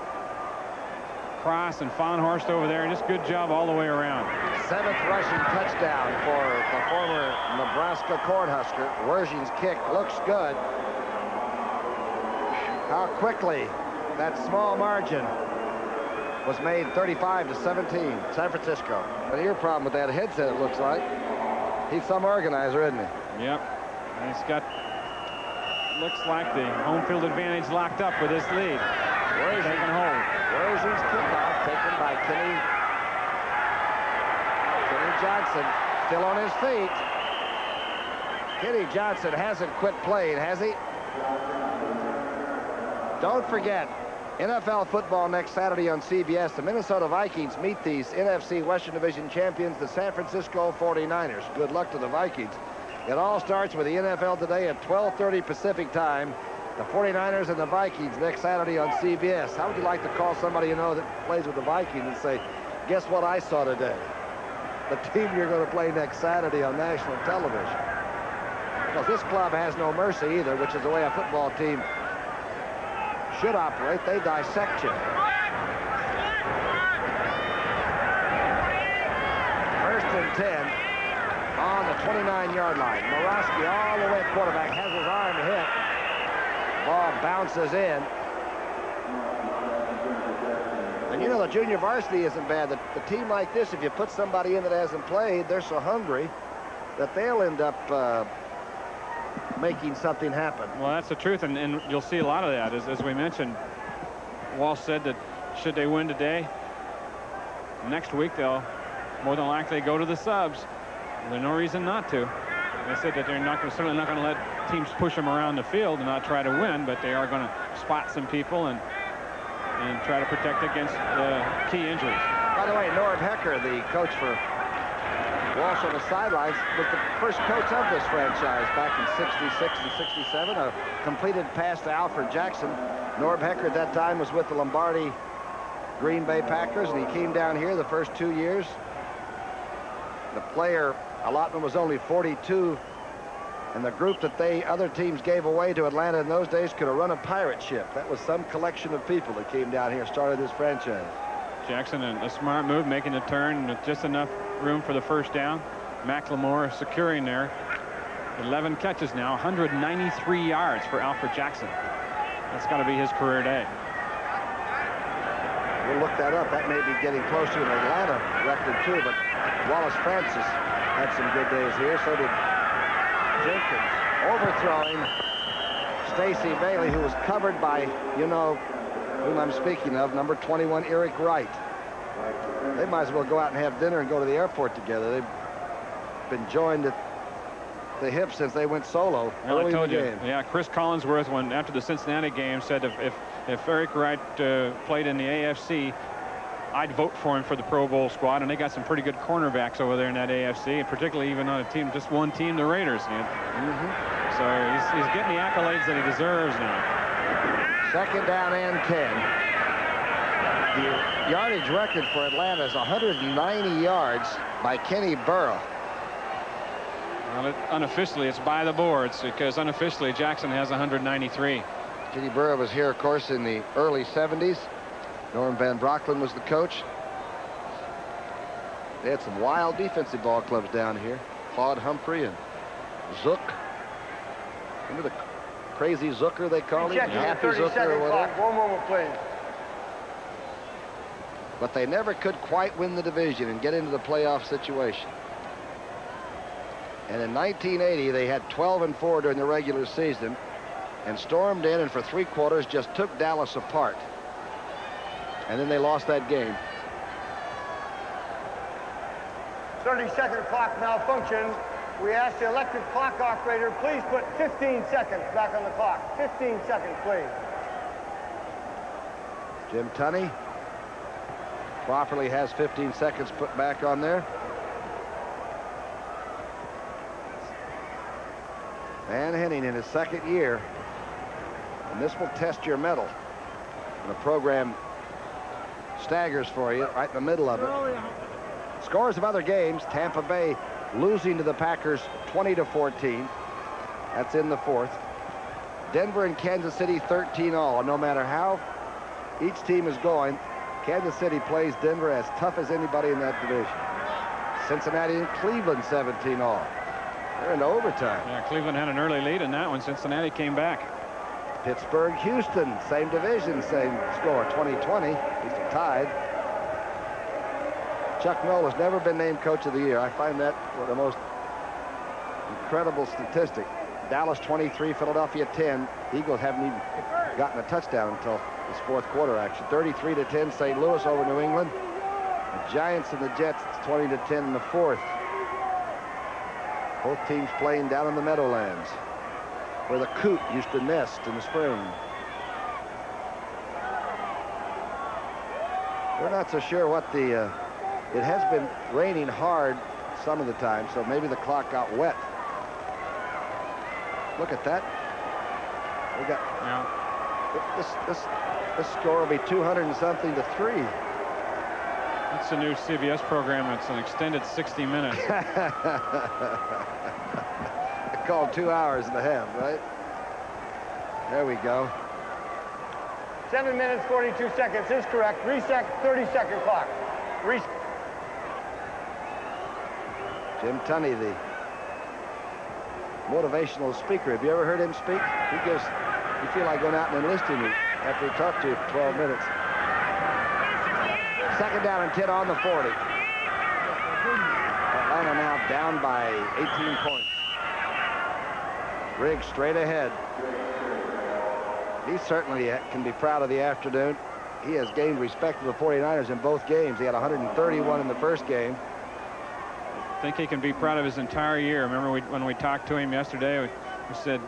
Cross and Fahnhorst over there. Just good job all the way around. 7th rushing touchdown for the former Nebraska Cornhusker. Wersching's kick looks good. How quickly that small margin was made. 35-17, San Francisco. But your problem with that headset, it looks like. He's some organizer, isn't he? Yep. And he's got, looks like the home field advantage locked up with this lead. Taking hold. Wersching's kickoff taken by Kenny Johnson, still on his feet. Kenny Johnson hasn't quit playing, has he? Don't forget, NFL football next Saturday on CBS. The Minnesota Vikings meet these NFC Western Division champions, the San Francisco 49ers. Good luck to the Vikings. It all starts with the NFL today at 12:30 Pacific time. The 49ers and the Vikings next Saturday on CBS. How would you like to call somebody you know that plays with the Vikings and say, guess what I saw today? The team you're going to play next Saturday on national television. Because this club has no mercy either, which is the way a football team should operate. They dissect you. First and 10 on the 29-yard line. Morosky all the way at quarterback, has his arm hit. Ball bounces in. And you know, the junior varsity isn't bad. The team like this, if you put somebody in that hasn't played, they're so hungry that they'll end up making something happen. Well, that's the truth, and you'll see a lot of that. As we mentioned, Walsh said that should they win today, next week they'll more than likely go to the subs. There's no reason not to. They said that they're certainly not going to let teams push them around the field and not try to win, but they are going to spot some people and try to protect against key injuries. By the way, Norm Hecker, the coach for Walsh on the sidelines, was the first coach of this franchise back in '66 and '67. A completed pass to Alfred Jackson. Norm Hecker at that time was with the Lombardi Green Bay Packers, and he came down here the first 2 years. The player allotment was only 42, and the group that other teams gave away to Atlanta in those days could have run a pirate ship. That was some collection of people that came down here, started this franchise. Jackson, a smart move, making a turn with just enough room for the first down. McLemore securing there. 11 catches now, 193 yards for Alfred Jackson. That's got to be his career day. We'll look that up. That may be getting close to an Atlanta record too, but Wallace Francis had some good days here. So did Jenkins. Overthrowing Stacey Bailey, who was covered by, you know, whom I'm speaking of, number 21, Eric Wright. They might as well go out and have dinner and go to the airport together. They've been joined at the hip since they went solo early in the game. Yeah, Chris Collinsworth, after the Cincinnati game, said if Eric Wright played in the AFC, I'd vote for him for the Pro Bowl squad, and they got some pretty good cornerbacks over there in that AFC, and particularly even on a team, just one team, the Raiders. So he's getting the accolades that he deserves now. Second down and 10. The yardage record for Atlanta is 190 yards by Kenny Burrow. Well, unofficially, it's by the boards, because unofficially, Jackson has 193. Kenny Burrow was here, of course, in the early 70s. Norm Van Brocklin was the coach. They had some wild defensive ball clubs down here. Claude Humphrey and Zook. Remember the crazy Zooker they called him? Happy Zooker or whatever. 1 moment, please. But they never could quite win the division and get into the playoff situation. And in 1980, they had 12-4 during the regular season and stormed in, and for 3 quarters just took Dallas apart. And then they lost that game. 30-second clock malfunction. We ask the electric clock operator, please put 15 seconds back on the clock. 15 seconds, please. Jim Tunney properly has 15 seconds put back on there. Van Henning in his second year. And this will test your mettle. And the program staggers for you right in the middle of it. Scores of other games: Tampa Bay losing to the Packers 20-14. That's in the 4th. Denver and Kansas City 13-all. No matter how each team is going, Kansas City plays Denver as tough as anybody in that division. Cincinnati and Cleveland 17-all. They're in overtime. Yeah, Cleveland had an early lead in that one. Cincinnati came back. Pittsburgh, Houston, same division, same score, 20-20. At least they're tied. Chuck Noll has never been named Coach of the Year. I find that one of the most incredible statistic. Dallas 23, Philadelphia 10. Eagles haven't even gotten a touchdown until this 4th quarter action. 33-10, St. Louis over New England. The Giants and the Jets, it's 20-10 in the 4th. Both teams playing down in the Meadowlands, where the coot used to nest in the spring. We're not so sure what the... it has been raining hard some of the time, so maybe the clock got wet. Look at that. We got... Yeah. This score will be 200 and something to 3. That's a new CBS program. It's an extended 60 minutes. Called 2 hours and a half, right? There we go. 7 minutes, 42 seconds is correct. Reset 30-second clock. Jim Tunney, the motivational speaker. Have you ever heard him speak? He gives, you feel like going out and enlisting you after he talked to you for 12 minutes. Second down and 10 on the 40. Atlanta now down by 18 points. Riggs straight ahead. He certainly can be proud of the afternoon. He has gained respect for the 49ers in both games. He had 131 in the first game. I think he can be proud of his entire year. Remember when we talked to him yesterday, we said,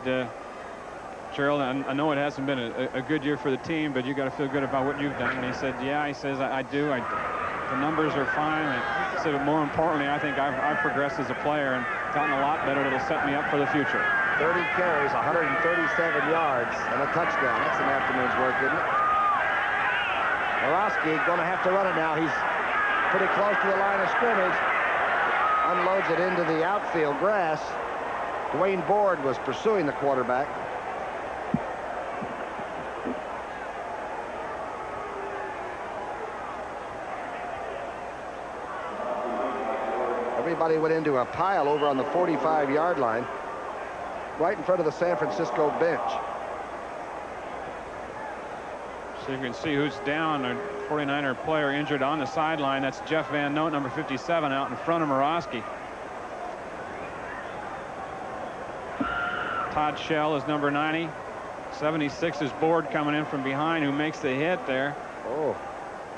Gerald, I know it hasn't been a good year for the team, but you got to feel good about what you've done. And he said, yeah, he says, I do. The numbers are fine. He said, but more importantly, I think I've progressed as a player and gotten a lot better. That'll set me up for the future. 30 carries, 137 yards, and a touchdown. That's an afternoon's work, isn't it? Morosky going to have to run it now. He's pretty close to the line of scrimmage. Unloads it into the outfield grass. Dwayne Board was pursuing the quarterback. Everybody went into a pile over on the 45-yard line, right in front of the San Francisco bench. So you can see who's down. A 49er player injured on the sideline. That's Jeff Van Note, number 57, out in front of Morosky. Todd Shell is number 90. 76 is Board coming in from behind, who makes the hit there. Oh,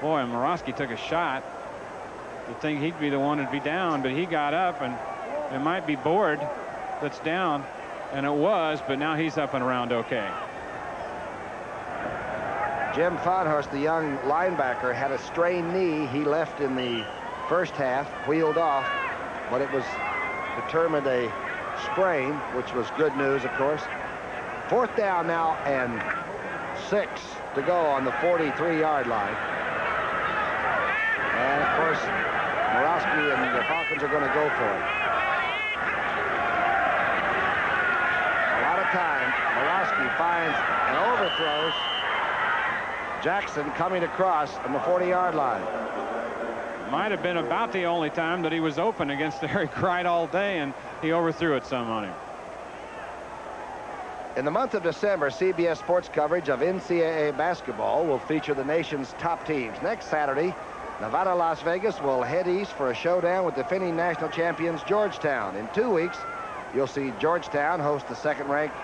boy, and Morosky took a shot. You'd think he'd be the one to be down, but he got up, and it might be Board that's down, and it was, but now he's up and around okay. Jim Fonhurst, the young linebacker, had a strained knee. He left in the first half, wheeled off, but it was determined a sprain, which was good news, of course. Fourth down now and 6 to go on the 43-yard line. And, of course, Morosky and the Falcons are going to go for it. A lot of time. Morosky finds and overthrows Jackson coming across on the 40-yard line. Might have been about the only time that he was open against Eric Wright all day, and he overthrew it some on him. In the month of December, CBS Sports coverage of NCAA basketball will feature the nation's top teams. Next Saturday, Nevada, Las Vegas will head east for a showdown with defending national champions Georgetown. In 2 weeks, you'll see Georgetown host the second-ranked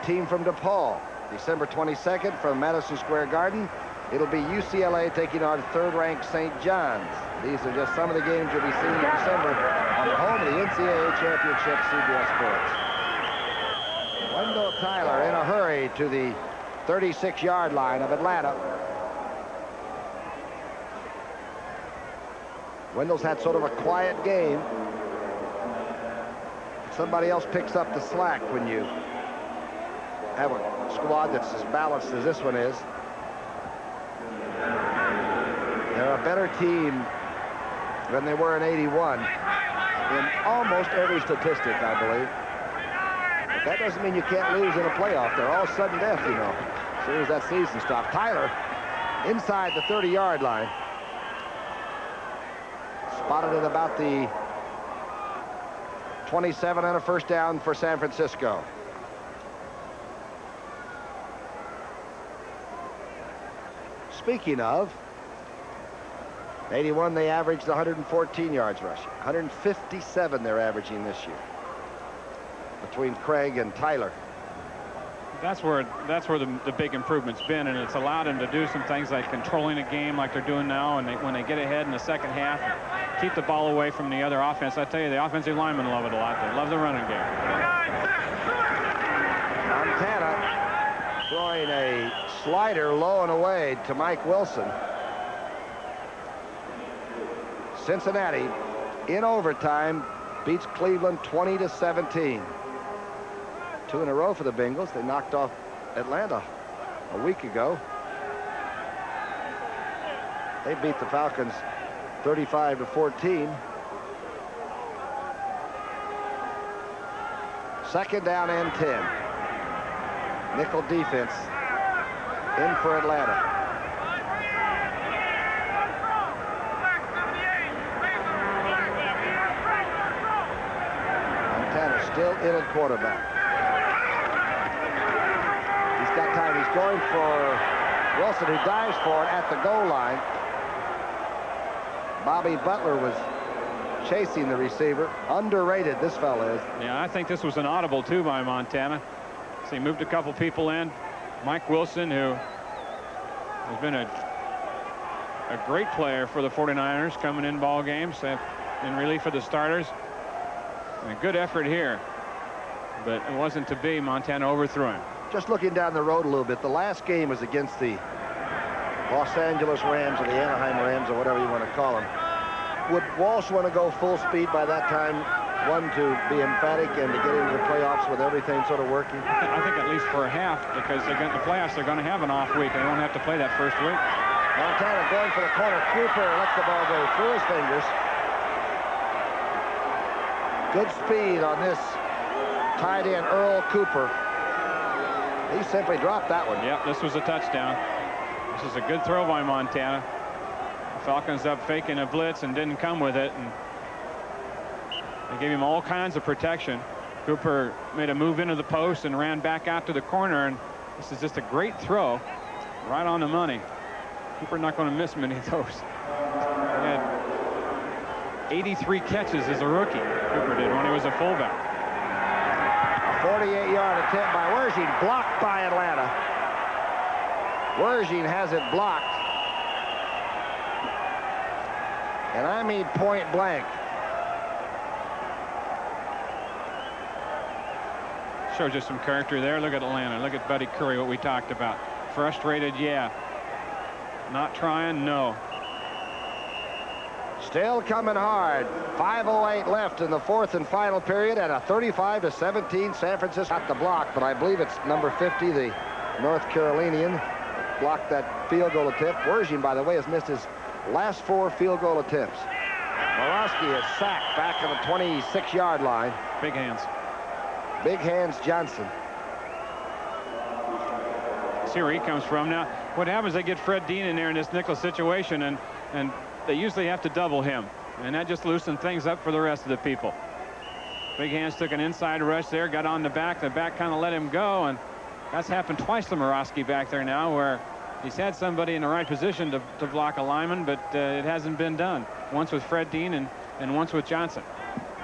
team from DePaul. December 22nd from Madison Square Garden, it'll be UCLA taking on third-ranked St. John's. These are just some of the games you'll be seeing in December on the home of the NCAA Championship, CBS Sports. Wendell Tyler in a hurry to the 36-yard line of Atlanta. Wendell's had sort of a quiet game. Somebody else picks up the slack when you have a squad that's as balanced as this one is. They're a better team than they were in '81 in almost every statistic, I believe. But that doesn't mean you can't lose in a playoff. They're all sudden death, you know, as soon as that season stops. Tyler inside the 30-yard line. Spotted at about the 27 and a first down for San Francisco. Speaking of, 81 they averaged 114 yards rushing. 157 they're averaging this year between Craig and Tyler. That's where the big improvement's been, and it's allowed him to do some things like controlling a game like they're doing now, and when they get ahead in the second half, keep the ball away from the other offense. I tell you, the offensive linemen love it a lot. They love the running game. Montana throwing a slider low and away to Mike Wilson. Cincinnati in overtime beats Cleveland 20-17. 2 in a row for the Bengals. They knocked off Atlanta a week ago. They beat the Falcons 35-14. Second down and 10. Nickel defense in for Atlanta. Montana still in at quarterback. He's got time. He's going for Wilson, who dives for it at the goal line. Bobby Butler was chasing the receiver. Underrated, this fella is. Yeah, I think this was an audible, too, by Montana. So he moved a couple people in. Mike Wilson, who has been a great player for the 49ers, coming in ball games in relief of the starters. And a good effort here. But it wasn't to be. Montana overthrew him. Just looking down the road a little bit, the last game was against the Los Angeles Rams or the Anaheim Rams or whatever you want to call them. Would Walsh want to go full speed by that time? One, to be emphatic and to get into the playoffs with everything sort of working? I think at least for a half, because they're getting the playoffs, they're going to have an off week. They won't have to play that first week. Montana going for the corner. Cooper lets the ball go through his fingers. Good speed on this tight end, Earl Cooper. He simply dropped that one. Yep, this was a touchdown. This is a good throw by Montana. The Falcons up faking a blitz and didn't come with it. And they gave him all kinds of protection. Cooper made a move into the post and ran back out to the corner. And this is just a great throw. Right on the money. Cooper not going to miss many of those. He had 83 catches as a rookie. Cooper did when he was a fullback. A 48-yard attempt by Wershing, blocked by Atlanta. Wershing has it blocked. And I mean point blank. Shows you some character there. Look at Atlanta. Look at Buddy Curry, what we talked about. Frustrated, yeah. Not trying, no. Still coming hard. 5:08 left in the fourth and final period, and a 35-17 San Francisco got the block, but I believe it's number 50, the North Carolinian, blocked that field goal attempt. Wershing, by the way, has missed his last 4 field goal attempts. Morosky is sacked back on the 26-yard line. Big hands. Big hands Johnson. See where he comes from now. What happens, they get Fred Dean in there in this nickel situation, and they usually have to double him, and that just loosened things up for the rest of the people. Big hands took an inside rush there, got on the back kind of let him go, and that's happened twice to Morosky back there now, where he's had somebody in the right position to block a lineman, but it hasn't been done. Once with Fred Dean and once with Johnson.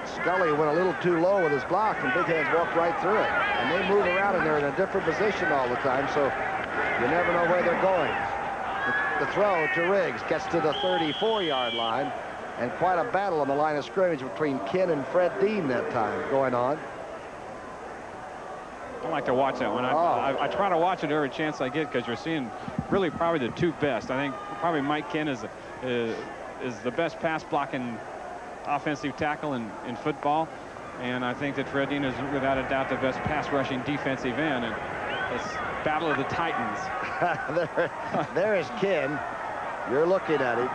Scully went a little too low with his block, and Big Hands walked right through it. And they move around, and they're in a different position all the time, so you never know where they're going. The throw to Riggs gets to the 34-yard line, and quite a battle on the line of scrimmage between Ken and Fred Dean that time going on. I like to watch that one. I try to watch it every chance I get, because you're seeing really probably the 2 best. I think probably Mike Ken is the best pass blocking offensive tackle in football, and I think that Fred Dean is without a doubt the best pass rushing defensive end. And it's battle of the Titans. there is Ken. You're looking at him,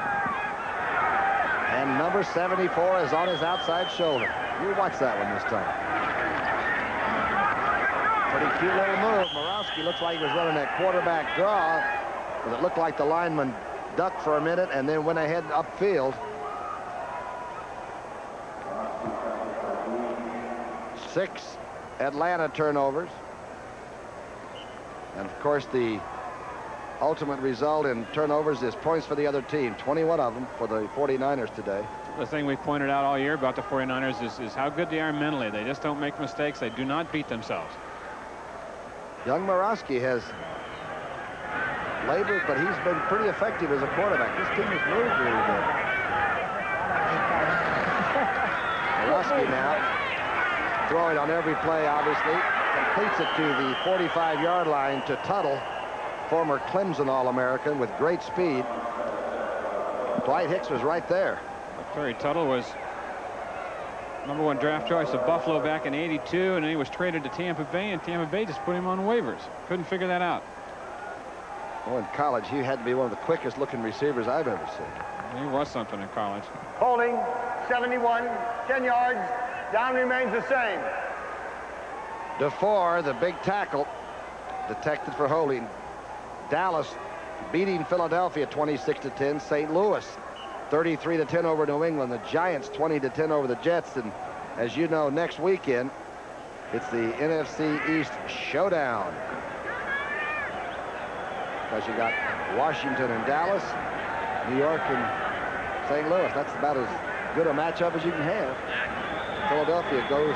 and number 74 is on his outside shoulder. You watch that one this time. Pretty cute little move. Morosky looks like he was running that quarterback draw, but it looked like the lineman ducked for a minute and then went ahead upfield. 6 Atlanta turnovers. And of course, the ultimate result in turnovers is points for the other team. 21 of them for the 49ers today. The thing we've pointed out all year about the 49ers is how good they are mentally. They just don't make mistakes. They do not beat themselves. Young Morosky has labored, but he's been pretty effective as a quarterback. This team has moved really good. Orosky now throwing on every play, obviously. Completes it to the 45-yard line to Tuttle, former Clemson All-American with great speed. Dwight Hicks was right there. Terry Tuttle was #1 draft choice of Buffalo back in '82, and then he was traded to Tampa Bay, and Tampa Bay just put him on waivers. Couldn't figure that out. Well, in college, he had to be one of the quickest looking receivers I've ever seen. He was something in college. Holding, 71, 10 yards. Down remains the same. DeFore, the big tackle, detected for holding. Dallas beating Philadelphia 26-10. St. Louis 33-10 over New England. The Giants 20-10 over the Jets. And as you know, next weekend, it's the NFC East showdown. Because you got Washington and Dallas, New York and St. Louis. That's about as good a matchup as you can have. Philadelphia goes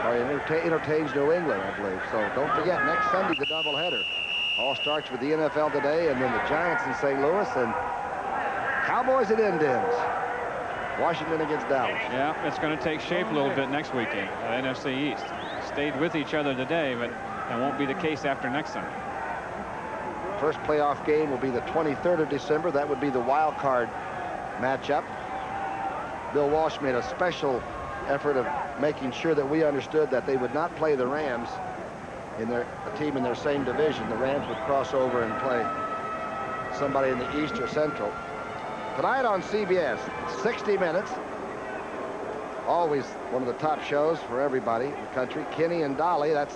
or entertains New England, I believe. So don't forget, next Sunday, the doubleheader. All starts with the NFL today, and then the Giants in St. Louis, and Cowboys at Indians. Washington against Dallas. Yeah, it's going to take shape a little bit next weekend. NFC East stayed with each other today, but that won't be the case after next Sunday. First playoff game will be the 23rd of December. That would be the wild card matchup. Bill Walsh made a special effort of making sure that we understood that they would not play the Rams in a team in their same division. The Rams would cross over and play somebody in the East or Central. Tonight on CBS, 60 Minutes. Always one of the top shows for everybody in the country. Kenny and Dolly. That's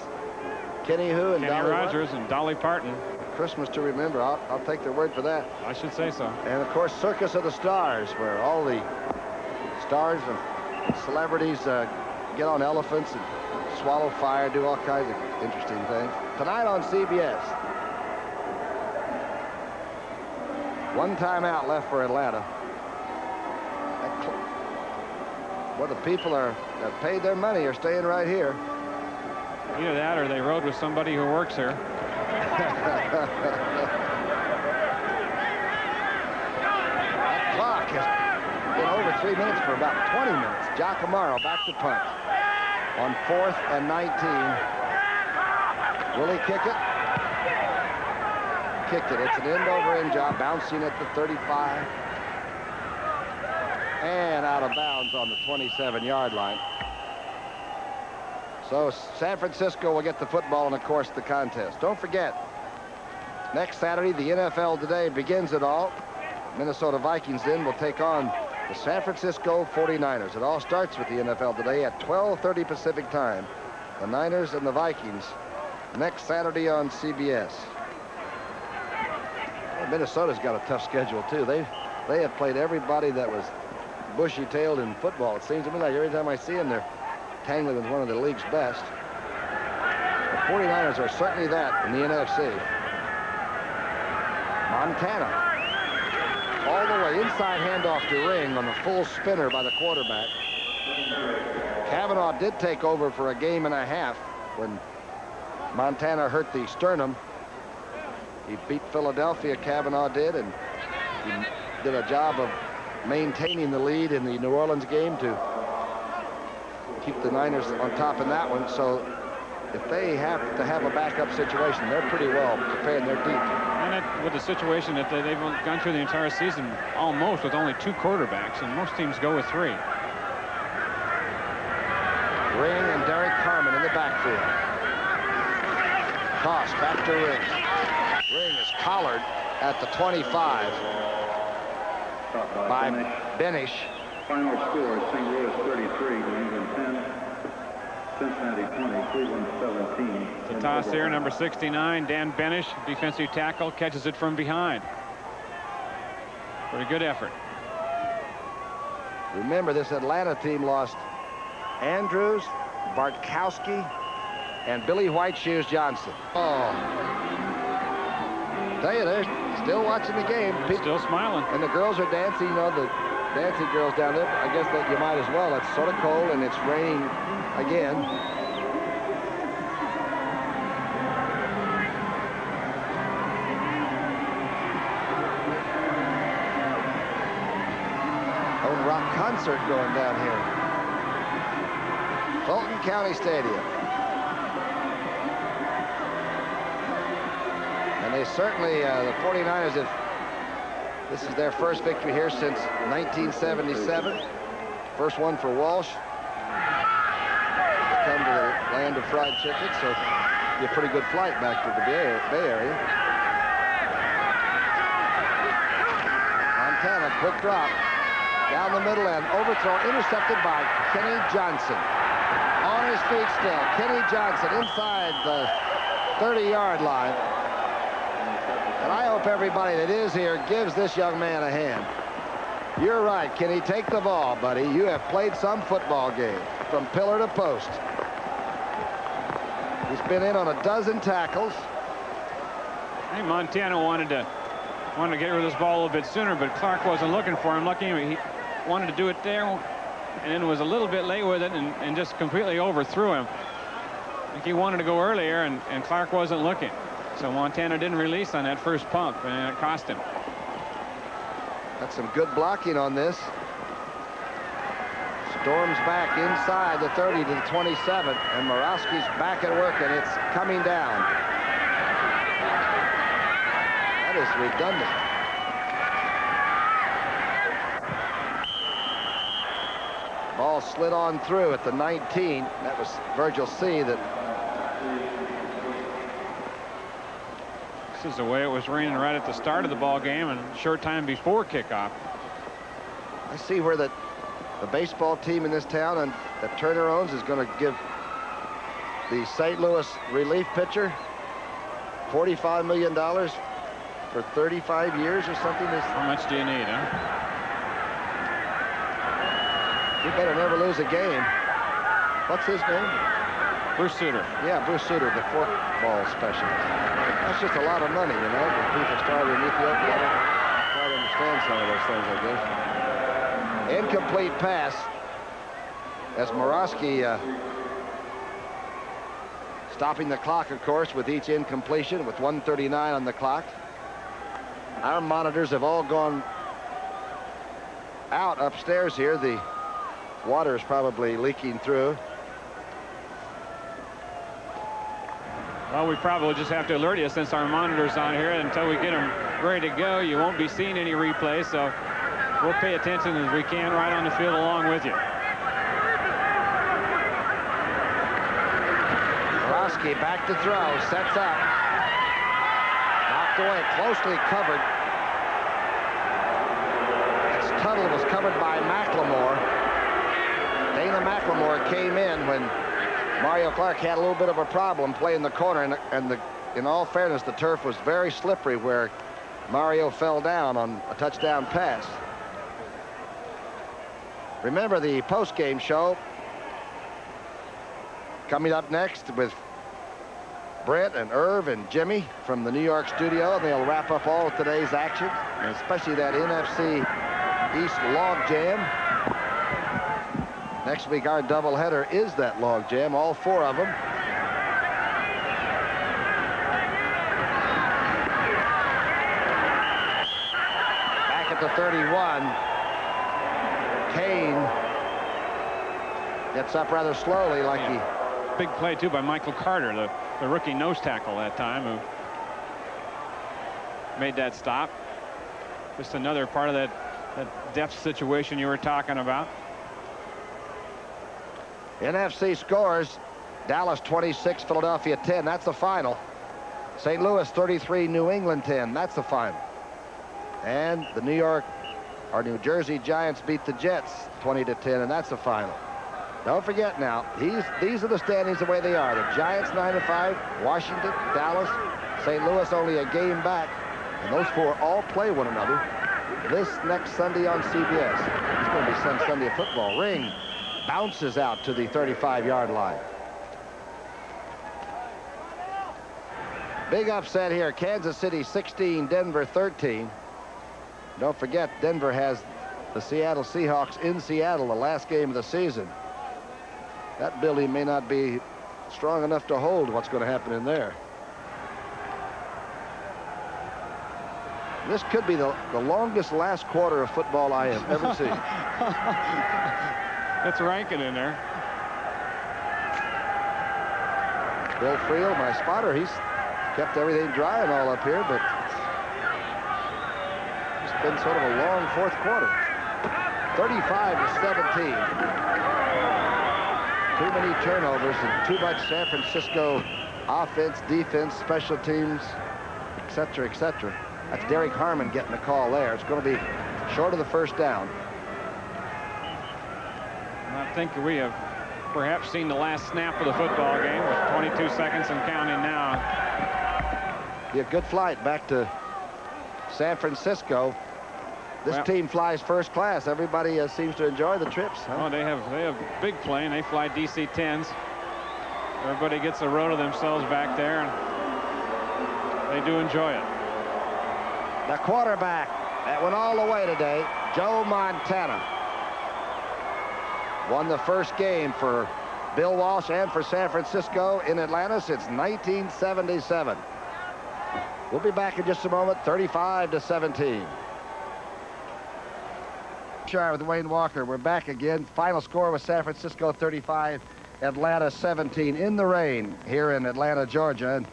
Kenny who and Kenny Dolly Rogers and Dolly Parton. Christmas to remember. I'll take their word for that. I should say so. And of course, Circus of the Stars, where all the stars and celebrities get on elephants and swallow fire, do all kinds of interesting things. Tonight on CBS. One timeout left for Atlanta. Well, the people that paid their money are staying right here. Either that or they rode with somebody who works here. That clock has been over 3 minutes for about 20 minutes. Giacomo back to punt on 4th and 19. Will he kick it? Kicked it. It's an end-over-end job, bouncing at the 35 and out of bounds on the 27-yard line. So San Francisco will get the football and, of course, the contest. Don't forget, next Saturday, the NFL Today begins it all. Minnesota Vikings then will take on the San Francisco 49ers. It all starts with the NFL Today at 12:30 Pacific time. The Niners and the Vikings next Saturday on CBS. Well, Minnesota's got a tough schedule, too. They have played everybody that was bushy-tailed in football. It seems to me like every time I see them, they're tangling with one of the league's best. The 49ers are certainly that in the NFC. Montana. All the way inside handoff to Ring on the full spinner by the quarterback. Kavanaugh did take over for a game and a half when Montana hurt the sternum. He beat Philadelphia, Kavanaugh did, and he did a job of maintaining the lead in the New Orleans game to keep the Niners on top in that one. So if they have to have a backup situation, they're pretty well prepared and they're deep. And with the situation that they've gone through the entire season almost with only 2 quarterbacks, and most teams go with 3. Ring and Derek Carmen in the backfield. Toss back to Ring. Ring is collared at the 25 by Benish. Final score, St. Louis 33, New England 10, Cincinnati 20, Cleveland 17. The toss here, number 69, Dan Benish, defensive tackle, catches it from behind. Pretty good effort. Remember, this Atlanta team lost Andrews, Bartkowski, and Billy White Shoes Johnson. Oh. Tell you, they're still watching the game. Still smiling. And the girls are dancing, you know, the dancing girls down there. I guess that you might as well. It's sort of cold and it's raining again. rock concert going down here. Fulton County Stadium. And they certainly, the 49ers, this is their first victory here since 1977. First one for Walsh. Come to the land of fried chicken, so be a pretty good flight back to the Bay Area. Montana, quick drop. Down the middle end, overthrow, intercepted by Kenny Johnson. On his feet still, Kenny Johnson inside the 30-yard line. And I hope everybody that is here gives this young man a hand. You're right, Kenny. Take the ball, buddy. You have played some football game from pillar to post. He's been in on a dozen tackles. I think Montana wanted to get rid of this ball a little bit sooner, but Clark wasn't looking for him. Lucky he wanted to do it there, and then was a little bit late with it and just completely overthrew him. I think he wanted to go earlier, and Clark wasn't looking. So Montana didn't release on that first pump, and it cost him. That's some good blocking on this. Storms back inside the 30 to the 27, and Morawski's back at work, and it's coming down. That is redundant. Ball slid on through at the 19. That was Virgil C. This is the way it was raining right at the start of the ball game and a short time before kickoff. I see where the baseball team in this town and that Turner owns is going to give the St. Louis relief pitcher $45 million for 35 years or something. How much do you need, huh? You better never lose a game. What's his name? Bruce Sutter. Yeah, Bruce Sutter, the forkball specialist. That's just a lot of money, you know. When people started in Ethiopia, I don't quite understand some of those things, I guess. Incomplete pass as Morawski stopping the clock, of course, with each incompletion with 1:39 on the clock. Our monitors have all gone out upstairs here. The water is probably leaking through. Well, we probably just have to alert you since our monitor's on here. Until we get them ready to go, you won't be seeing any replay, so we'll pay attention as we can right on the field along with you. Morawski back to throw, sets up. Knocked away, closely covered. Tuttle was covered by McLemore. Dana McLemore came in when Mario Clark had a little bit of a problem playing the corner, and in all fairness, the turf was very slippery where Mario fell down on a touchdown pass. Remember the post-game show coming up next with Brent and Irv and Jimmy from the New York studio. They'll wrap up all of today's action, and especially that NFC East log jam. Next week, our doubleheader is that log jam, all four of them. Back at the 31, Kane gets up rather slowly, like he... Big play, too, by Michael Carter, the rookie nose tackle that time, who made that stop. Just another part of that depth situation you were talking about. NFC scores: Dallas 26, Philadelphia 10. That's the final. St. Louis 33, New England 10. That's the final. And the New Jersey Giants beat the Jets 20-10, and that's the final. Don't forget now, these are the standings the way they are. The Giants 9-5, Washington, Dallas, St. Louis only a game back, and those four all play one another this next Sunday on CBS. It's going to be some Sunday football. Ring bounces out to the 35-yard line. Big upset here. Kansas City 16, Denver 13. Don't forget, Denver has the Seattle Seahawks in Seattle, the last game of the season. That building may not be strong enough to hold what's going to happen in there. This could be the longest last quarter of football I have ever seen. That's Rankin in there. Bill Friel, my spotter, he's kept everything dry and all up here, but it's been sort of a long fourth quarter. 35-17. Too many turnovers and too much San Francisco offense, defense, special teams, etc., etc. That's Derek Harmon getting the call there. It's going to be short of the first down. And I think we have perhaps seen the last snap of the football game with 22 seconds and counting now. Be a good flight back to San Francisco. This team flies first class. Everybody seems to enjoy the trips. Huh? Oh, they have big plane. They fly DC-10s. Everybody gets a row to themselves back there, and they do enjoy it. The quarterback that went all the way today, Joe Montana, won the first game for Bill Walsh and for San Francisco in Atlanta since 1977. We'll be back in just a moment. 35-17. With Wayne Walker. We're back again. Final score was San Francisco 35, Atlanta 17 in the rain here in Atlanta, Georgia. And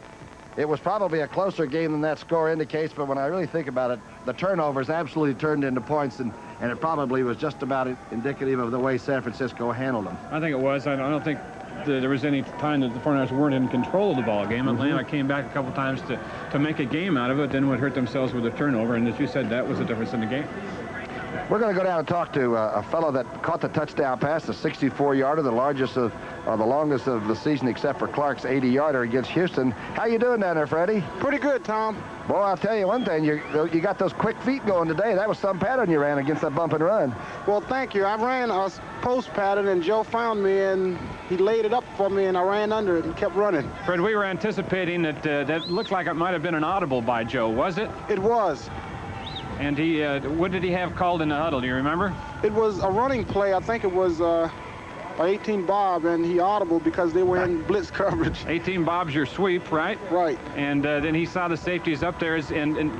it was probably a closer game than that score indicates, but when I really think about it, the turnovers absolutely turned into points, and it probably was just about indicative of the way San Francisco handled them. I think it was. I don't think there was any time that the 49ers weren't in control of the ball game. Atlanta came back a couple times to make a game out of it, then would hurt themselves with a turnover, and as you said, that was the difference in the game. We're going to go down and talk to a fellow that caught the touchdown pass, the 64-yarder, the largest of, or the longest of the season except for Clark's 80-yarder against Houston. How you doing down there, Freddie? Pretty good, Tom. Boy, I'll tell you one thing. You got those quick feet going today. That was some pattern you ran against that bump and run. Well, thank you. I ran a post pattern, and Joe found me, and he laid it up for me, and I ran under it and kept running. Fred, we were anticipating that looked like it might have been an audible by Joe, was it? It was. And what did he have called in the huddle? Do you remember? It was a running play. I think it was 18 Bob, and he audible because they were in blitz coverage. 18 Bob's your sweep, right? Right. And then he saw the safeties up there. And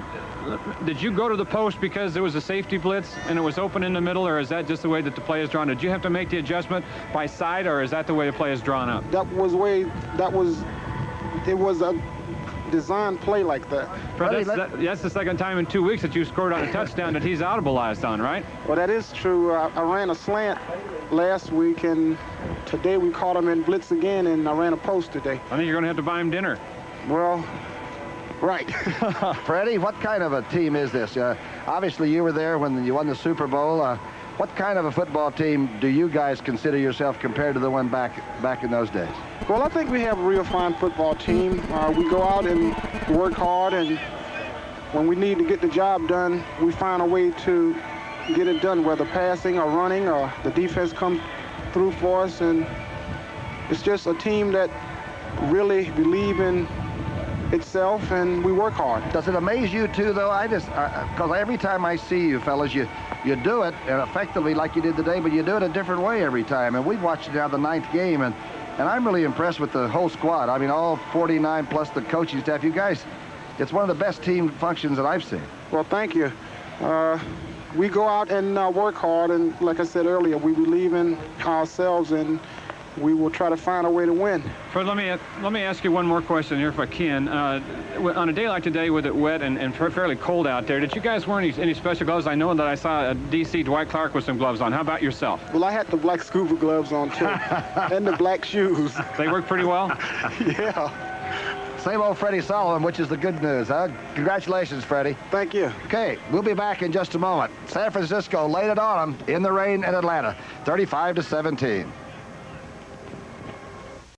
did you go to the post because there was a safety blitz and it was open in the middle, or is that just the way that the play is drawn? Did you have to make the adjustment by side, or is that the way the play is drawn up? It was a design play like that. Fred, that's the second time in 2 weeks that you scored on a touchdown that he's audibleized on, right? Well, that is true. I ran a slant last week, and today we caught him in blitz again, and I ran a post today. I think you're going to have to buy him dinner. Well, right. Freddie, what kind of a team is this? Obviously, you were there when you won the Super Bowl. What kind of a football team do you guys consider yourself compared to the one back in those days? Well, I think we have a real fine football team. We go out and work hard, and when we need to get the job done, we find a way to get it done, whether passing or running, or the defense comes through for us. And it's just a team that really believe in itself, and we work hard. Does it amaze you too, though? Because every time I see you fellas, you do it and effectively like you did today, but you do it a different way every time. And we've watched it now the 9th game, and I'm really impressed with the whole squad. I mean, all 49 plus the coaching staff. You guys, it's one of the best team functions that I've seen. Well, thank you. We go out and work hard, and like I said earlier, we believe in ourselves, and we will try to find a way to win. Fred, let me ask you one more question here if I can. On a day like today with it wet and fairly cold out there, did you guys wear any special gloves? I know that I saw a DC Dwight Clark with some gloves on. How about yourself? Well, I had the black scuba gloves on too, and the black shoes. They work pretty well? Yeah. Same old Freddie Solomon, which is the good news, huh? Congratulations, Freddie. Thank you. Okay, we'll be back in just a moment. San Francisco laid it on them in the rain in Atlanta, 35-17.